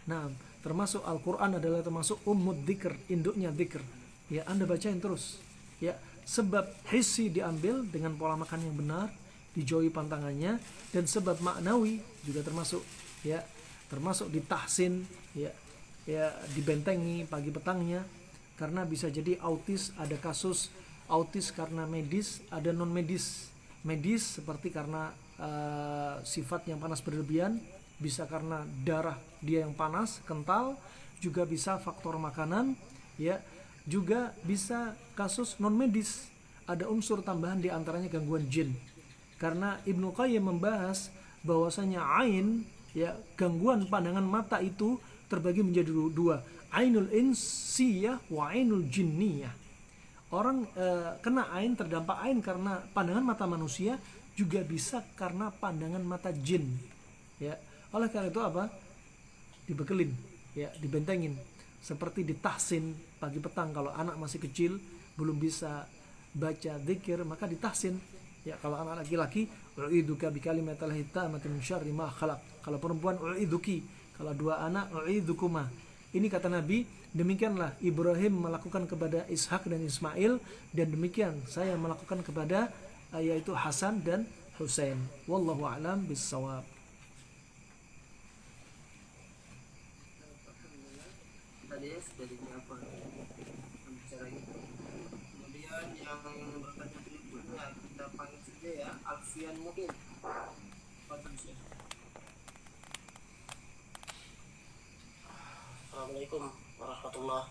Nah, termasuk Al-Quran adalah termasuk ummud dzikr, induknya zikr. Ya, anda bacain terus. Ya, sebab hissi diambil dengan pola makan yang benar, dijauhi pantangannya, dan sebab maknawi juga termasuk, ya, termasuk ditahsin, ya, dibentengi pagi petangnya, karena bisa jadi autis, ada kasus autis karena medis, ada non medis. Medis seperti karena sifat yang panas berlebihan, bisa karena darah dia yang panas kental, juga bisa faktor makanan, ya, juga bisa kasus non medis, ada unsur tambahan diantaranya gangguan jin. Karena Ibnu Qayyim membahas bahwasanya ain, ya, gangguan pandangan mata itu terbagi menjadi dua, ainul insiyah wa ainul jinniyah. Orang kena ain, terdampak ain karena pandangan mata manusia, juga bisa karena pandangan mata jin, ya. Oleh karena itu apa? Dibekelin, ya, dibentengin, seperti ditahsin pagi petang. Kalau anak masih kecil belum bisa baca zikir, maka ditahsin, ya. Kalau anak laki-laki, u'iduka bikalimatillahit tammati min syarri ma khalaq. Kalau perempuan, u'iduki. Kalau dua anak, u'idukuma. Ini kata Nabi, demikianlah Ibrahim melakukan kepada Ishak dan Ismail, dan demikian saya melakukan kepada yaitu Hasan dan Husain. Wallahu a'lam bissawab. Tadi dari apa? Bicara itu. Kemudian yang bertanya berikutnya kita panggil saja, ya, Alfian Muin. Assalamualaikum warahmatullahi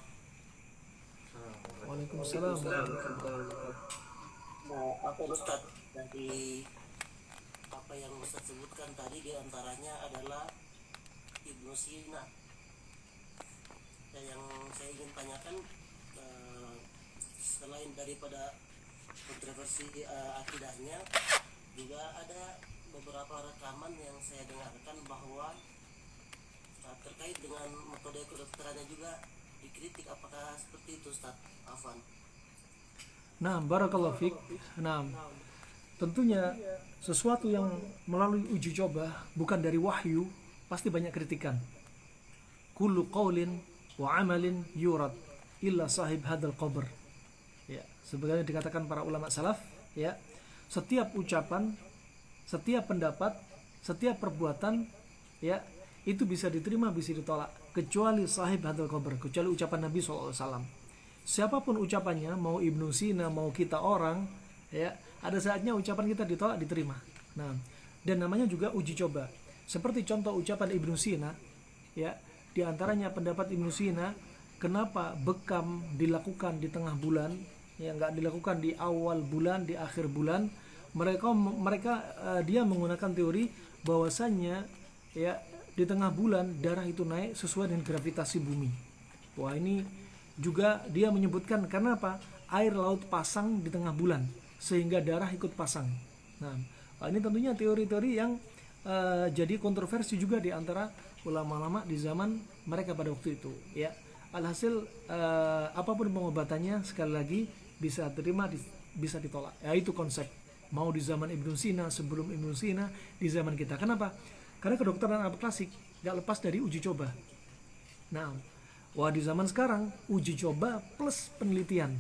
wabarakatuh. Waalaikumsalam. Nah, apa Ustaz, dari apa yang Ustaz sebutkan tadi diantaranya adalah Ibnu Sina. Dan yang saya ingin tanyakan, selain daripada kontroversi akidahnya, juga ada beberapa rekaman yang saya dengarkan bahwa terkait dengan metode kedokterannya juga dikritik. Apakah seperti itu, Ustaz Afwan? Nah, barakallahu fiik. Nah, tentunya sesuatu yang melalui uji coba, bukan dari wahyu, pasti banyak kritikan. Kullu qaulin wa amalin yurad illa sahib hadzal qabr. Ya, sebagaimana dikatakan para ulama salaf, ya, setiap ucapan, setiap pendapat, setiap perbuatan, ya, itu bisa diterima, bisa ditolak, kecuali sahib hadzal qabr, kecuali ucapan Nabi SAW. Siapapun ucapannya, mau Ibnu Sina, mau kita orang, ya, ada saatnya ucapan kita ditolak, diterima. Nah, dan namanya juga uji coba. Seperti contoh ucapan Ibnu Sina, ya, diantaranya pendapat Ibnu Sina, kenapa bekam dilakukan di tengah bulan, ya, nggak dilakukan di awal bulan, di akhir bulan. Mereka dia menggunakan teori bahwasannya, ya, di tengah bulan darah itu naik sesuai dengan gravitasi bumi. Wah, ini juga dia menyebutkan karena apa? Air laut pasang di tengah bulan sehingga darah ikut pasang. Nah, ini tentunya teori-teori yang jadi kontroversi juga di antara ulama-ulama di zaman mereka pada waktu itu, ya. Alhasil apapun pengobatannya, sekali lagi bisa terima, bisa ditolak. Ya itu konsep. Mau di zaman Ibnu Sina, sebelum Ibnu Sina, di zaman kita. Kenapa? Karena kedokteran Arab klasik gak lepas dari uji coba. Nah, wah di zaman sekarang uji coba plus penelitian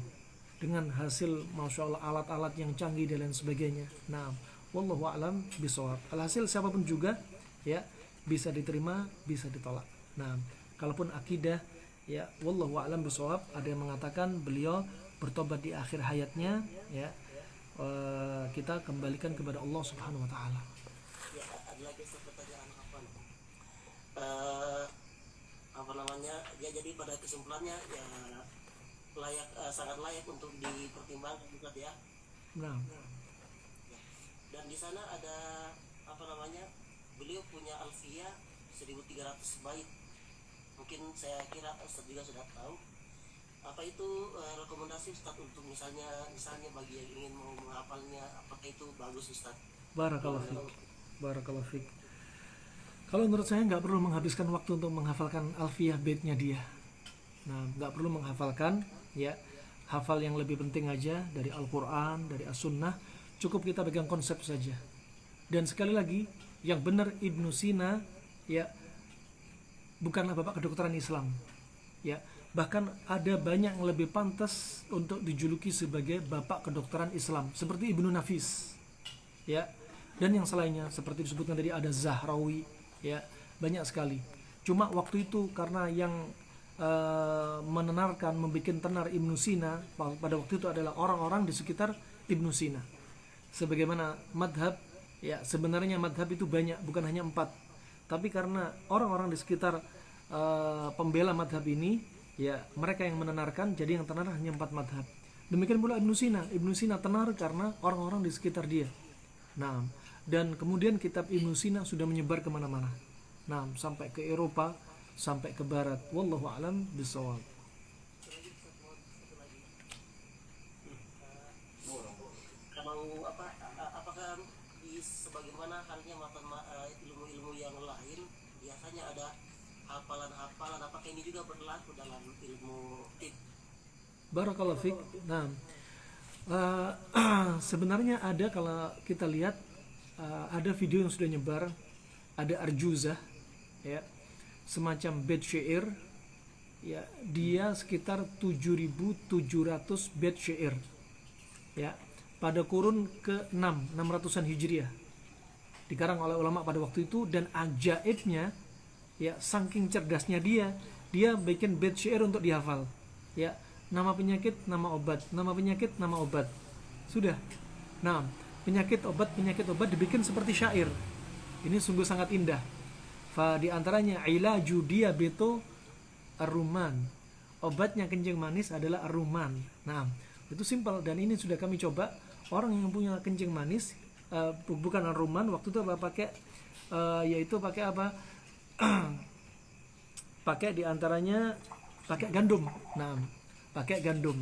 dengan hasil masya Allah alat-alat yang canggih dan lain sebagainya. Nah, wallahu a'lam bishawab. Alhasil siapapun juga ya bisa diterima, bisa ditolak. Nah, kalaupun akidah ya wallahu a'lam bishawab, ada yang mengatakan beliau bertobat di akhir hayatnya ya. Kita kembalikan kepada Allah Subhanahu wa taala. Ya, ada lagi satu pertanyaan apa namanya? Ya, jadi pada kesimpulannya ya layak, sangat layak untuk dipertimbangkan juga ya. Nah, Dan di sana ada apa namanya? Beliau punya Alfiyah 1300 bait. Mungkin saya kira Ustaz juga sudah tahu. Apa itu rekomendasi Ustaz untuk misalnya bagi yang ingin mau menghafalnya, apakah itu bagus Ustaz? barakallahu fik. Barakallahu fik. Kalau menurut saya nggak perlu menghabiskan waktu untuk menghafalkan alfiyah baitnya dia. Nah, nggak perlu menghafalkan ya. Hafal yang lebih penting aja dari Al-Quran, dari As-Sunnah. Cukup kita pegang konsep saja. Dan sekali lagi, yang benar Ibnu Sina ya bukanlah bapak kedokteran Islam. Ya, bahkan ada banyak yang lebih pantas untuk dijuluki sebagai bapak kedokteran Islam, seperti Ibnu Nafis. Ya. Dan yang selainnya seperti disebutkan tadi ada Zahrawi, ya, banyak sekali. Cuma waktu itu karena yang menenarkan, membuat tenar Ibnu Sina pada waktu itu adalah orang-orang di sekitar Ibnu Sina. Sebagaimana madhab, ya sebenarnya madhab itu banyak, bukan hanya 4. Tapi karena orang-orang di sekitar pembela madhab ini, ya mereka yang menenarkan, jadi yang tenar hanya 4 madhab. Demikian pula Ibnu Sina. Ibnu Sina tenar karena orang-orang di sekitar dia. Nah, dan kemudian kitab Ibnu Sina sudah menyebar kemana-mana. Nah, sampai ke Eropa, sampai ke Barat. Wallahu a'lam bishawab. Kalau apakah di sebagaimana halnya ilmu-ilmu yang lain biasanya ada hafalan-hafalan, apakah ini juga berlaku dalam ilmu tib? Barakallahu fik. Nah, sebenarnya ada, kalau kita lihat ada video yang sudah nyebar, ada arjuzah ya, semacam bait syair ya, dia sekitar 7.700 bait syair ya, pada kurun ke-6 600-an Hijriah, dikarang oleh ulama pada waktu itu. Dan ajaibnya ya, saking cerdasnya dia bikin bait syair untuk dihafal ya. Nama penyakit, nama obat, nama penyakit, nama obat. Sudah. Nah, penyakit obat dibikin seperti syair. Ini sungguh sangat indah. Fa di antaranya ilaju diabetes ar-rumman. Obatnya kencing manis adalah ar-rumman. Nah, itu simpel, dan ini sudah kami coba. Orang yang punya kencing manis bukan ar-rumman, waktu itu apa pakai yaitu pakai apa? Pakai di antaranya pakai gandum. Nah, pakai gandum.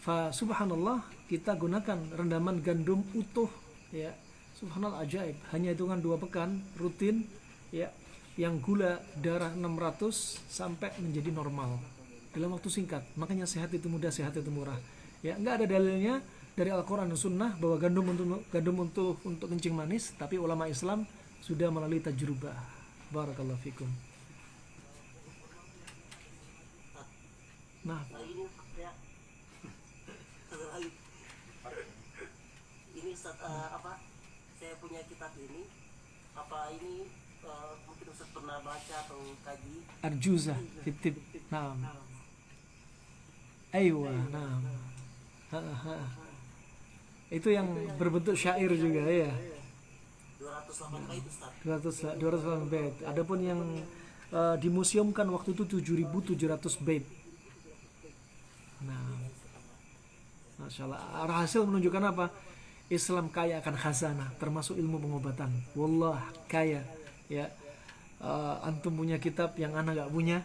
Fa subhanallah, kita gunakan rendaman gandum utuh ya. Subhanallah, ajaib. Hanya hitungan 2 pekan rutin ya, yang gula darah 600 sampai menjadi normal dalam waktu singkat. Makanya sehat itu mudah, sehat itu murah. Ya, enggak ada dalilnya dari Al-Qur'an dan Sunnah bahwa gandum untuk kencing manis, tapi ulama Islam sudah melalui tajrubah. Barakallahu fikum. Nah, ini Ustaz, saya punya kitab ini, apa ini mungkin Ustaz pernah baca atau kaji? arjuzah fitib. Nah, aywa, nah, itu yang berbentuk syair juga ya. 208 bait Ustaz. 208 bait. Adapun yang dimuseumkan waktu itu 7.700 bait. Nah, Masya Allah. Hasil menunjukkan apa? Islam kaya akan khazanah, termasuk ilmu pengobatan. Wallah, kaya ya. Antum punya kitab yang ana gak punya.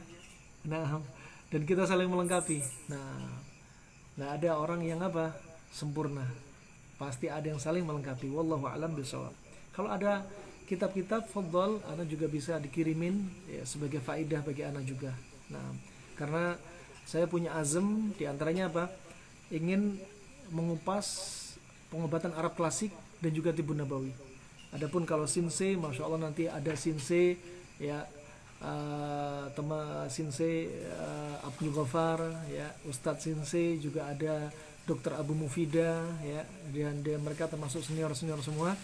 Nah, dan kita saling melengkapi. Nah, nggak ada orang yang apa sempurna. Pasti ada yang saling melengkapi. Wallahu a'lam bishawab. Kalau ada kitab-kitab fadhal, ana juga bisa dikirimin ya, sebagai faidah bagi ana juga. Nah, karena saya punya azam di antaranya apa? Ingin mengupas pengobatan Arab klasik dan juga Tibbun Nabawi. Adapun kalau Sinse, masya Allah nanti ada Sinse ya, Sinse Abdul Ghaffar ya, Ustadz Sinse, juga ada Dr. Abu Mufida ya, dan mereka termasuk senior semua,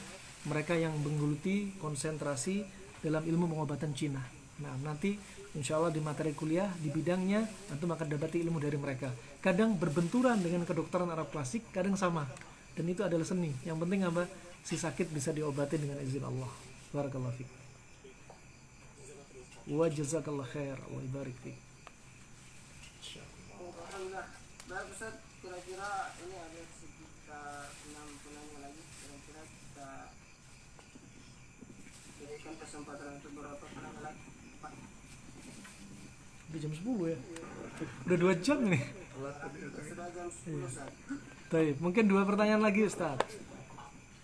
mereka yang menggeluti konsentrasi dalam ilmu pengobatan Cina. Nah, nanti insya Allah di materi kuliah di bidangnya antum akan dapati ilmu dari mereka. Kadang berbenturan dengan kedokteran Arab klasik, kadang sama. Dan itu adalah seni. Yang penting apa? Si sakit bisa diobati dengan izin Allah. Barakallahu fiik. Wa jazakallah khair. Wa ibarik fiik. Alhamdulillah. Baik Ustaz, kira-kira ini ada sekitar 6 penanya lagi. Kira-kira kita berikan kesempatan untuk beberapa penanya lagi. Pak. Udah jam 10 ya. Udah 2 jam nih. Sudah jam 10 Ustaz. Baik, mungkin 2 pertanyaan lagi Ustaz.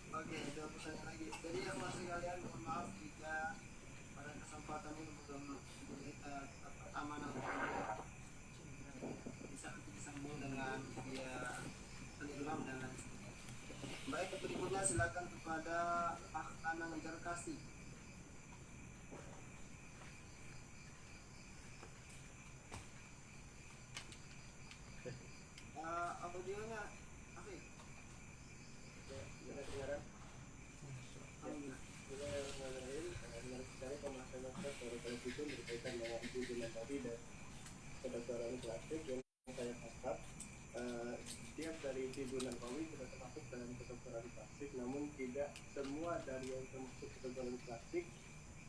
Oke, 2 pertanyaan lagi. Jadi yang masih kalian, mohon maaf jika pada kesempatan ini belum kita amanah bisa disambung dengan via Telegram dan lain sebagainya. Baik, berikutnya silakan kepada Anang Jarkasi. Audionya Afif. Alhamdulillah. Menarik sekali pembahasan Ustaz soal itu berkaitan dengan Tibbun Nabawi dan kedokteran klasik yang saya tangkap. Setiap dari Tibbun Nabawi sudah termasuk dalam kedokteran klasik, namun tidak semua dari yang termasuk kedokteran klasik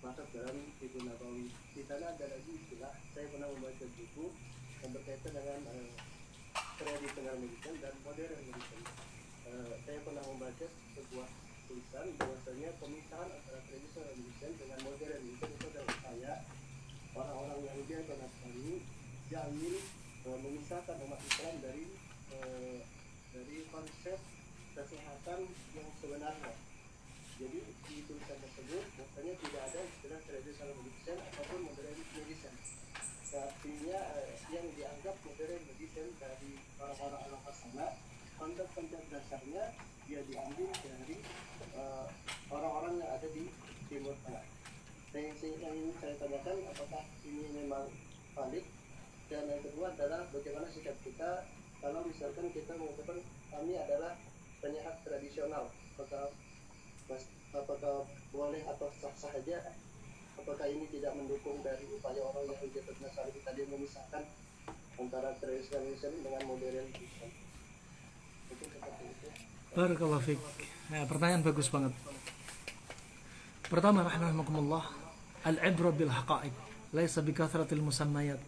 masuk dalam Tibbun Nabawi. Di sana ada lagi istilah, saya pernah membaca buku yang berkaitan dengan traditional medicine dan modern medicine. Saya pernah membaca sebuah tulisan bahwasanya pemisahan antara traditional medicine dengan modern medicine itu adalah upaya orang-orang Yahudi atau Nasrani yang ingin memisahkan umat Islam dari konsep kesehatan yang sebenarnya. Jadi di tulisan tersebut bahwasanya tidak ada istilah traditional medicine ataupun modern medicine. Artinya yang dianggap modern medicine dari orang-orang sana, konsep-konsep dasarnya dia diambil dari orang-orang yang ada di Timur Tengah. Yang ingin saya tanyakan, apakah ini memang valid? Dan yang kedua adalah bagaimana sikap kita kalau misalkan kita mengatakan kami adalah penyehat tradisional, apakah boleh atau sah-sah saja? Apakah ini tidak mendukung dari upaya orang yang Yahudi Nasrani tadi memisahkan antara tradisional medicine dengan modern medicine? Mungkin seperti itu. Barakallahu fiik. Nah, pertanyaan bagus banget. Pertama, rahimakumullah, al-ibrah bil haqa'iq, laisa bi kathratil musammayat.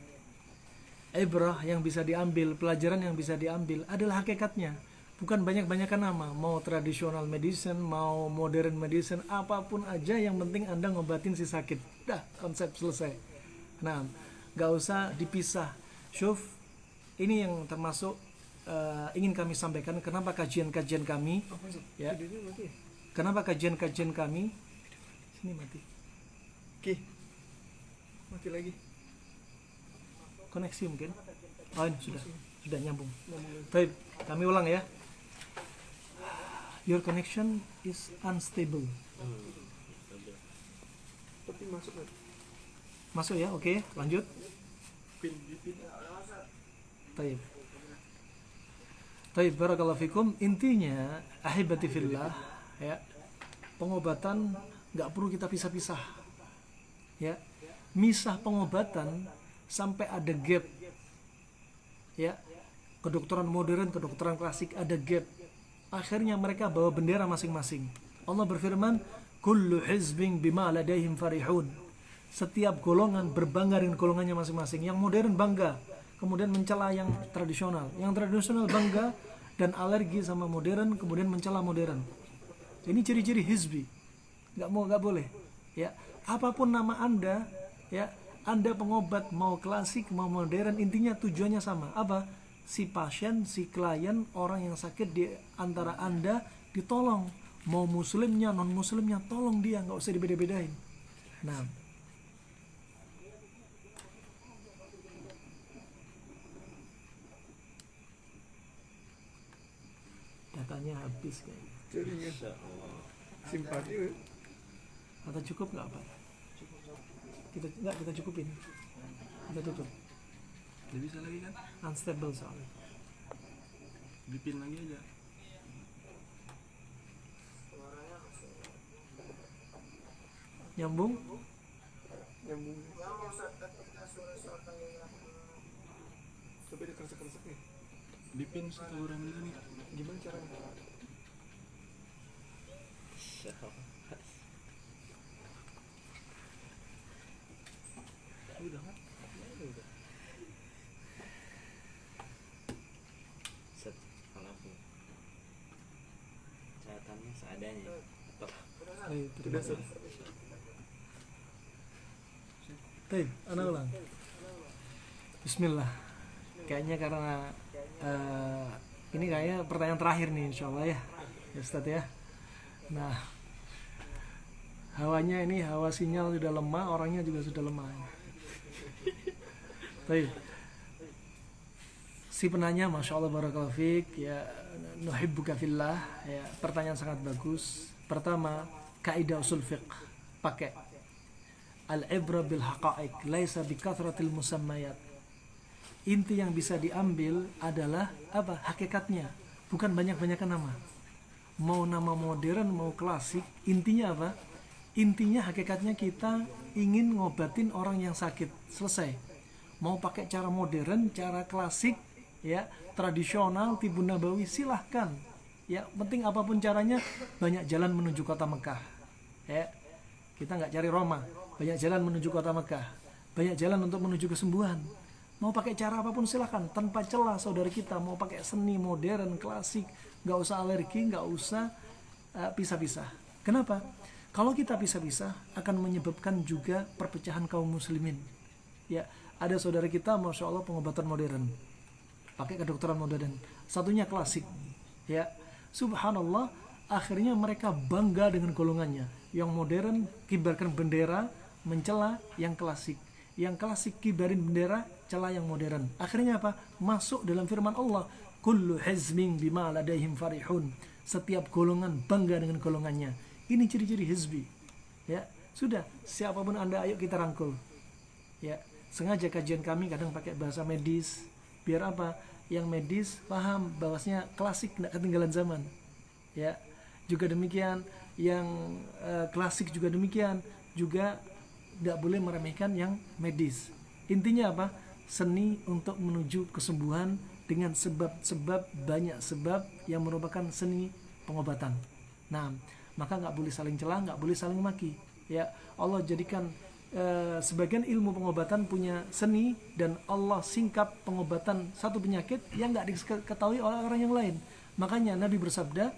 Ibrah yang bisa diambil, pelajaran yang bisa diambil adalah hakikatnya, bukan banyak-banyakan nama. Mau traditional medicine, mau modern medicine, apapun aja, yang penting Anda ngobatin si sakit. Dah, konsep selesai. Nah, gak usah dipisah. Syuf, ini yang termasuk ingin kami sampaikan. Kenapa kajian-kajian kami ya? Kenapa kajian-kajian kami sini mati? Oke. Mati lagi. Koneksi mungkin. Oh, ini sudah nyambung. Baik, kami ulang ya. Your connection is unstable. Tapi masuk kan? Masuk ya, oke, lanjut. Pin. Taib, barakallahu fikum. Intinya, ahibati fillah, ya, pengobatan nggak perlu kita pisah-pisah, ya. Misah pengobatan sampai ada gap, ya. Kedokteran modern, kedokteran klasik ada gap. Akhirnya mereka bawa bendera masing-masing. Allah berfirman, kullu hizbin bima ladaihim farihun. Setiap golongan berbangga dengan golongannya masing-masing. Yang modern bangga, kemudian mencela yang tradisional. Yang tradisional bangga dan alergi sama modern, kemudian mencela modern. Ini ciri-ciri hizbi. Nggak boleh. Ya, apapun nama Anda, ya, Anda pengobat mau klasik mau modern, intinya tujuannya sama. Apa? Si pasien, si klien, orang yang sakit di antara Anda ditolong. Mau muslimnya, non muslimnya, tolong dia, nggak usah dibeda-bedain. Nah, habis kayaknya. Jaringan. Simpati. Atau cukup nggak apa? Kita cukupin. Kita tutup. Nggak bisa lagi kan? Unstable soalnya. Dipin lagi aja. Nyambung? Nyambung. Tapi ada keresek-keresek nih. Dipin satu orang ini nih. Gimana caranya? Udah kan? Set, langsung. Catatannya seadanya. Ayo, Sudah set. Baik, ana ulang. Bismillah. Kayaknya karena ini kayaknya pertanyaan terakhir nih insyaallah ya Ustadz ya. Nah, hawanya ini hawa sinyal sudah lemah, orangnya juga sudah lemah. Baik. Si penanya, masya Allah barakallahu fiik, ya nuhibbuka fillah, ya pertanyaan sangat bagus. Pertama, kaidah usul fiqh pakai al-ibra bil haqa'iq laisa bi kathratil musammayat. Inti yang bisa diambil adalah apa? Hakikatnya, bukan banyak-banyakan nama. Mau nama modern, mau klasik, intinya apa? Intinya hakikatnya kita ingin ngobatin orang yang sakit. Selesai. Mau pakai cara modern, cara klasik, ya, tradisional, Tibun Nabawi, silahkan. Ya, penting apapun caranya, banyak jalan menuju kota Mekah. Ya, kita nggak cari Roma, banyak jalan menuju kota Mekah, banyak jalan untuk menuju kesembuhan. Mau pakai cara apapun silahkan, tanpa celah saudara kita. Mau pakai seni modern, klasik, nggak usah alergi, nggak usah pisah-pisah. Kenapa? Kalau kita pisah-pisah akan menyebabkan juga perpecahan kaum muslimin. Ya, ada saudara kita, masya Allah, pengobatan modern, pakai kedokteran modern. Satunya klasik. Ya, subhanallah, akhirnya mereka bangga dengan golongannya. Yang modern kibarkan bendera, mencela yang klasik. Yang klasik kibarin bendera, celah yang modern. Akhirnya apa? Masuk dalam firman Allah, kullu hizmin bima ladaihim farihun. Setiap golongan bangga dengan golongannya. Ini ciri-ciri hizbi. Ya, sudah, siapapun Anda, ayo kita rangkul. Ya, sengaja kajian kami kadang pakai bahasa medis. Biar apa? Yang medis paham bahwasanya klasik tidak ketinggalan zaman. Ya, juga demikian yang klasik juga demikian, juga tidak boleh meremehkan yang medis. Intinya apa? Seni untuk menuju kesembuhan dengan sebab-sebab, banyak sebab yang merupakan seni pengobatan. Nah, maka nggak boleh saling celah, nggak boleh saling maki. Ya, Allah jadikan sebagian ilmu pengobatan punya seni, dan Allah singkap pengobatan satu penyakit yang nggak diketahui oleh orang yang lain. Makanya Nabi bersabda,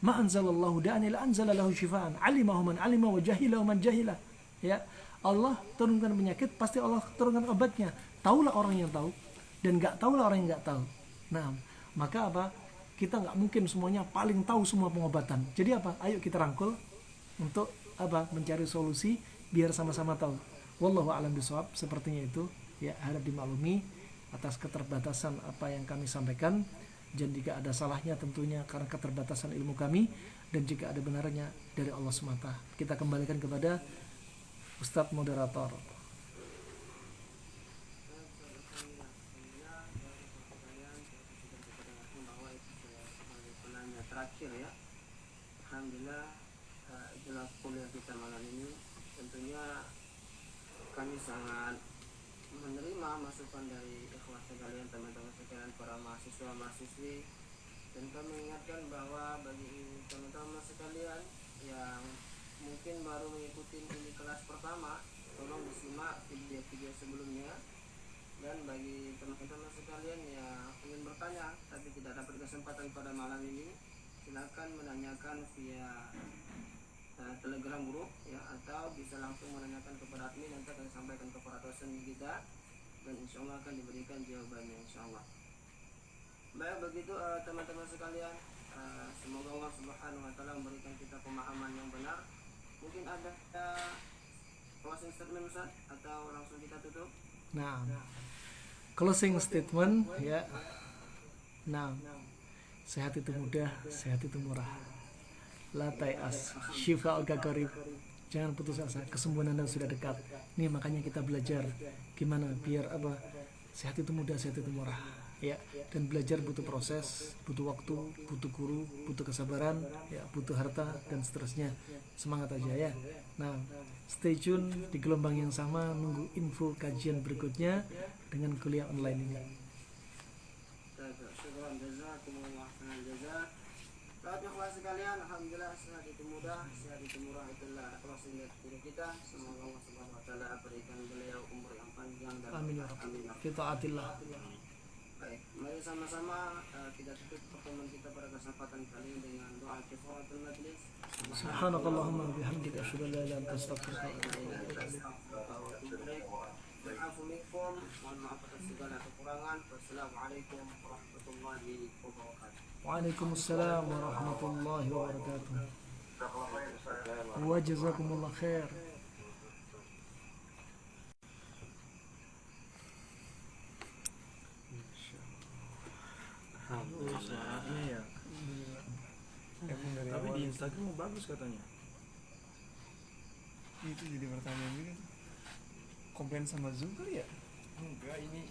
ma anzalallahu da'an illa anzalalahu syifaan, alimahu man alima wa jahilahu man jahila. Ya, Allah turunkan penyakit, pasti Allah turunkan obatnya. Taulah orang yang tahu, dan nggak tahulah orang yang nggak tahu. Nah, maka apa? Kita nggak mungkin semuanya paling tahu semua pengobatan. Jadi apa? Ayo kita rangkul untuk apa? Mencari solusi biar sama-sama tahu. Wallahu a'lam bishawab. Sepertinya itu, ya, harap dimaklumi atas keterbatasan apa yang kami sampaikan. Dan jika ada salahnya tentunya karena keterbatasan ilmu kami, dan jika ada benarnya dari Allah semata. Kita kembalikan kepada Ustadz moderator. Penanya terakhir ya, alhamdulillah itulah kuliah kita malam ini. Tentunya kami sangat menerima masukan dari ikhwah sekalian, teman-teman sekalian, para mahasiswa-mahasiswi, dan kami mengingatkan bahwa bagi teman-teman sekalian yang mungkin baru mengikuti ini kelas pertama, tolong disimak video-video sebelumnya. Dan bagi teman-teman sekalian yang ingin bertanya tapi tidak dapat kesempatan pada malam ini, silakan menanyakan via Telegram grup, ya, atau bisa langsung menanyakan kepada admin, nanti akan sampaikan kepada dosen kita, dan insya Allah akan diberikan jawabannya, insya Allah. Baik, begitu teman-teman sekalian, semoga Allah Subhanahu wa Ta'ala memberikan kita pemahaman yang benar. Mungkin ada closing statement, Ustaz, atau langsung kita tutup? Nah, closing statement, ya. Nah, Sehat itu mudah, sehat itu murah. La tai'as, syifa'uka qarib. Jangan putus asa, kesembuhan Anda sudah dekat. Nih makanya kita belajar gimana biar apa? Sehat itu mudah, sehat itu murah. Ya, dan belajar butuh proses, butuh waktu, butuh guru, butuh kesabaran, ya, butuh harta dan seterusnya. Semangat aja ya. Nah, stay tune di gelombang yang sama, nunggu info kajian berikutnya dengan kuliah online ini. Syukran jazakumullah khairan jazak. Baik ikhwan sekalian, alhamdulillah sehat itu mudah, sehat itu murah, itulah closing dari guru kita. Semoga Allah Subhanahu wa taala berikan beliau umur yang panjang dan Amin ya rabbal alamin. Fi taatillah. baik. Mari sama-sama kita tutup pertemuan kita pada kesempatan kali ini dengan doa kifaratul majlis. Subhanakallahumma wa bihamdika asyhadu an la ilaha illa anta astaghfiruka wa atubu ilaik. Mohon maaf atas segala kekurangan. Wassalamualaikum warahmatullahi wabarakatuh. Waalaikumsalam warahmatullahi wabarakatuh. Wa jazakumullah khair. Hapus suaranya ya. Emang dari Tapi awal di Instagram bagus katanya. itu jadi pertanyaan juga tuh. Komplain sama Zoom kali ya? Enggak, ini